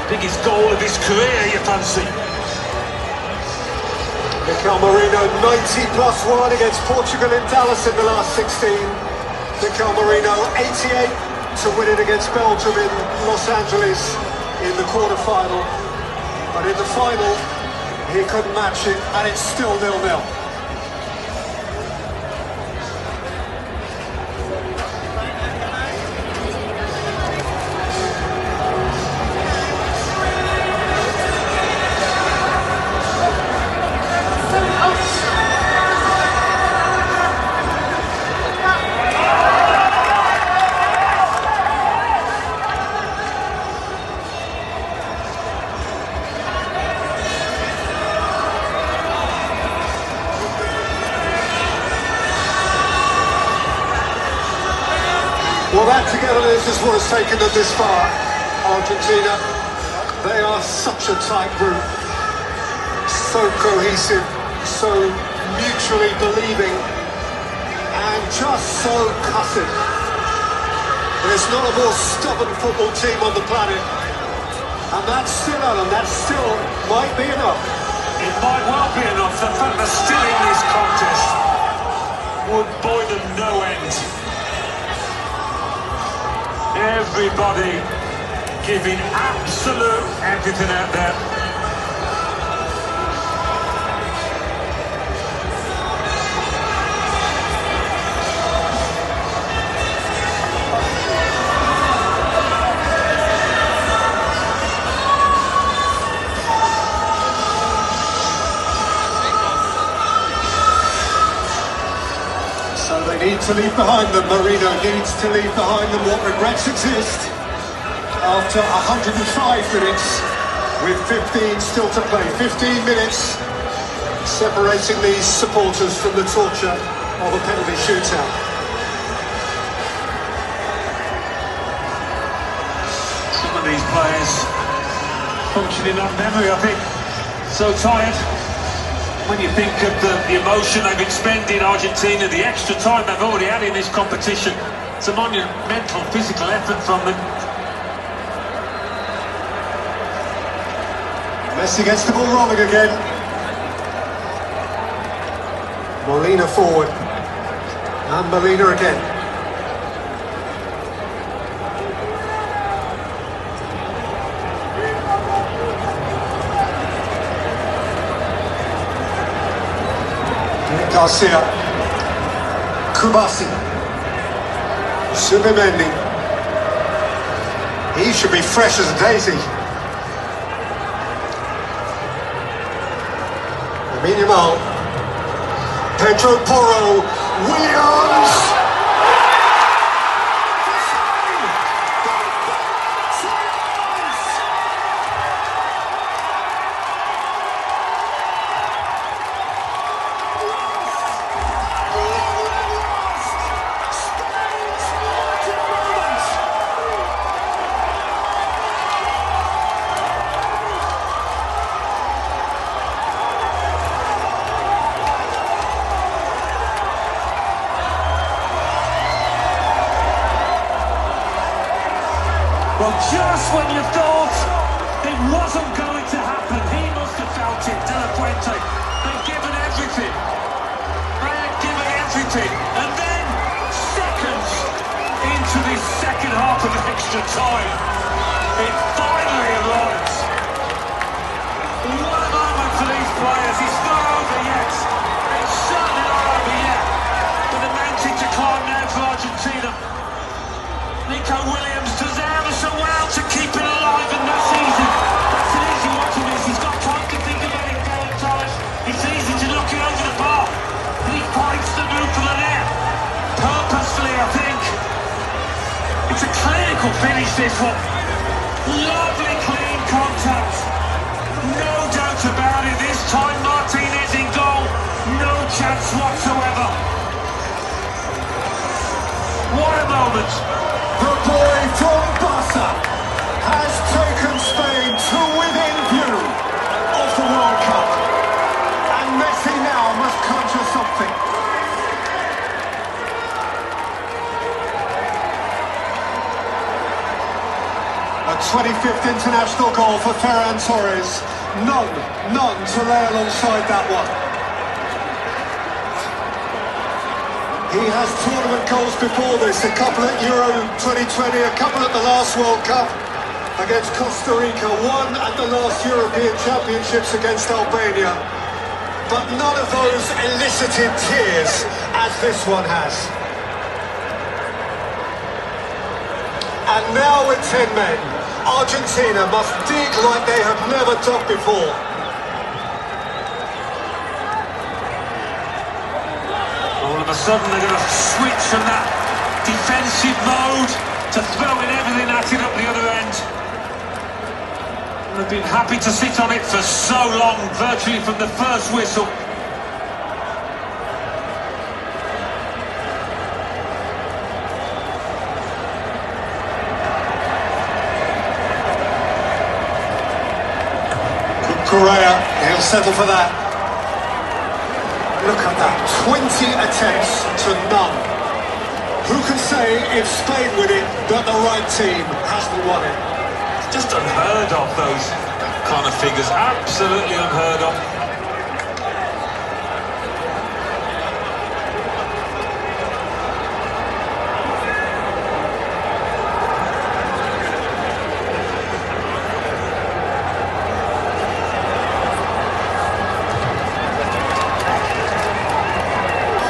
Biggest goal of his career, you fancy.
Mikel Merino, 90+1 against Portugal in Dallas in the last 16. Mikel Merino, 88 to win it against Belgium in Los Angeles in the quarter-final. But in the final, he couldn't match it, and it's still 0-0. Well, that togetherness is what has taken them this far, Argentina. They are such a tight group, so cohesive, so mutually believing, and just so cussing. There's not a more stubborn football team on the planet, and that's still, Alan, that still might be enough.
It might well be enough. The fact they're still in this contest would buoy them no end. Everybody giving absolute everything out there.
So they need to leave behind them. Marino needs to leave behind them what regrets exist after 105 minutes with 15 still to play. 15 minutes separating these supporters from the torture of a penalty shootout.
Some of these players functioning on memory, I think. So tired. When you think of the emotion they've been spending, Argentina, the extra time they've already had in this competition, it's a monumental physical effort from them.
Messi gets the ball rolling again. Molina forward. And Molina again. Garcia, Kubasi, Subimendi. He should be fresh as a daisy. Yamal, Pedro Porro, Williams.
Well, just when you thought it wasn't going extra time. It finally arrives. What a moment for these players. It's not over yet. It's certainly not over yet. But the mountain to climb now for Argentina. Nico Williams does ever so well to keep it alive, and that's easy. That's an easy one to miss. He's got time to think about it, Gareth Thomas. It's easy to knock it over the bar. He finds the move for the net. Purposefully, I think. It's a clinical finish, this one. Lovely clean contact. No doubt about it. This time Martinez in goal. No chance whatsoever. What a moment.
The boy from Barca has taken Spain to within view of the World Cup. And Messi now must conjure something. A 25th international goal for Ferran Torres. None to lay alongside that one. He has tournament goals before this, a couple at Euro 2020, a couple at the last World Cup against Costa Rica, one at the last European Championships against Albania. But none of those elicited tears as this one has. And now with 10 men, Argentina must dig like they have never done before.
All of a sudden they're going to switch from that defensive mode to throwing everything at it up the other end. And they've been happy to sit on it for so long, virtually from the first whistle.
Correa, he'll settle for that. Look at that, 20 attempts to none. Who can say if Spain win it that the right team hasn't won it?
It's just unheard of, those kind of figures. Absolutely unheard of.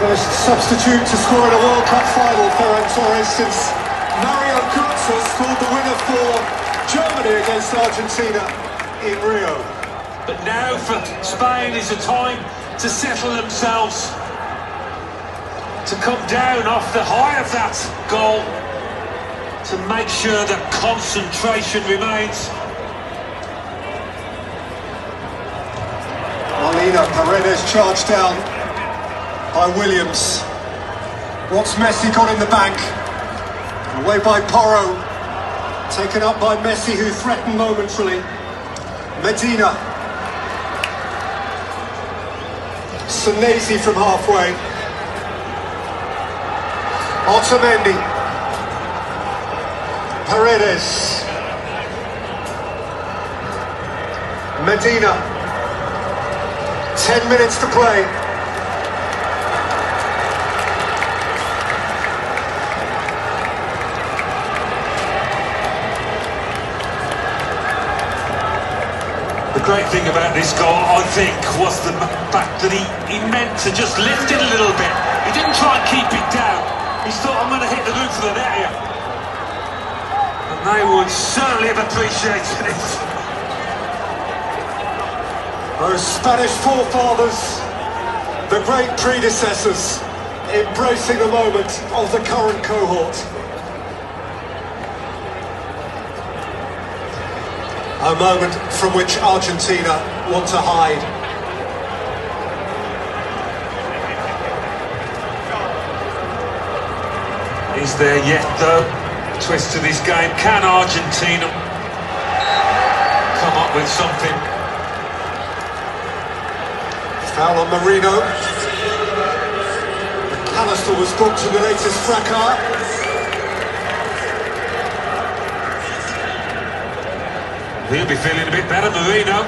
First substitute to score in a World Cup final, Ferran Torres, since Mario Götze scored the winner for Germany against Argentina in Rio.
But now for Spain is a time to settle themselves, to come down off the high of that goal, to make sure that concentration remains.
Molina, Paredes charged down by Williams. What's Messi got in the bank? Away by Porro. Taken up by Messi, who threatened momentarily. Medina. Senesi from halfway. Otamendi. Paredes. Medina. 10 minutes to play.
The great thing about this goal, I think, was the fact that he meant to just lift it a little bit. He didn't try and keep it down. He thought, I'm going to hit the roof of the net here. And they would certainly have appreciated it.
Those Spanish forefathers, the great predecessors, embracing the moment of the current cohort. A moment from which Argentina want to hide.
Is there yet, though, a twist to this game? Can Argentina come up with something?
Foul on Marino. McAllister was booked in the latest fracas.
He'll be feeling a bit better, Marino.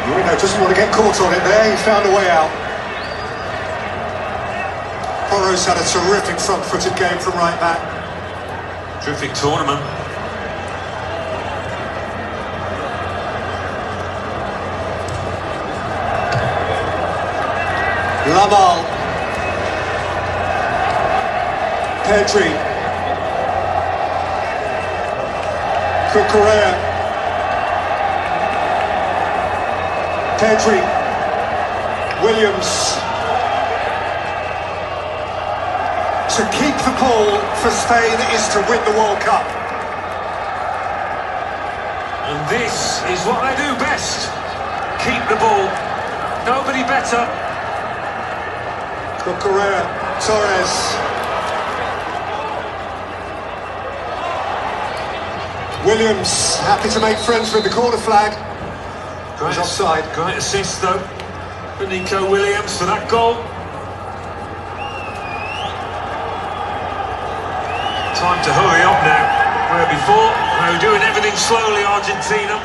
Marino doesn't want to get caught on it there, he found a way out. Porro's had a terrific front-footed game from right back.
Terrific tournament.
Lamal. Pedri. Cucurella. Pedri. Williams. To keep the ball for Spain is to win the World Cup.
And this is what they do best. Keep the ball. Nobody better.
Cucurella, Torres. Williams happy to make friends with the corner flag. He's offside.
Great assist though for Nico Williams for that goal. Time to hurry up now. Where before they were doing everything slowly, Argentina.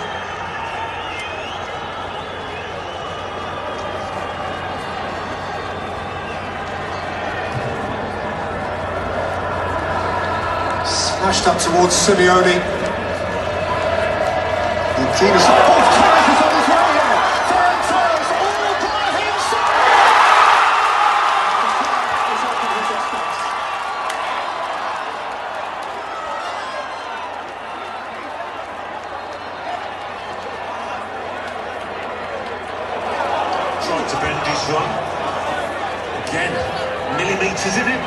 Smashed up towards Simeone. Torres is on his way here. Torres all by himself. Is up at his expense.
Tried to bend his run. Again, millimetres in it.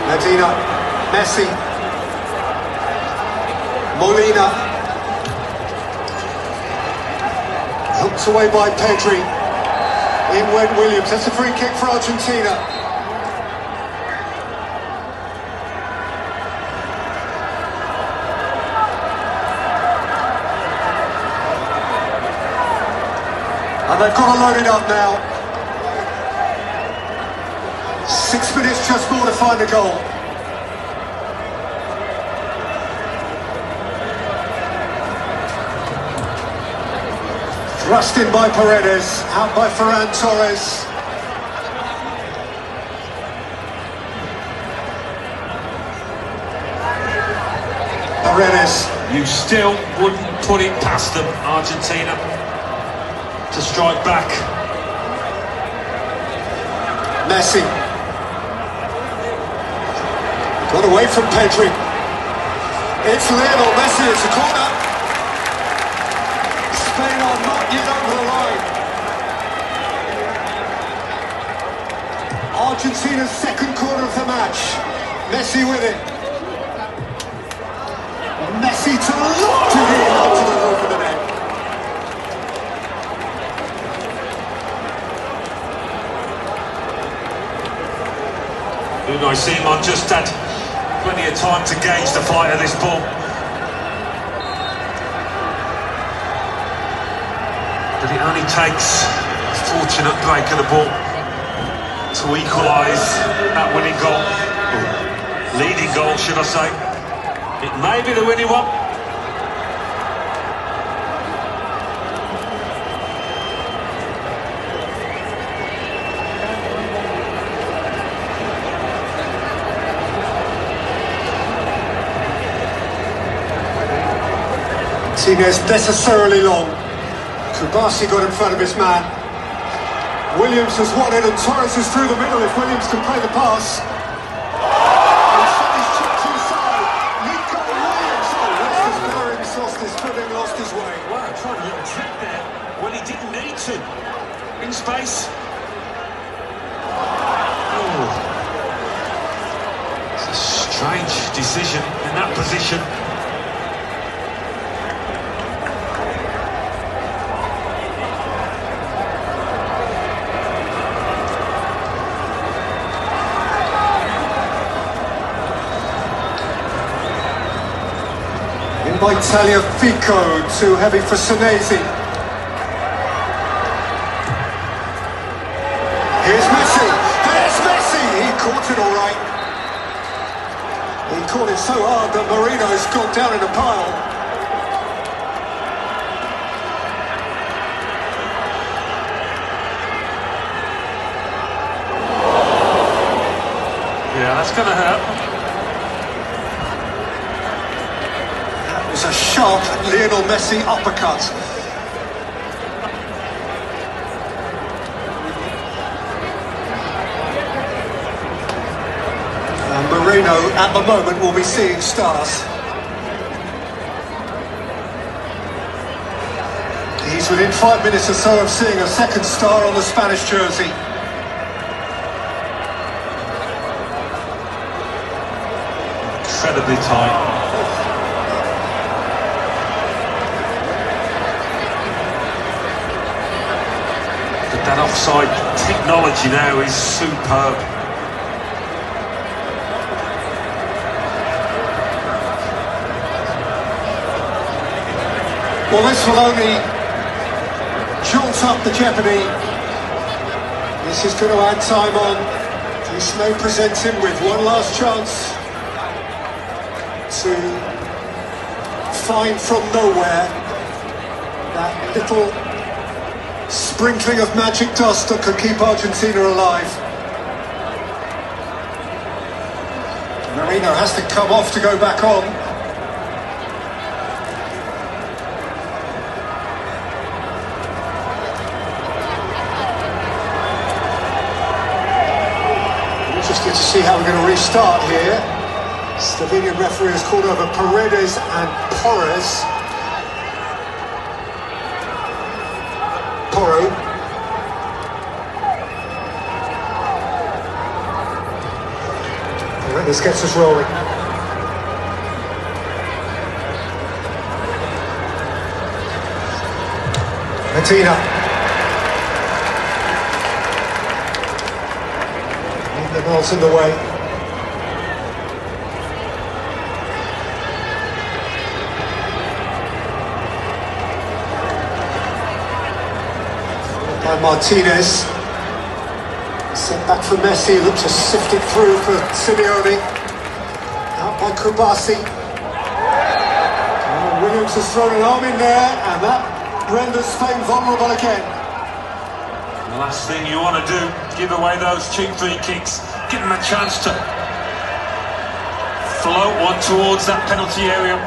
Medina, Messi, Molina, hooked away by Pedri, in went Williams, that's a free kick for Argentina. And they've got to load it up now. 6 minutes just more to find a goal. Thrust in by Paredes, out by Ferran Torres. Paredes.
You still wouldn't put it past them, Argentina, to strike back.
Messi. Got away from Pedri. It's Lionel Messi, it's a corner. Spain are not yet over the line. Argentina's second corner of the match. Messi with it. Messi to lock it in onto the roof of the net.
Unai Simon just had plenty of time to gauge the flight of this ball. But it only takes a fortunate break of the ball to equalise that winning goal. Or leading goal, should I say. It may be the winning one.
Martinez necessarily long. Kubasi got in front of his man. Williams has won it and Torres is through the middle if Williams can play the pass. And Sonny's chipped to his side. Nico Williams. Oh, Leicester's bearings lost his footing, lost his way.
Wow, tried a little trick there when he didn't need to. In space. Oh. It's a strange decision in that position.
By Tagliafico, too heavy for Senesi. Here's Messi, there's Messi! He caught it all right. He caught it so hard that Marino's gone down in a pile.
Yeah, that's going to hurt.
That was a sharp Lionel Messi uppercut. And Marino, at the moment, will be seeing stars. He's within 5 minutes or so of seeing a second star on the Spanish jersey.
Incredibly tight. But that offside technology now is superb.
Well, this will only jolt up the jeopardy. This is going to add time on. This may present him with one last chance to find from nowhere that little sprinkling of magic dust that could keep Argentina alive. Marino has to come off to go back on. Interested to see how we're going to restart here. Slovenian referee has called over Paredes and Porro. Paredes gets us rolling. Argentina. Leave the balls in the way. By Martinez, sent back for Messi, looked to sift it through for Simeone, out by Kubasi. Williams has thrown an arm in there, and that renders Spain vulnerable again.
The last thing you want to do, give away those cheap free kicks, give them a chance to float one towards that penalty area.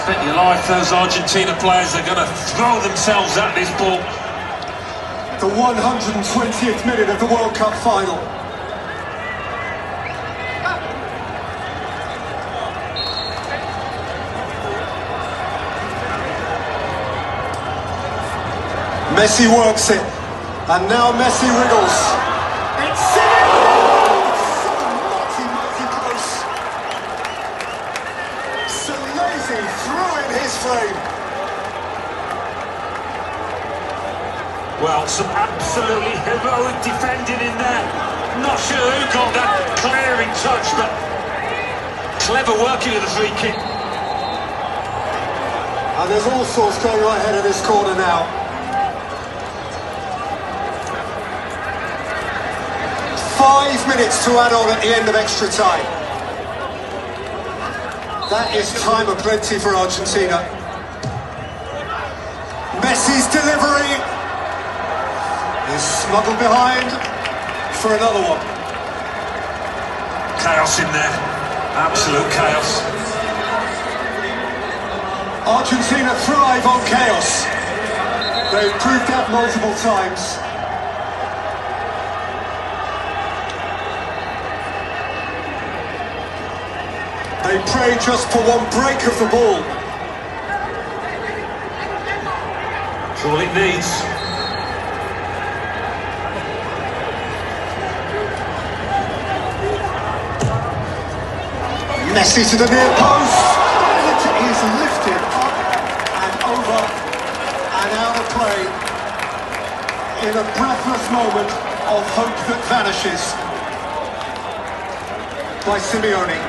Bet your life those Argentina players are going to throw themselves at this ball.
The 120th minute of the World Cup final. Messi works it, and now Messi wriggles. It's frame.
Well, some absolutely heroic defending in there. Not sure who got that clearing touch, but clever working of the free kick.
And there's all sorts going right ahead of this corner now. Five minutes to add on at the end of extra time. That is time aplenty for Argentina. Messi's delivery is smuggled behind for another one.
Chaos in there, absolute chaos.
Argentina thrive on chaos. They've proved that multiple times. They pray just for one break of the ball.
That's all it needs.
Messi to the near post. He's lifted up and over and out of play in a breathless moment of hope that vanishes by Simeone.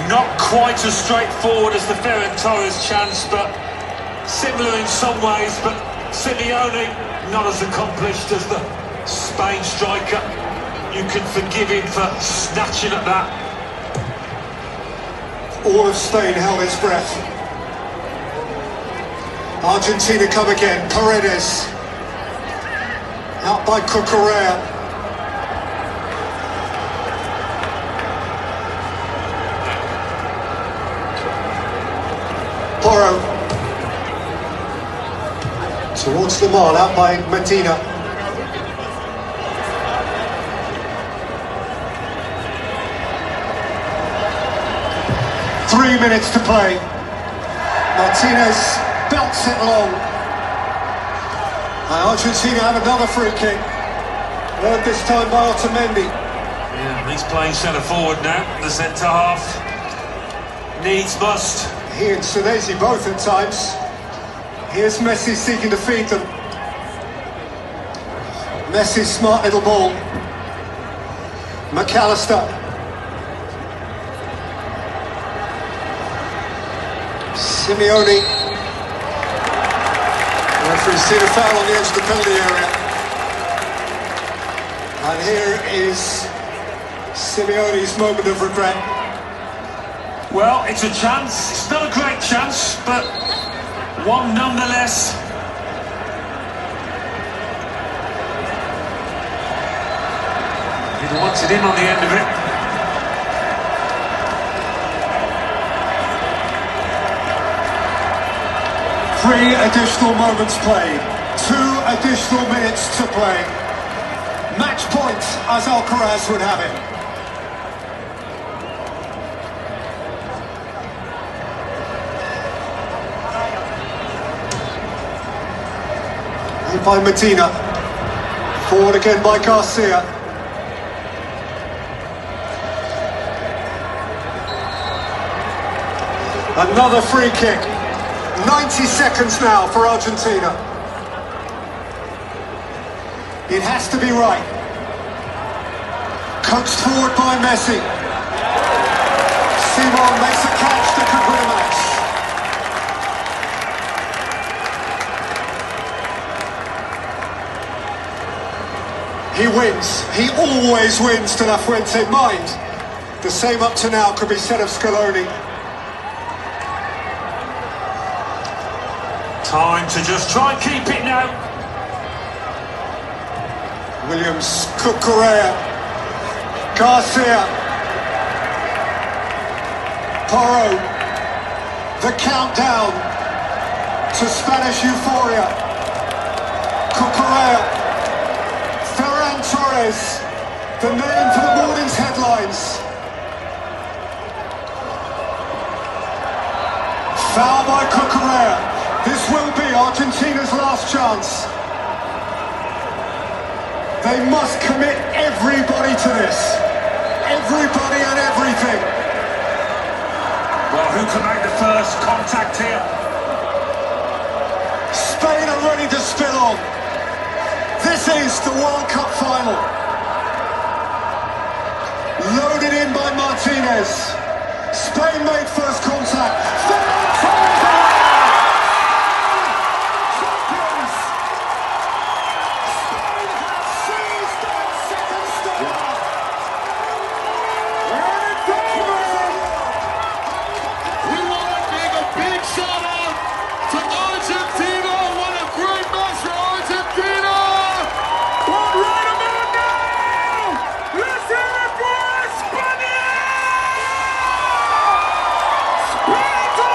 Not quite as straightforward as the Ferran Torres chance, but similar in some ways, but Simeone not as accomplished as the Spain striker. you can forgive him for snatching at that.
All of Spain held its breath. Argentina come again. Paredes. Out by Cucurella. Porro. Towards the mall, out by Medina. Three minutes to play. Martinez belts it long. And Argentina have another free kick. Earned this time by Otamendi.
Yeah, he's playing centre forward now, the centre half. Needs must.
He and Senesi both at times. Here's Messi seeking to feed them. Messi's smart little ball. McAllister. Simeone. The referee's seen a foul on the edge of the penalty area. And here is Simeone's moment of regret.
Well, it's a chance. It's not a great chance, but one nonetheless. He wanted him on the end of it.
Three additional moments played. 2 additional minutes to play. Match point, as Alcaraz would have it. By Medina, forward again by Garcia. Another free kick. 90 seconds now for Argentina. It has to be right. Coached forward by Messi. Simon makes a catch that could win a match. He wins. He always wins to La Fuente. Mind, the same up to now could be said of Scaloni.
Time to just try and keep it now.
Williams, Cucurella, Garcia, Porro. The countdown to Spanish euphoria. Cucurella. Ferran Torres, the name for the morning's headlines. Foul by Cucurella. This will be Argentina's last chance. They must commit everybody to this. Everybody and everything.
Well, who can make the first contact here?
Spain are ready to spill on. This is the World Cup final. Loaded in by Martinez. Spain made first contact. Champions! Spain have seized their second star. And it's over.
We want to give a big shout out to Argentina. What a great match for Argentina! But right about now, let's hear it for España! Spain to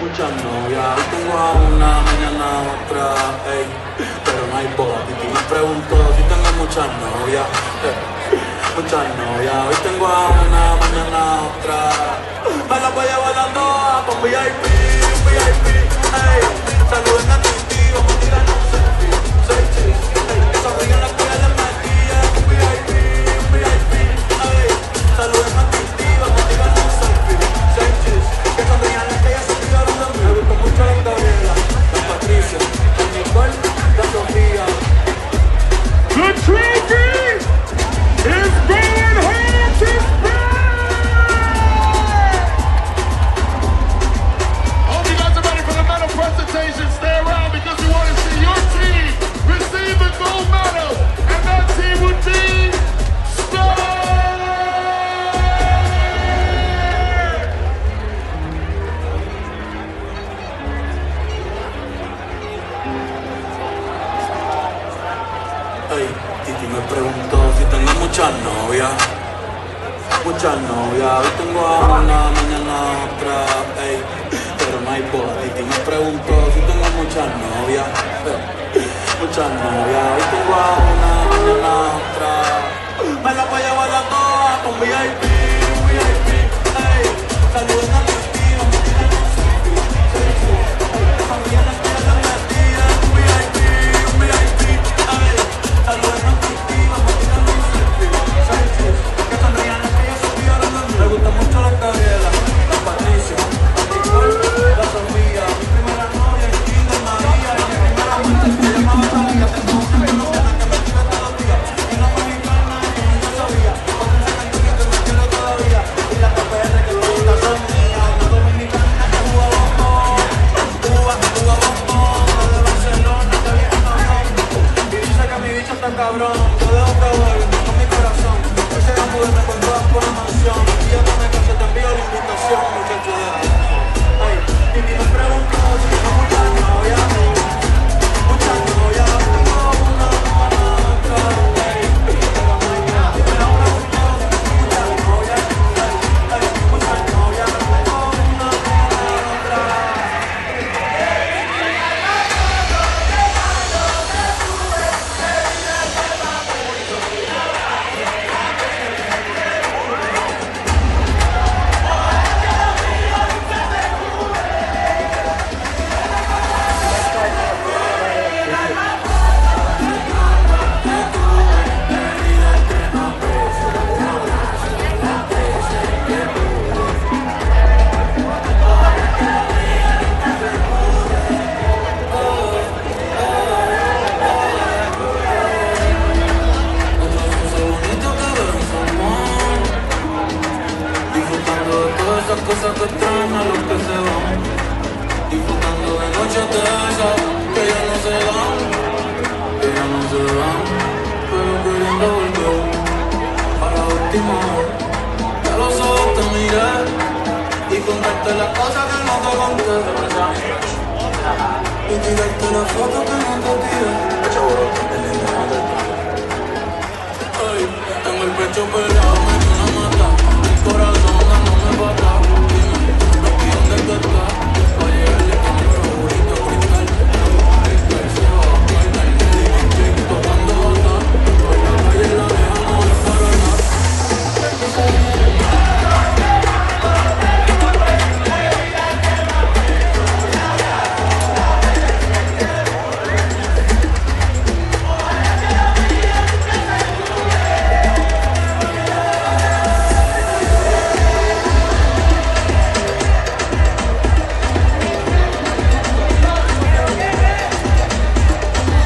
Muchas novias, hoy tengo a una, mañana a otra, ey, pero no hay boda. Titi me preguntó si tengo muchas novias, muchas novias, hoy tengo a una, mañana a otra. Me la voy llevando a con VIP, ey, saluden a Titi, vamos a tirar un selfie, ey, sonríen las que le metía, VIP, ey, saluden a Titi, vamos a tirar un selfie, que sonrían las que ya se olvidaron de mí. Me gusta mucho la Gabriela, la Patricia, la Nicole, la Sofía.
The trophy is going home to I hope you guys are ready for the medal presentation. Stay around because we want to see your team receive the gold medal. And that team would be
Ey, Titi me preguntó si tengo muchas novias, hoy tengo a una, mañana a otra, ey, pero no hay boda. Titi me preguntó si tengo muchas novias, hoy tengo a una, mañana a otra. Me la voy a llevar a todas con VIP, ey, saluden a Titi, vamos a tirar un selfie, sonríen las que le metía, VIP, ey, saluden a Titi, vamos a tirar un selfie, que sonrían las que ya se olvidaron de mí. Me gusta mucho la Gabriela, la Patricia, la Nicole, la Sofía. Mi primera novia es Linda María, y mi primera amante se llamaba Talía. Tengo una colombiana que me escribe todos los días, y una mexicana que nunca sabía, otra argentina que me quiere todavía, y la KPR que todas son mías, una dominicana que juega bombón, Cuba bombón, de Barcelona que viene a Japón, y dice que mi bicho está cabrón. Yo dejo que vuelva con mi corazón, ese amor con todas por una mansión, y yo que me canse te envío la invitación, muchacho de la ay, Titi me preguntó si tengo muchas novias, tengo una, otra, ey, pero no hay nada. Me la preguntó si tengo muchas novias, muchas novias, tengo una, otra. Disfrutando de todas esas cosas que extrañan los que se van, disfrutando de noches de esas que ya no se dan, pero queriendo volver a la última vez. Que a los ojos te miré y contarte las cosas que no te conté, y tirarte las fotos que no te tiré. Ay, tengo el pecho peleado, me dio una mata, el corazón dándome para atrás.